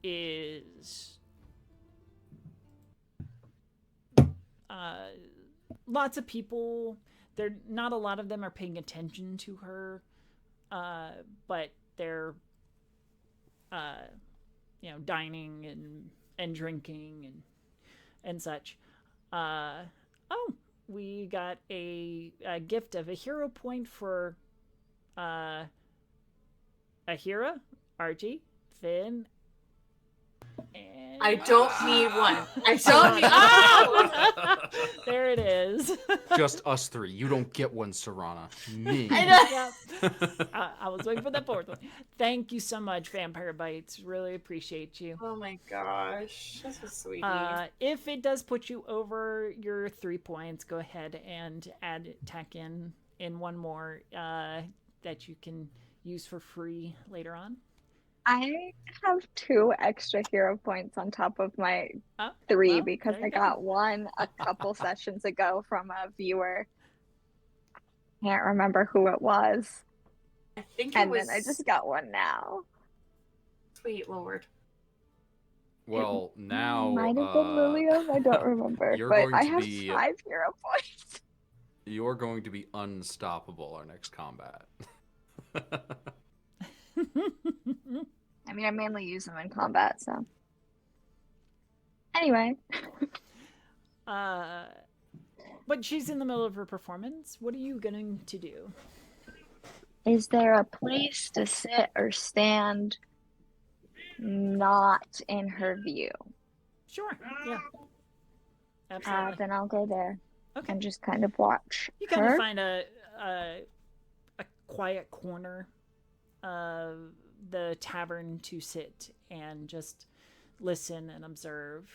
Speaker 1: is lots of people. Not a lot of them are paying attention to her, but they're dining and drinking and such. We got a gift of a hero point for Ahira, Archie, Finn, and
Speaker 4: I don't need one. I don't need. Oh!
Speaker 1: There it is.
Speaker 5: Just us three. You don't get one, Serana. Me.
Speaker 4: I know.
Speaker 1: Yep. I was waiting for the fourth one. Thank you so much, Vampire Bites. Really appreciate you.
Speaker 4: Oh my gosh, that's so sweet.
Speaker 1: If it does put you over your 3 points, go ahead and tack in one more that you can use for free later on.
Speaker 2: I have 2 extra hero points on top of my 3
Speaker 1: well,
Speaker 2: because
Speaker 1: there you
Speaker 2: I
Speaker 1: go.
Speaker 2: got one a couple sessions ago from a viewer. Can't remember who it was.
Speaker 4: I think
Speaker 2: And
Speaker 4: it was.
Speaker 2: then I just got one now.
Speaker 4: Sweet Lord.
Speaker 5: Well, now
Speaker 2: Might have been Lilium, I don't remember.
Speaker 5: you're
Speaker 2: But
Speaker 5: going
Speaker 2: I
Speaker 5: to
Speaker 2: have
Speaker 5: be-
Speaker 2: 5 hero points.
Speaker 5: you're going to be unstoppable our next combat.
Speaker 2: I mean, I mainly use them in combat, so. Anyway.
Speaker 1: But she's in the middle of her performance. What are you going to do?
Speaker 2: Is there a place to sit or stand not in her view?
Speaker 1: Sure. Yeah. Absolutely.
Speaker 2: Then I'll go there
Speaker 1: Okay.
Speaker 2: and just kind of watch
Speaker 1: You kind of
Speaker 2: her.
Speaker 1: find a quiet corner of the tavern to sit and just listen and observe.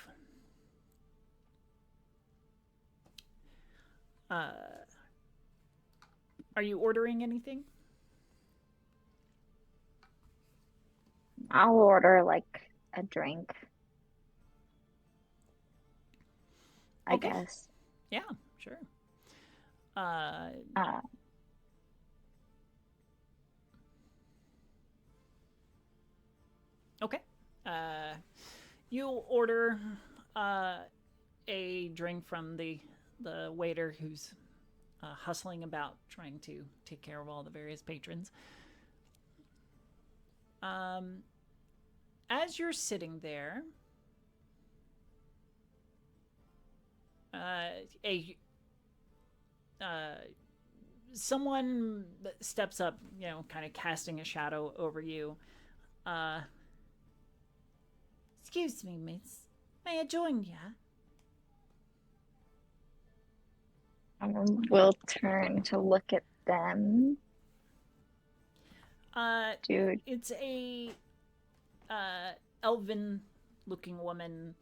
Speaker 1: Are you ordering anything?
Speaker 2: I'll order like a drink, I
Speaker 1: Okay.
Speaker 2: guess.
Speaker 1: Yeah, sure.
Speaker 2: Uh,
Speaker 1: Okay. You order a drink from the waiter who's hustling about trying to take care of all the various patrons. As you're sitting there, a someone steps up, kind of casting a shadow over you. Uh, Excuse me, miss. May I join ya?
Speaker 2: we'll turn to look at them. Dude.
Speaker 1: It's a elven-looking woman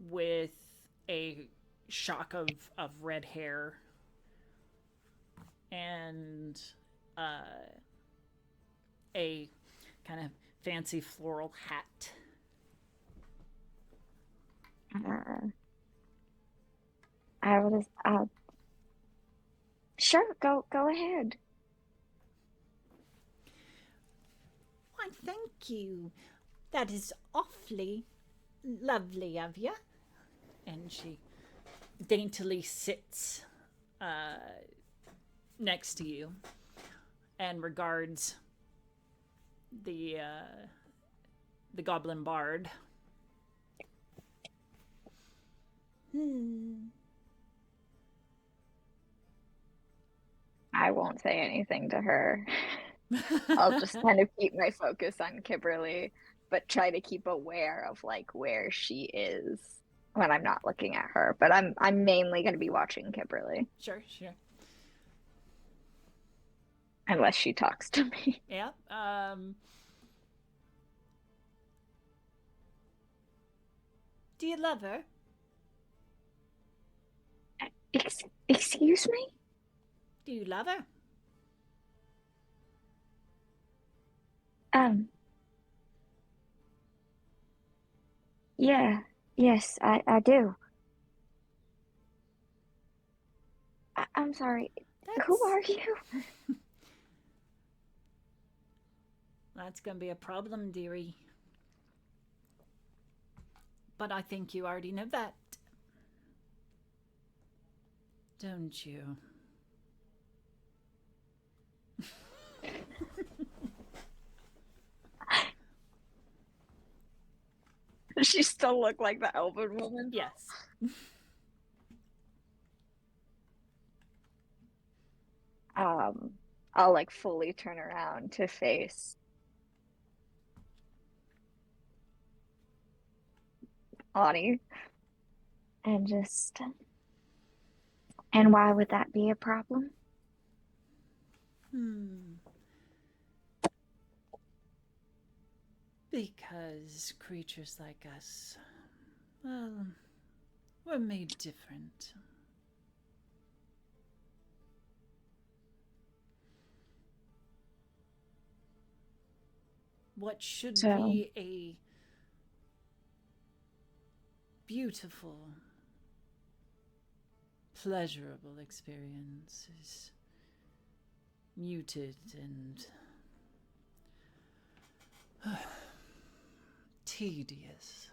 Speaker 1: with a shock of red hair and a kind of fancy floral hat.
Speaker 2: I was sure, go ahead.
Speaker 1: Why, thank you. That is awfully lovely of you. And she daintily sits next to you and regards the goblin bard.
Speaker 2: I won't say anything to her. I'll just kind of keep my focus on Kimberly, but try to keep aware of like where she is when I'm not looking at her. But I'm mainly going to be watching Kimberly.
Speaker 1: Sure.
Speaker 2: Unless she talks to me.
Speaker 1: Yeah. Do you love her?
Speaker 2: Excuse me?
Speaker 1: Do you love her?
Speaker 2: Yeah, yes, I do. I'm sorry. Who are you?
Speaker 1: That's gonna be a problem, dearie. But I think you already know that. Don't you?
Speaker 2: Does she still look like the elven woman?
Speaker 1: Yes.
Speaker 2: I'll like fully turn around to face Ani and just. And why would that be a problem?
Speaker 1: Because creatures like us, well, we're made different. What should be a beautiful, pleasurable experience is muted and tedious.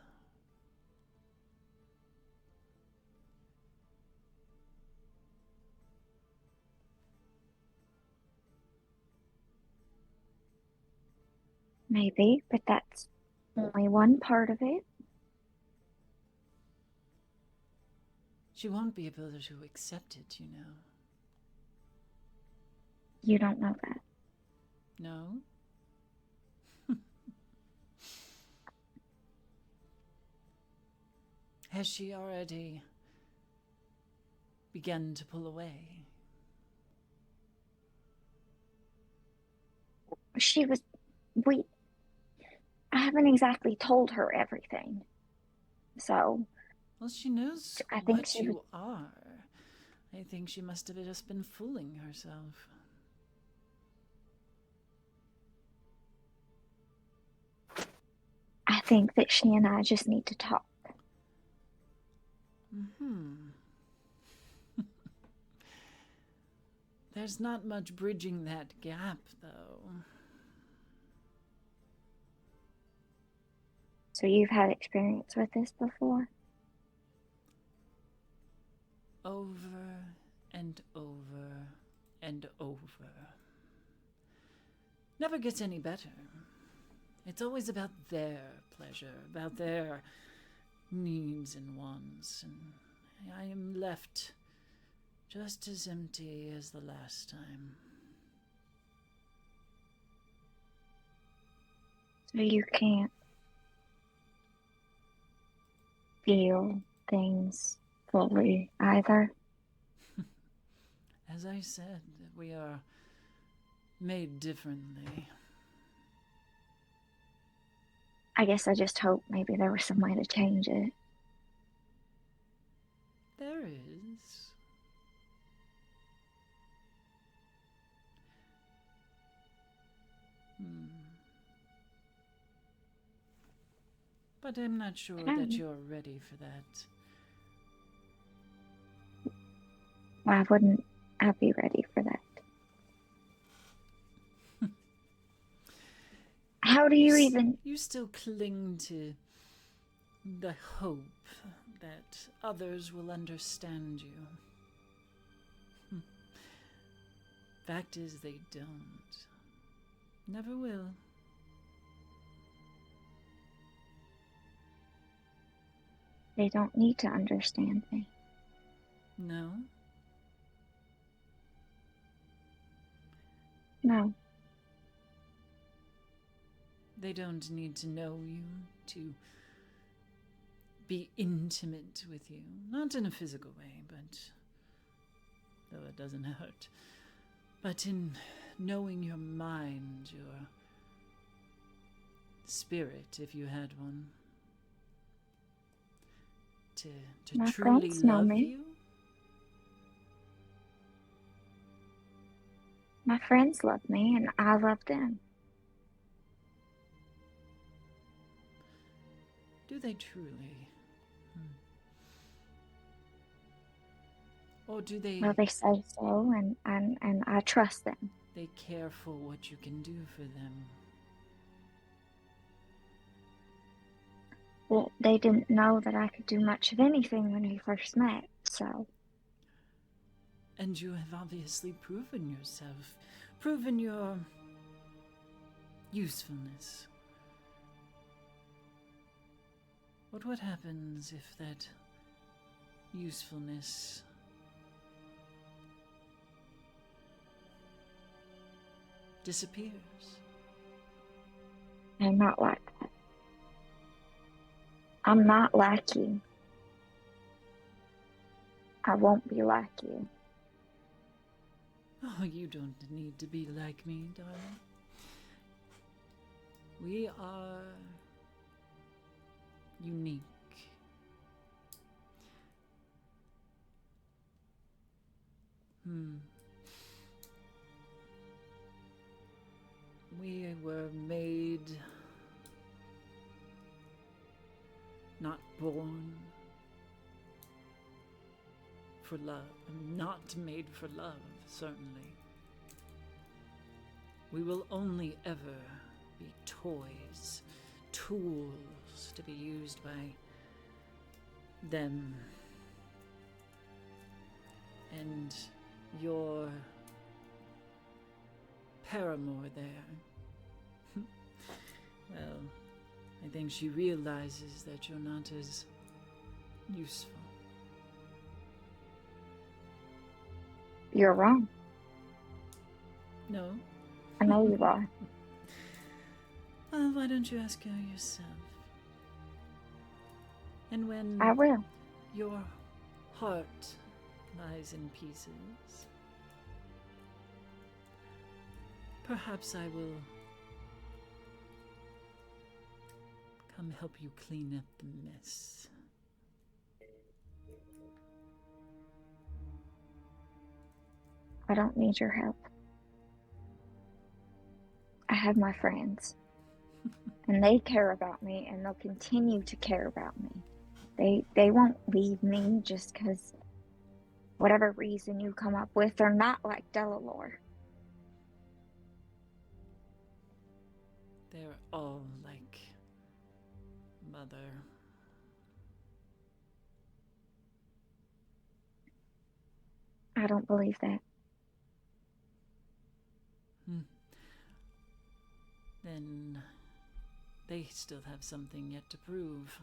Speaker 2: Maybe, but that's only one part of it.
Speaker 1: She won't be able to accept it, you know.
Speaker 2: You don't know that.
Speaker 1: No? Has she already begun to pull away?
Speaker 2: I haven't exactly told her everything. So.
Speaker 1: Well, she knows
Speaker 2: I think
Speaker 1: what you are. I think she must have just been fooling herself.
Speaker 2: think that she and I just need to talk.
Speaker 7: There's not much bridging that gap, though.
Speaker 2: So you've had experience with this before?
Speaker 7: Over and over and over. Never gets any better. It's always about their pleasure, about their needs and wants, and I am left just as empty as the last time.
Speaker 2: So you can't feel things fully either?
Speaker 7: As I said, we are made differently.
Speaker 2: I guess I just hope maybe there was some way to change it.
Speaker 7: There is. But I'm not sure that you're ready for that.
Speaker 2: Why wouldn't I be ready for that? How do you even...
Speaker 7: You still cling to the hope that others will understand you. Fact is, they don't. Never will.
Speaker 2: They don't need to understand me.
Speaker 7: No?
Speaker 2: No.
Speaker 7: They don't need to know you, to be intimate with you. Not in a physical way, but... though it doesn't hurt. But in knowing your mind, your spirit, if you had one. To
Speaker 2: My
Speaker 7: truly
Speaker 2: friends know
Speaker 7: love
Speaker 2: me.
Speaker 7: you.
Speaker 2: My friends love me, and I love them.
Speaker 7: Do they truly? Or do they...
Speaker 2: Well, they say so, and I trust them.
Speaker 7: They care for what you can do for them?
Speaker 2: Well, they didn't know that I could do much of anything when we first met, so...
Speaker 7: And you have obviously proven yourself. Proven your usefulness. What happens if that usefulness disappears?
Speaker 2: I'm not like that. I'm not like you. I won't be like you.
Speaker 7: Oh, you don't need to be like me, darling. We are unique. We were made, not born for love. Not made for love, certainly. We will only ever be toys, tools to be used by them. And your paramour there. Well, I think she realizes that you're not as useful.
Speaker 2: You're wrong.
Speaker 7: No?
Speaker 2: I know you are.
Speaker 7: Well, why don't you ask her yourself? And when
Speaker 2: I will.
Speaker 7: your heart lies in pieces, perhaps I will come help you clean up the mess.
Speaker 2: I don't need your help. I have my friends. And they care about me, and they'll continue to care about me. They won't leave me just because whatever reason you come up with, they're not like Delalore.
Speaker 7: They're all like Mother.
Speaker 2: I don't believe that.
Speaker 7: Then they still have something yet to prove.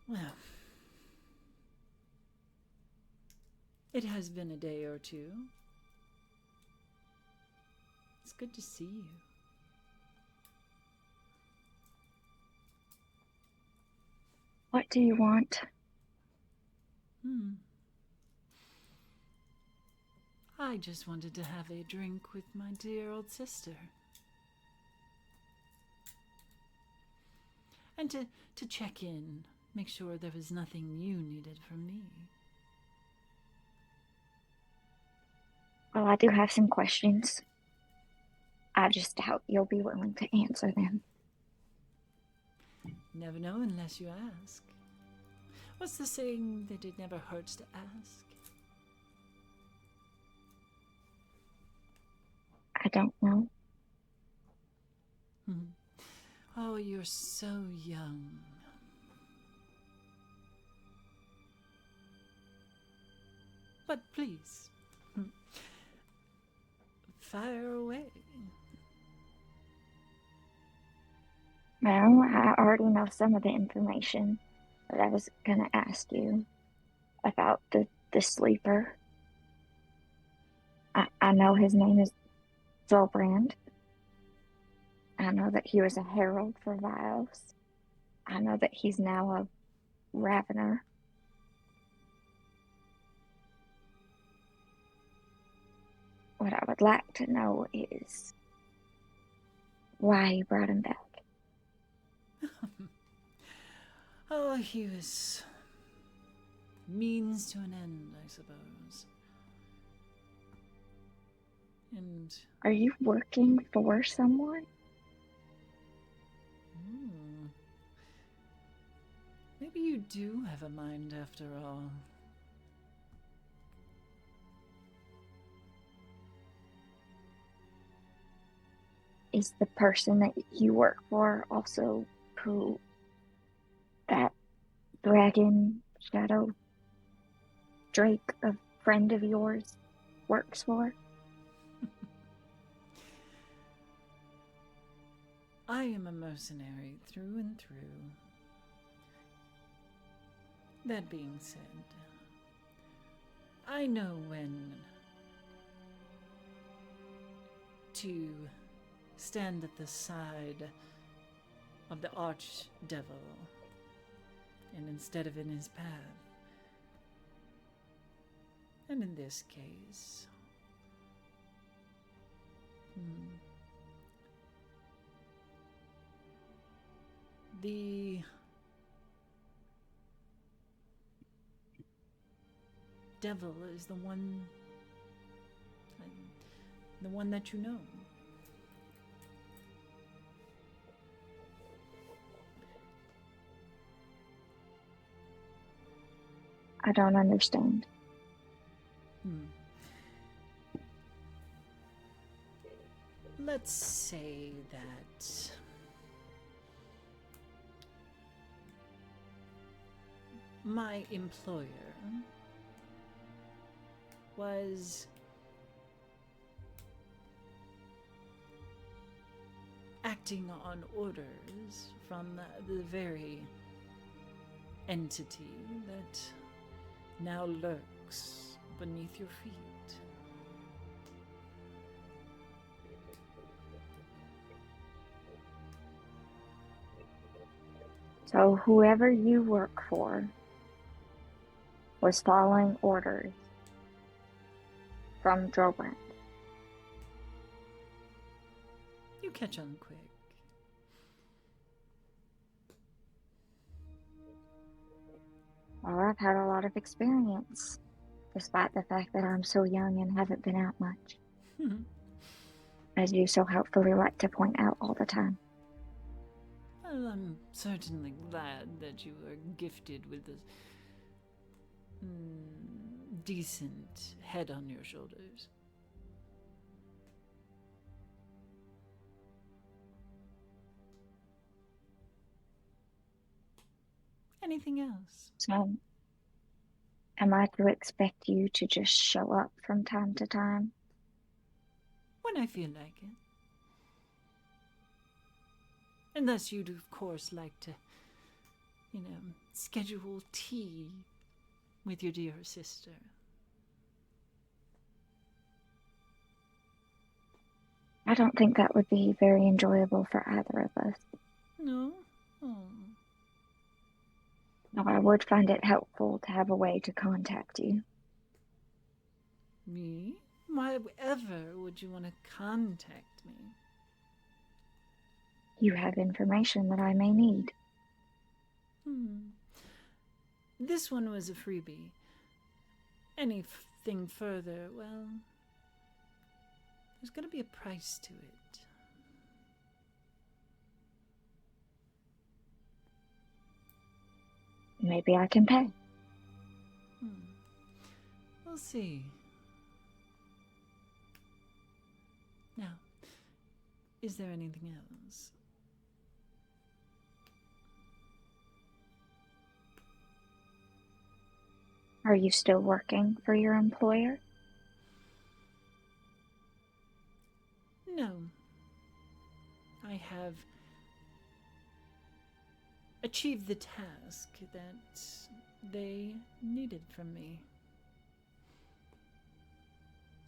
Speaker 7: Well, it has been a day or two. It's good to see you.
Speaker 2: What do you want?
Speaker 7: I just wanted to have a drink with my dear old sister. And to check in, make sure there was nothing you needed from me.
Speaker 2: Well, I do have some questions. I just doubt you'll be willing to answer them.
Speaker 7: Never know unless you ask. What's the saying that it never hurts to ask?
Speaker 2: I don't know.
Speaker 7: Oh, you're so young. But please, fire away.
Speaker 2: Well, I already know some of the information that I was going to ask you about the sleeper. I know his name is Zolbrand. I know that he was a herald for Vios. I know that he's now a ravener. What I would like to know is why you brought him back.
Speaker 7: Oh, he was means to an end, I suppose. And
Speaker 2: Are you working for someone?
Speaker 7: maybe you do have a mind after all.
Speaker 2: Is the person that you work for also who that dragon shadow drake, a friend of yours, works for?
Speaker 7: I am a mercenary through and through. That being said, I know when to stand at the side of the archdevil and instead of in his path. And in this case, the devil is the one that you know.
Speaker 2: I don't understand.
Speaker 7: Let's say that my employer was acting on orders from the very entity that now lurks beneath your feet.
Speaker 2: So whoever you work for was following orders from Drobrand.
Speaker 7: You catch on quick.
Speaker 2: Well, I've had a lot of experience, despite the fact that I'm so young and haven't been out much. as you so helpfully like to point out all the time.
Speaker 7: Well, I'm certainly glad that you were gifted with a decent head on your shoulders. Anything else?
Speaker 2: So, am I to expect you to just show up from time to time?
Speaker 7: When I feel like it. Unless you'd, of course, like to, schedule tea with your dear sister.
Speaker 2: I don't think that would be very enjoyable for either of us.
Speaker 7: No? Oh.
Speaker 2: No, I would find it helpful to have a way to contact you.
Speaker 7: Me? Why ever would you want to contact me?
Speaker 2: You have information that I may need.
Speaker 7: This one was a freebie. Anything further, well, there's gonna be a price to it.
Speaker 2: Maybe I can pay.
Speaker 7: We'll see. Now, is there anything else?
Speaker 2: Are you still working for your employer?
Speaker 7: No. I have achieved the task that they needed from me.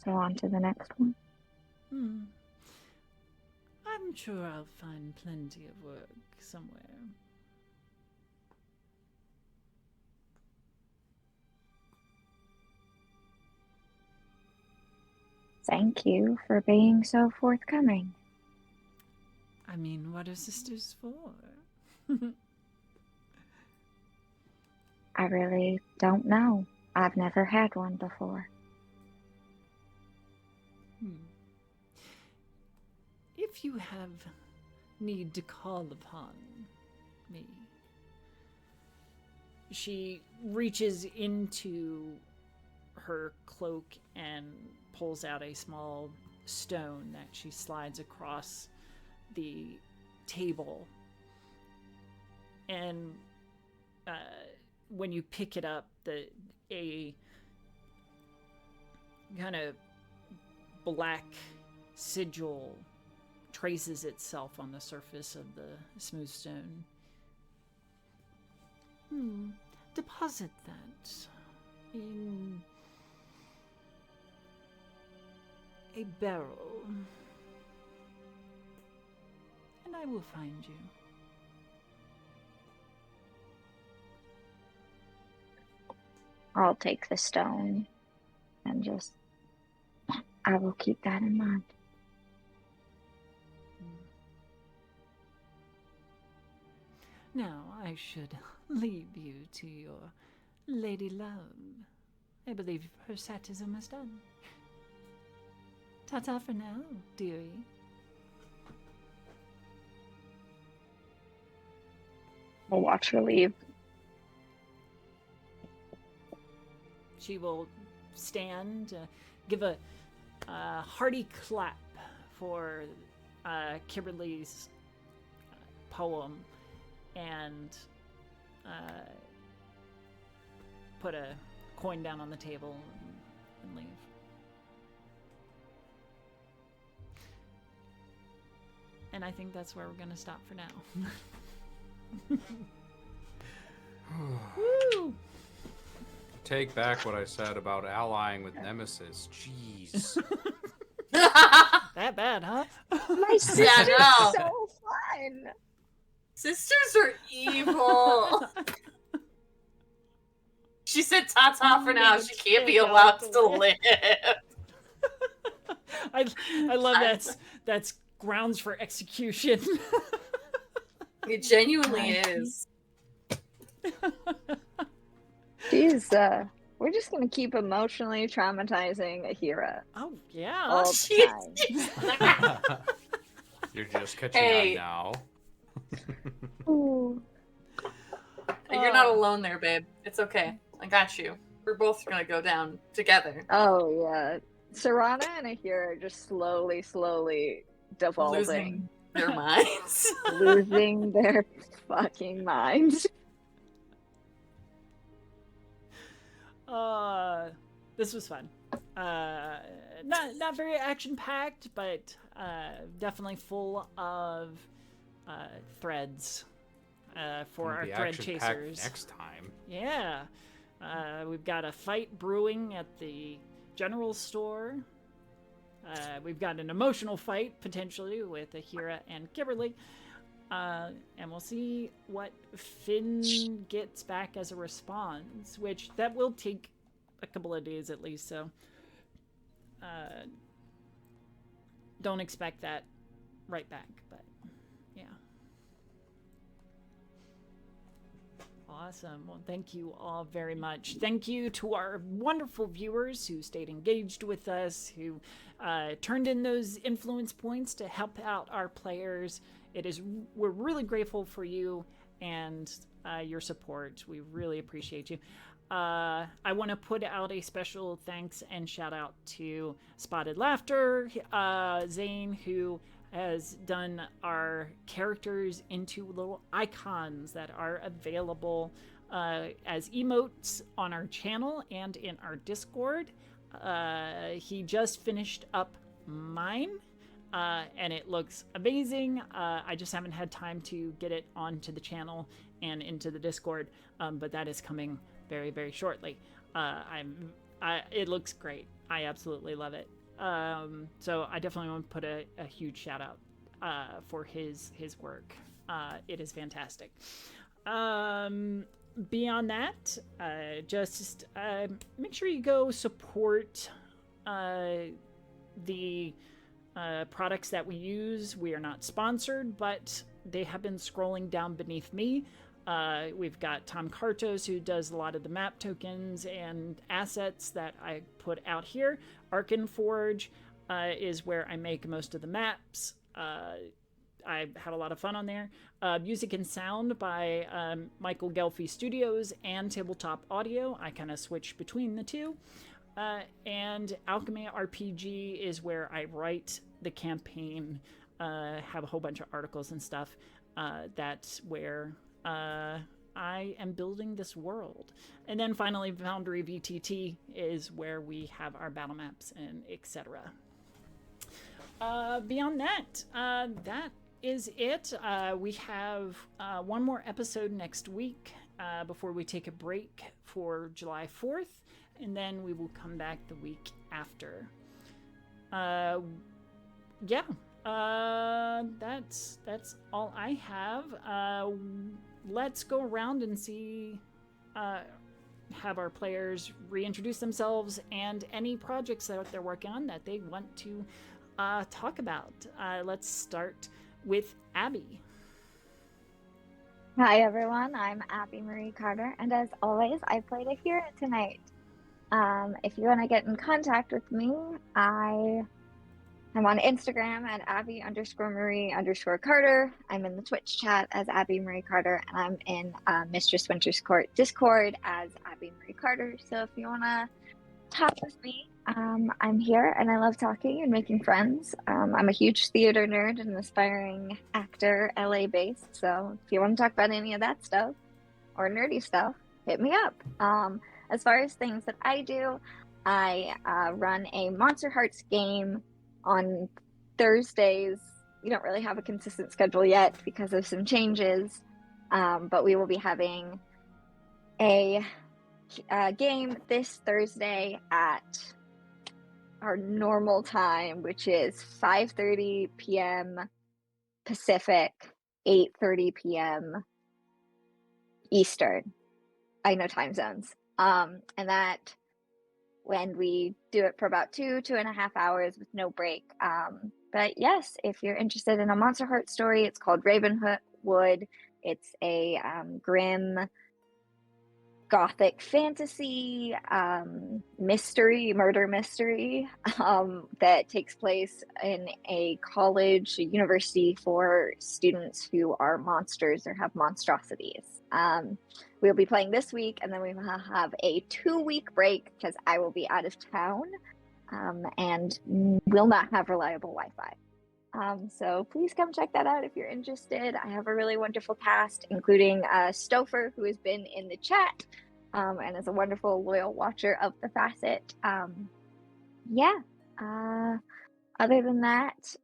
Speaker 2: So on to the next one.
Speaker 7: I'm sure I'll find plenty of work somewhere.
Speaker 2: Thank you for being so forthcoming.
Speaker 7: I mean, what are sisters for?
Speaker 2: I really don't know. I've never had one before.
Speaker 7: If you have need to call upon me. She reaches into her cloak and pulls out a small stone that she slides across the table. And when you pick it up, a kind of black sigil traces itself on the surface of the smooth stone. Deposit that in a barrel, and I will find you.
Speaker 2: I'll take the stone and I will keep that in mind.
Speaker 7: Now I should leave you to your lady love. I believe her set is almost done. Ta-ta for now, dearie.
Speaker 2: I'll watch her leave.
Speaker 1: She will stand, give a hearty clap for Kimberly's poem, and put a coin down on the table and leave. And I think that's where we're going to stop for now. Woo!
Speaker 5: Take back what I said about allying with Nemesis. Jeez.
Speaker 1: That bad, huh?
Speaker 2: My sister's
Speaker 4: no.
Speaker 2: so fun.
Speaker 4: Sisters are evil. She said ta-ta for now. She can't be allowed to live.
Speaker 1: I love that's grounds for execution.
Speaker 4: It genuinely is.
Speaker 2: She's We're just gonna keep emotionally traumatizing Ahira
Speaker 1: Oh yeah.
Speaker 2: all the time.
Speaker 6: You're just catching
Speaker 4: Hey.
Speaker 6: on now.
Speaker 2: Ooh.
Speaker 4: You're not alone there, babe. It's okay. I got you. We're both gonna go down together.
Speaker 2: Oh yeah. Serana and Ahira are just slowly devolving.
Speaker 4: Losing their minds.
Speaker 2: Losing their fucking minds.
Speaker 1: This was fun. Not very action packed, but definitely full of threads for
Speaker 6: Gonna
Speaker 1: our
Speaker 6: be
Speaker 1: thread
Speaker 6: action-packed
Speaker 1: chasers.
Speaker 6: next time.
Speaker 1: Yeah. We've got a fight brewing at the general store. We've got an emotional fight potentially with Ahira and Kimberly. And we'll see what Finn gets back as a response, which that will take a couple of days at least, so don't expect that right back, but yeah. Awesome. Well, thank you all very much. Thank you to our wonderful viewers who stayed engaged with us, who turned in those influence points to help out our players. We're really grateful for you and your support. We really appreciate you. I want to put out a special thanks and shout out to Spotted Laughter, Zane, who has done our characters into little icons that are available as emotes on our channel and in our Discord. He just finished up mine, and it looks amazing. I just haven't had time to get it onto the channel and into the Discord, but that is coming very, very shortly. It looks great. I absolutely love it. So I definitely want to put a huge shout out for his work. It is fantastic. Beyond that, just make sure you go support the products that we use. We are not sponsored, but they have been scrolling down beneath me. We've got Tom Kartos, who does a lot of the map tokens and assets that I put out here. Arkenforge is where I make most of the maps. I had a lot of fun on there. Music and Sound by Michael Ghelfi Studios and Tabletop Audio. I kind of switch between the two. And Alchemy RPG is where I write the campaign, have a whole bunch of articles and stuff. That's where I am building this world. And then finally, Foundry VTT is where we have our battle maps and etc. Beyond that, that is it. We have one more episode next week before we take a break for July 4th, and then we will come back the week after. That's all I have. Let's go around and see, have our players reintroduce themselves and any projects that they're working on that they want to talk about. Let's start with Abby.
Speaker 2: Hi everyone, I'm Abby Marie Carter, and as always, I played Ahira tonight. If you want to get in contact with me, I'm on Instagram at Abby_Marie_Carter. I'm in the Twitch chat as Abby Marie Carter, and I'm in Mistress Winter's Court Discord as Abby Marie Carter. So if you want to talk with me, I'm here, and I love talking and making friends. I'm a huge theater nerd and an aspiring actor, LA-based. So if you want to talk about any of that stuff or nerdy stuff, hit me up. As far as things that I do, I run a Monster Hearts game on Thursdays. We don't really have a consistent schedule yet because of some changes, but we will be having a game this Thursday at our normal time, which is 5:30 p.m. Pacific, 8:30 p.m. Eastern. I know time zones. And that when we do it for about 2.5 hours with no break. But yes, if you're interested in a Monster Heart story, it's called Ravenwood. It's a grim gothic fantasy, murder mystery, that takes place in a college, a university for students who are monsters or have monstrosities. We'll be playing this week, and then we will have a 2-week break because I will be out of town, and will not have reliable Wi-Fi. So please come check that out if you're interested. I have a really wonderful cast, including Stouffer, who has been in the chat, and is a wonderful, loyal watcher of the Facet. Other than that,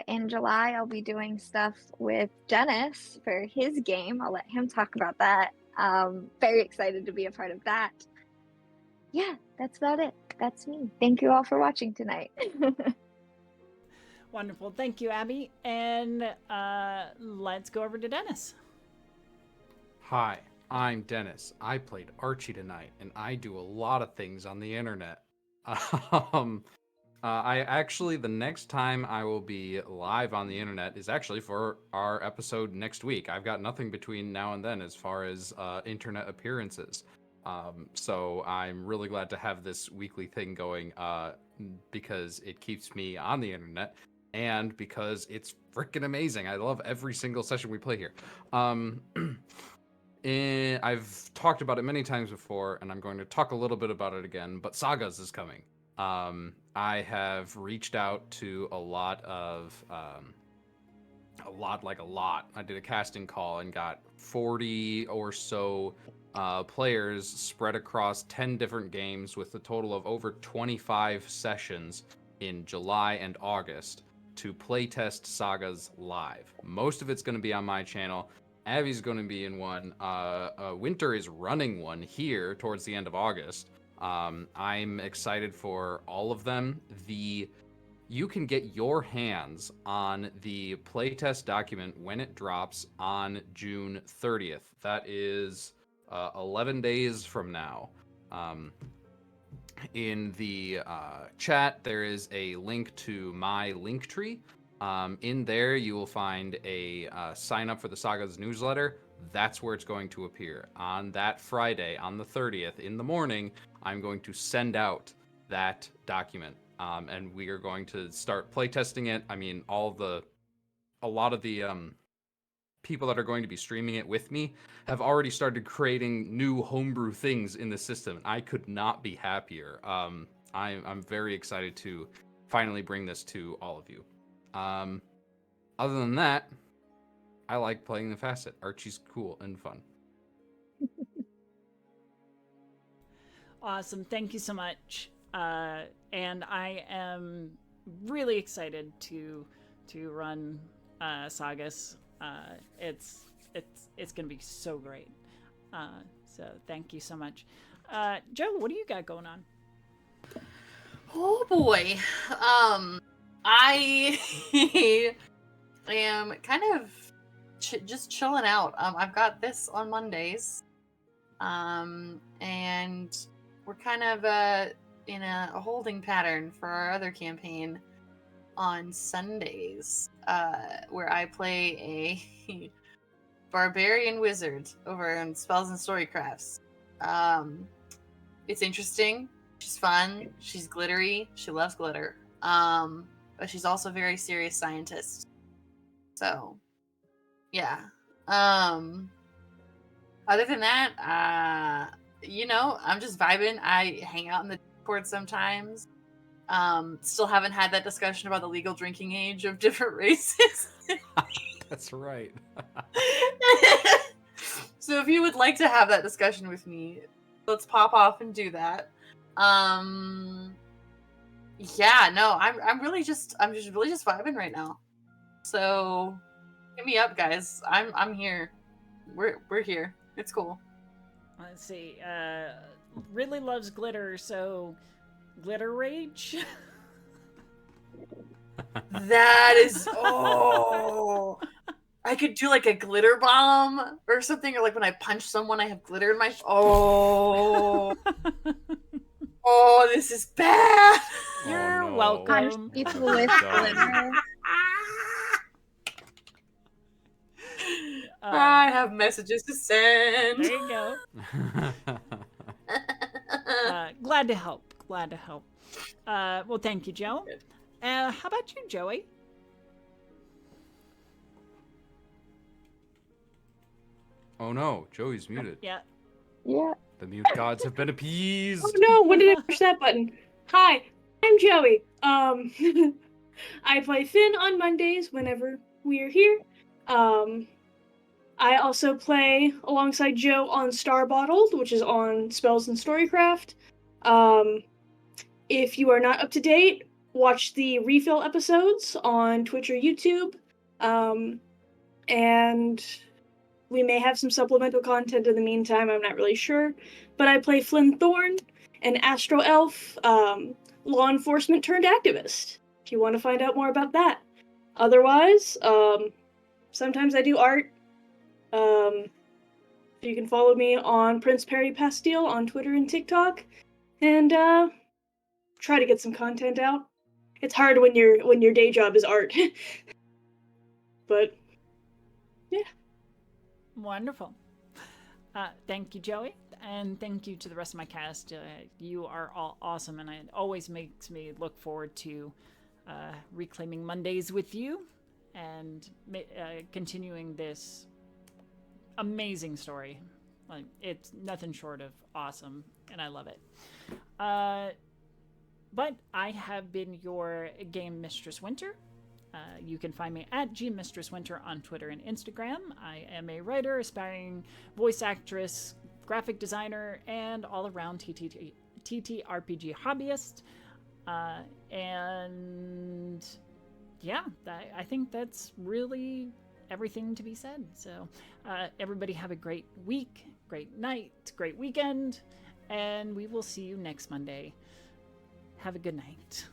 Speaker 2: in July, I'll be doing stuff with Dennis for his game. I'll let him talk about that. Very excited to be a part of that. Yeah, that's about it. That's me. Thank you all for watching tonight.
Speaker 1: Wonderful. Thank you, Abby. And let's go over to Dennis.
Speaker 5: Hi, I'm Dennis. I played Archie tonight, and I do a lot of things on the internet. I actually, the next time I will be live on the internet is actually for our episode next week. I've got nothing between now and then as far as internet appearances. So I'm really glad to have this weekly thing going because it keeps me on the internet and because it's freaking amazing. I love every single session we play here. I've talked about it many times before, and I'm going to talk a little bit about it again, but Sagas is coming. I have reached out to a lot. I did a casting call and got 40 or so players spread across 10 different games with a total of over 25 sessions in July and August to playtest Sagas live. Most of it's going to be on my channel. Abby's going to be in one. Winter is running one here towards the end of August. I'm excited for all of them. You can get your hands on the playtest document when it drops on June 30th. That is 11 days from now. In the chat, there is a link to my Linktree. In there, you will find a sign up for the Sagas newsletter. That's where it's going to appear. On that Friday, on the 30th, in the morning, I'm going to send out that document. And we are going to start playtesting it. I mean, a lot of the people that are going to be streaming it with me have already started creating new homebrew things in the system. I could not be happier. I'm very excited to finally bring this to all of you. Other than that, I like playing the Facet. Archie's cool and fun.
Speaker 1: Awesome. Thank you so much. And I am really excited to run Sagas. It's gonna be so great. So thank you so much. Joe, what do you got going on?
Speaker 4: Oh boy. I am kind of just chilling out. I've got this on Mondays. And we're kind of in a holding pattern for our other campaign on Sundays, where I play a barbarian wizard over in Spells and Storycrafts. It's interesting. She's fun. She's glittery. She loves glitter. But she's also a very serious scientist. So, yeah. Other than that, I'm just vibing. I hang out in the Discord sometimes. Still haven't had that discussion about the legal drinking age of different races.
Speaker 5: That's right.
Speaker 4: So if you would like to have that discussion with me, let's pop off and do that. I'm really just vibing right now. So hit me up, guys. I'm here. We're here. It's cool.
Speaker 1: Let's see. Really loves glitter, so glitter rage.
Speaker 4: That is I could do like a glitter bomb or something, or like when I punch someone, I have glitter in my. Oh, this is bad.
Speaker 1: You're
Speaker 5: no.
Speaker 1: welcome.
Speaker 2: People with glitter.
Speaker 4: I have messages to send.
Speaker 1: There you go. Glad to help. Glad to help. Well, thank you, Joe.
Speaker 4: Good.
Speaker 1: How about you, Joey?
Speaker 5: Oh no, Joey's muted.
Speaker 1: Yeah.
Speaker 2: Yeah.
Speaker 5: The mute gods have been appeased.
Speaker 3: Oh no, when did I push that button? Hi, I'm Joey. I play Finn on Mondays whenever we are here. I also play alongside Joe on Star Bottled, which is on Spells and Storycraft. If you are not up to date, watch the refill episodes on Twitch or YouTube. And we may have some supplemental content in the meantime, I'm not really sure. But I play Flynn Thorne, an Astro Elf, law enforcement turned activist, if you want to find out more about that. Otherwise, sometimes I do art. You can follow me on Prince Perry Pastille on Twitter and TikTok, and try to get some content out. It's hard when your day job is art, but yeah.
Speaker 1: Wonderful. Thank you, Joey, and thank you to the rest of my cast. You are all awesome, and it always makes me look forward to reclaiming Mondays with you and continuing this amazing story. Like, it's nothing short of awesome, and I love it. But I have been your Game Mistress Winter. You can find me at gmistresswinter on Twitter and Instagram. I am a writer, aspiring voice actress, graphic designer, and all-around TTRPG hobbyist. And yeah, I think that's really everything to be said. So everybody have a great week, great night, great weekend, and we will see you next Monday. Have a good night.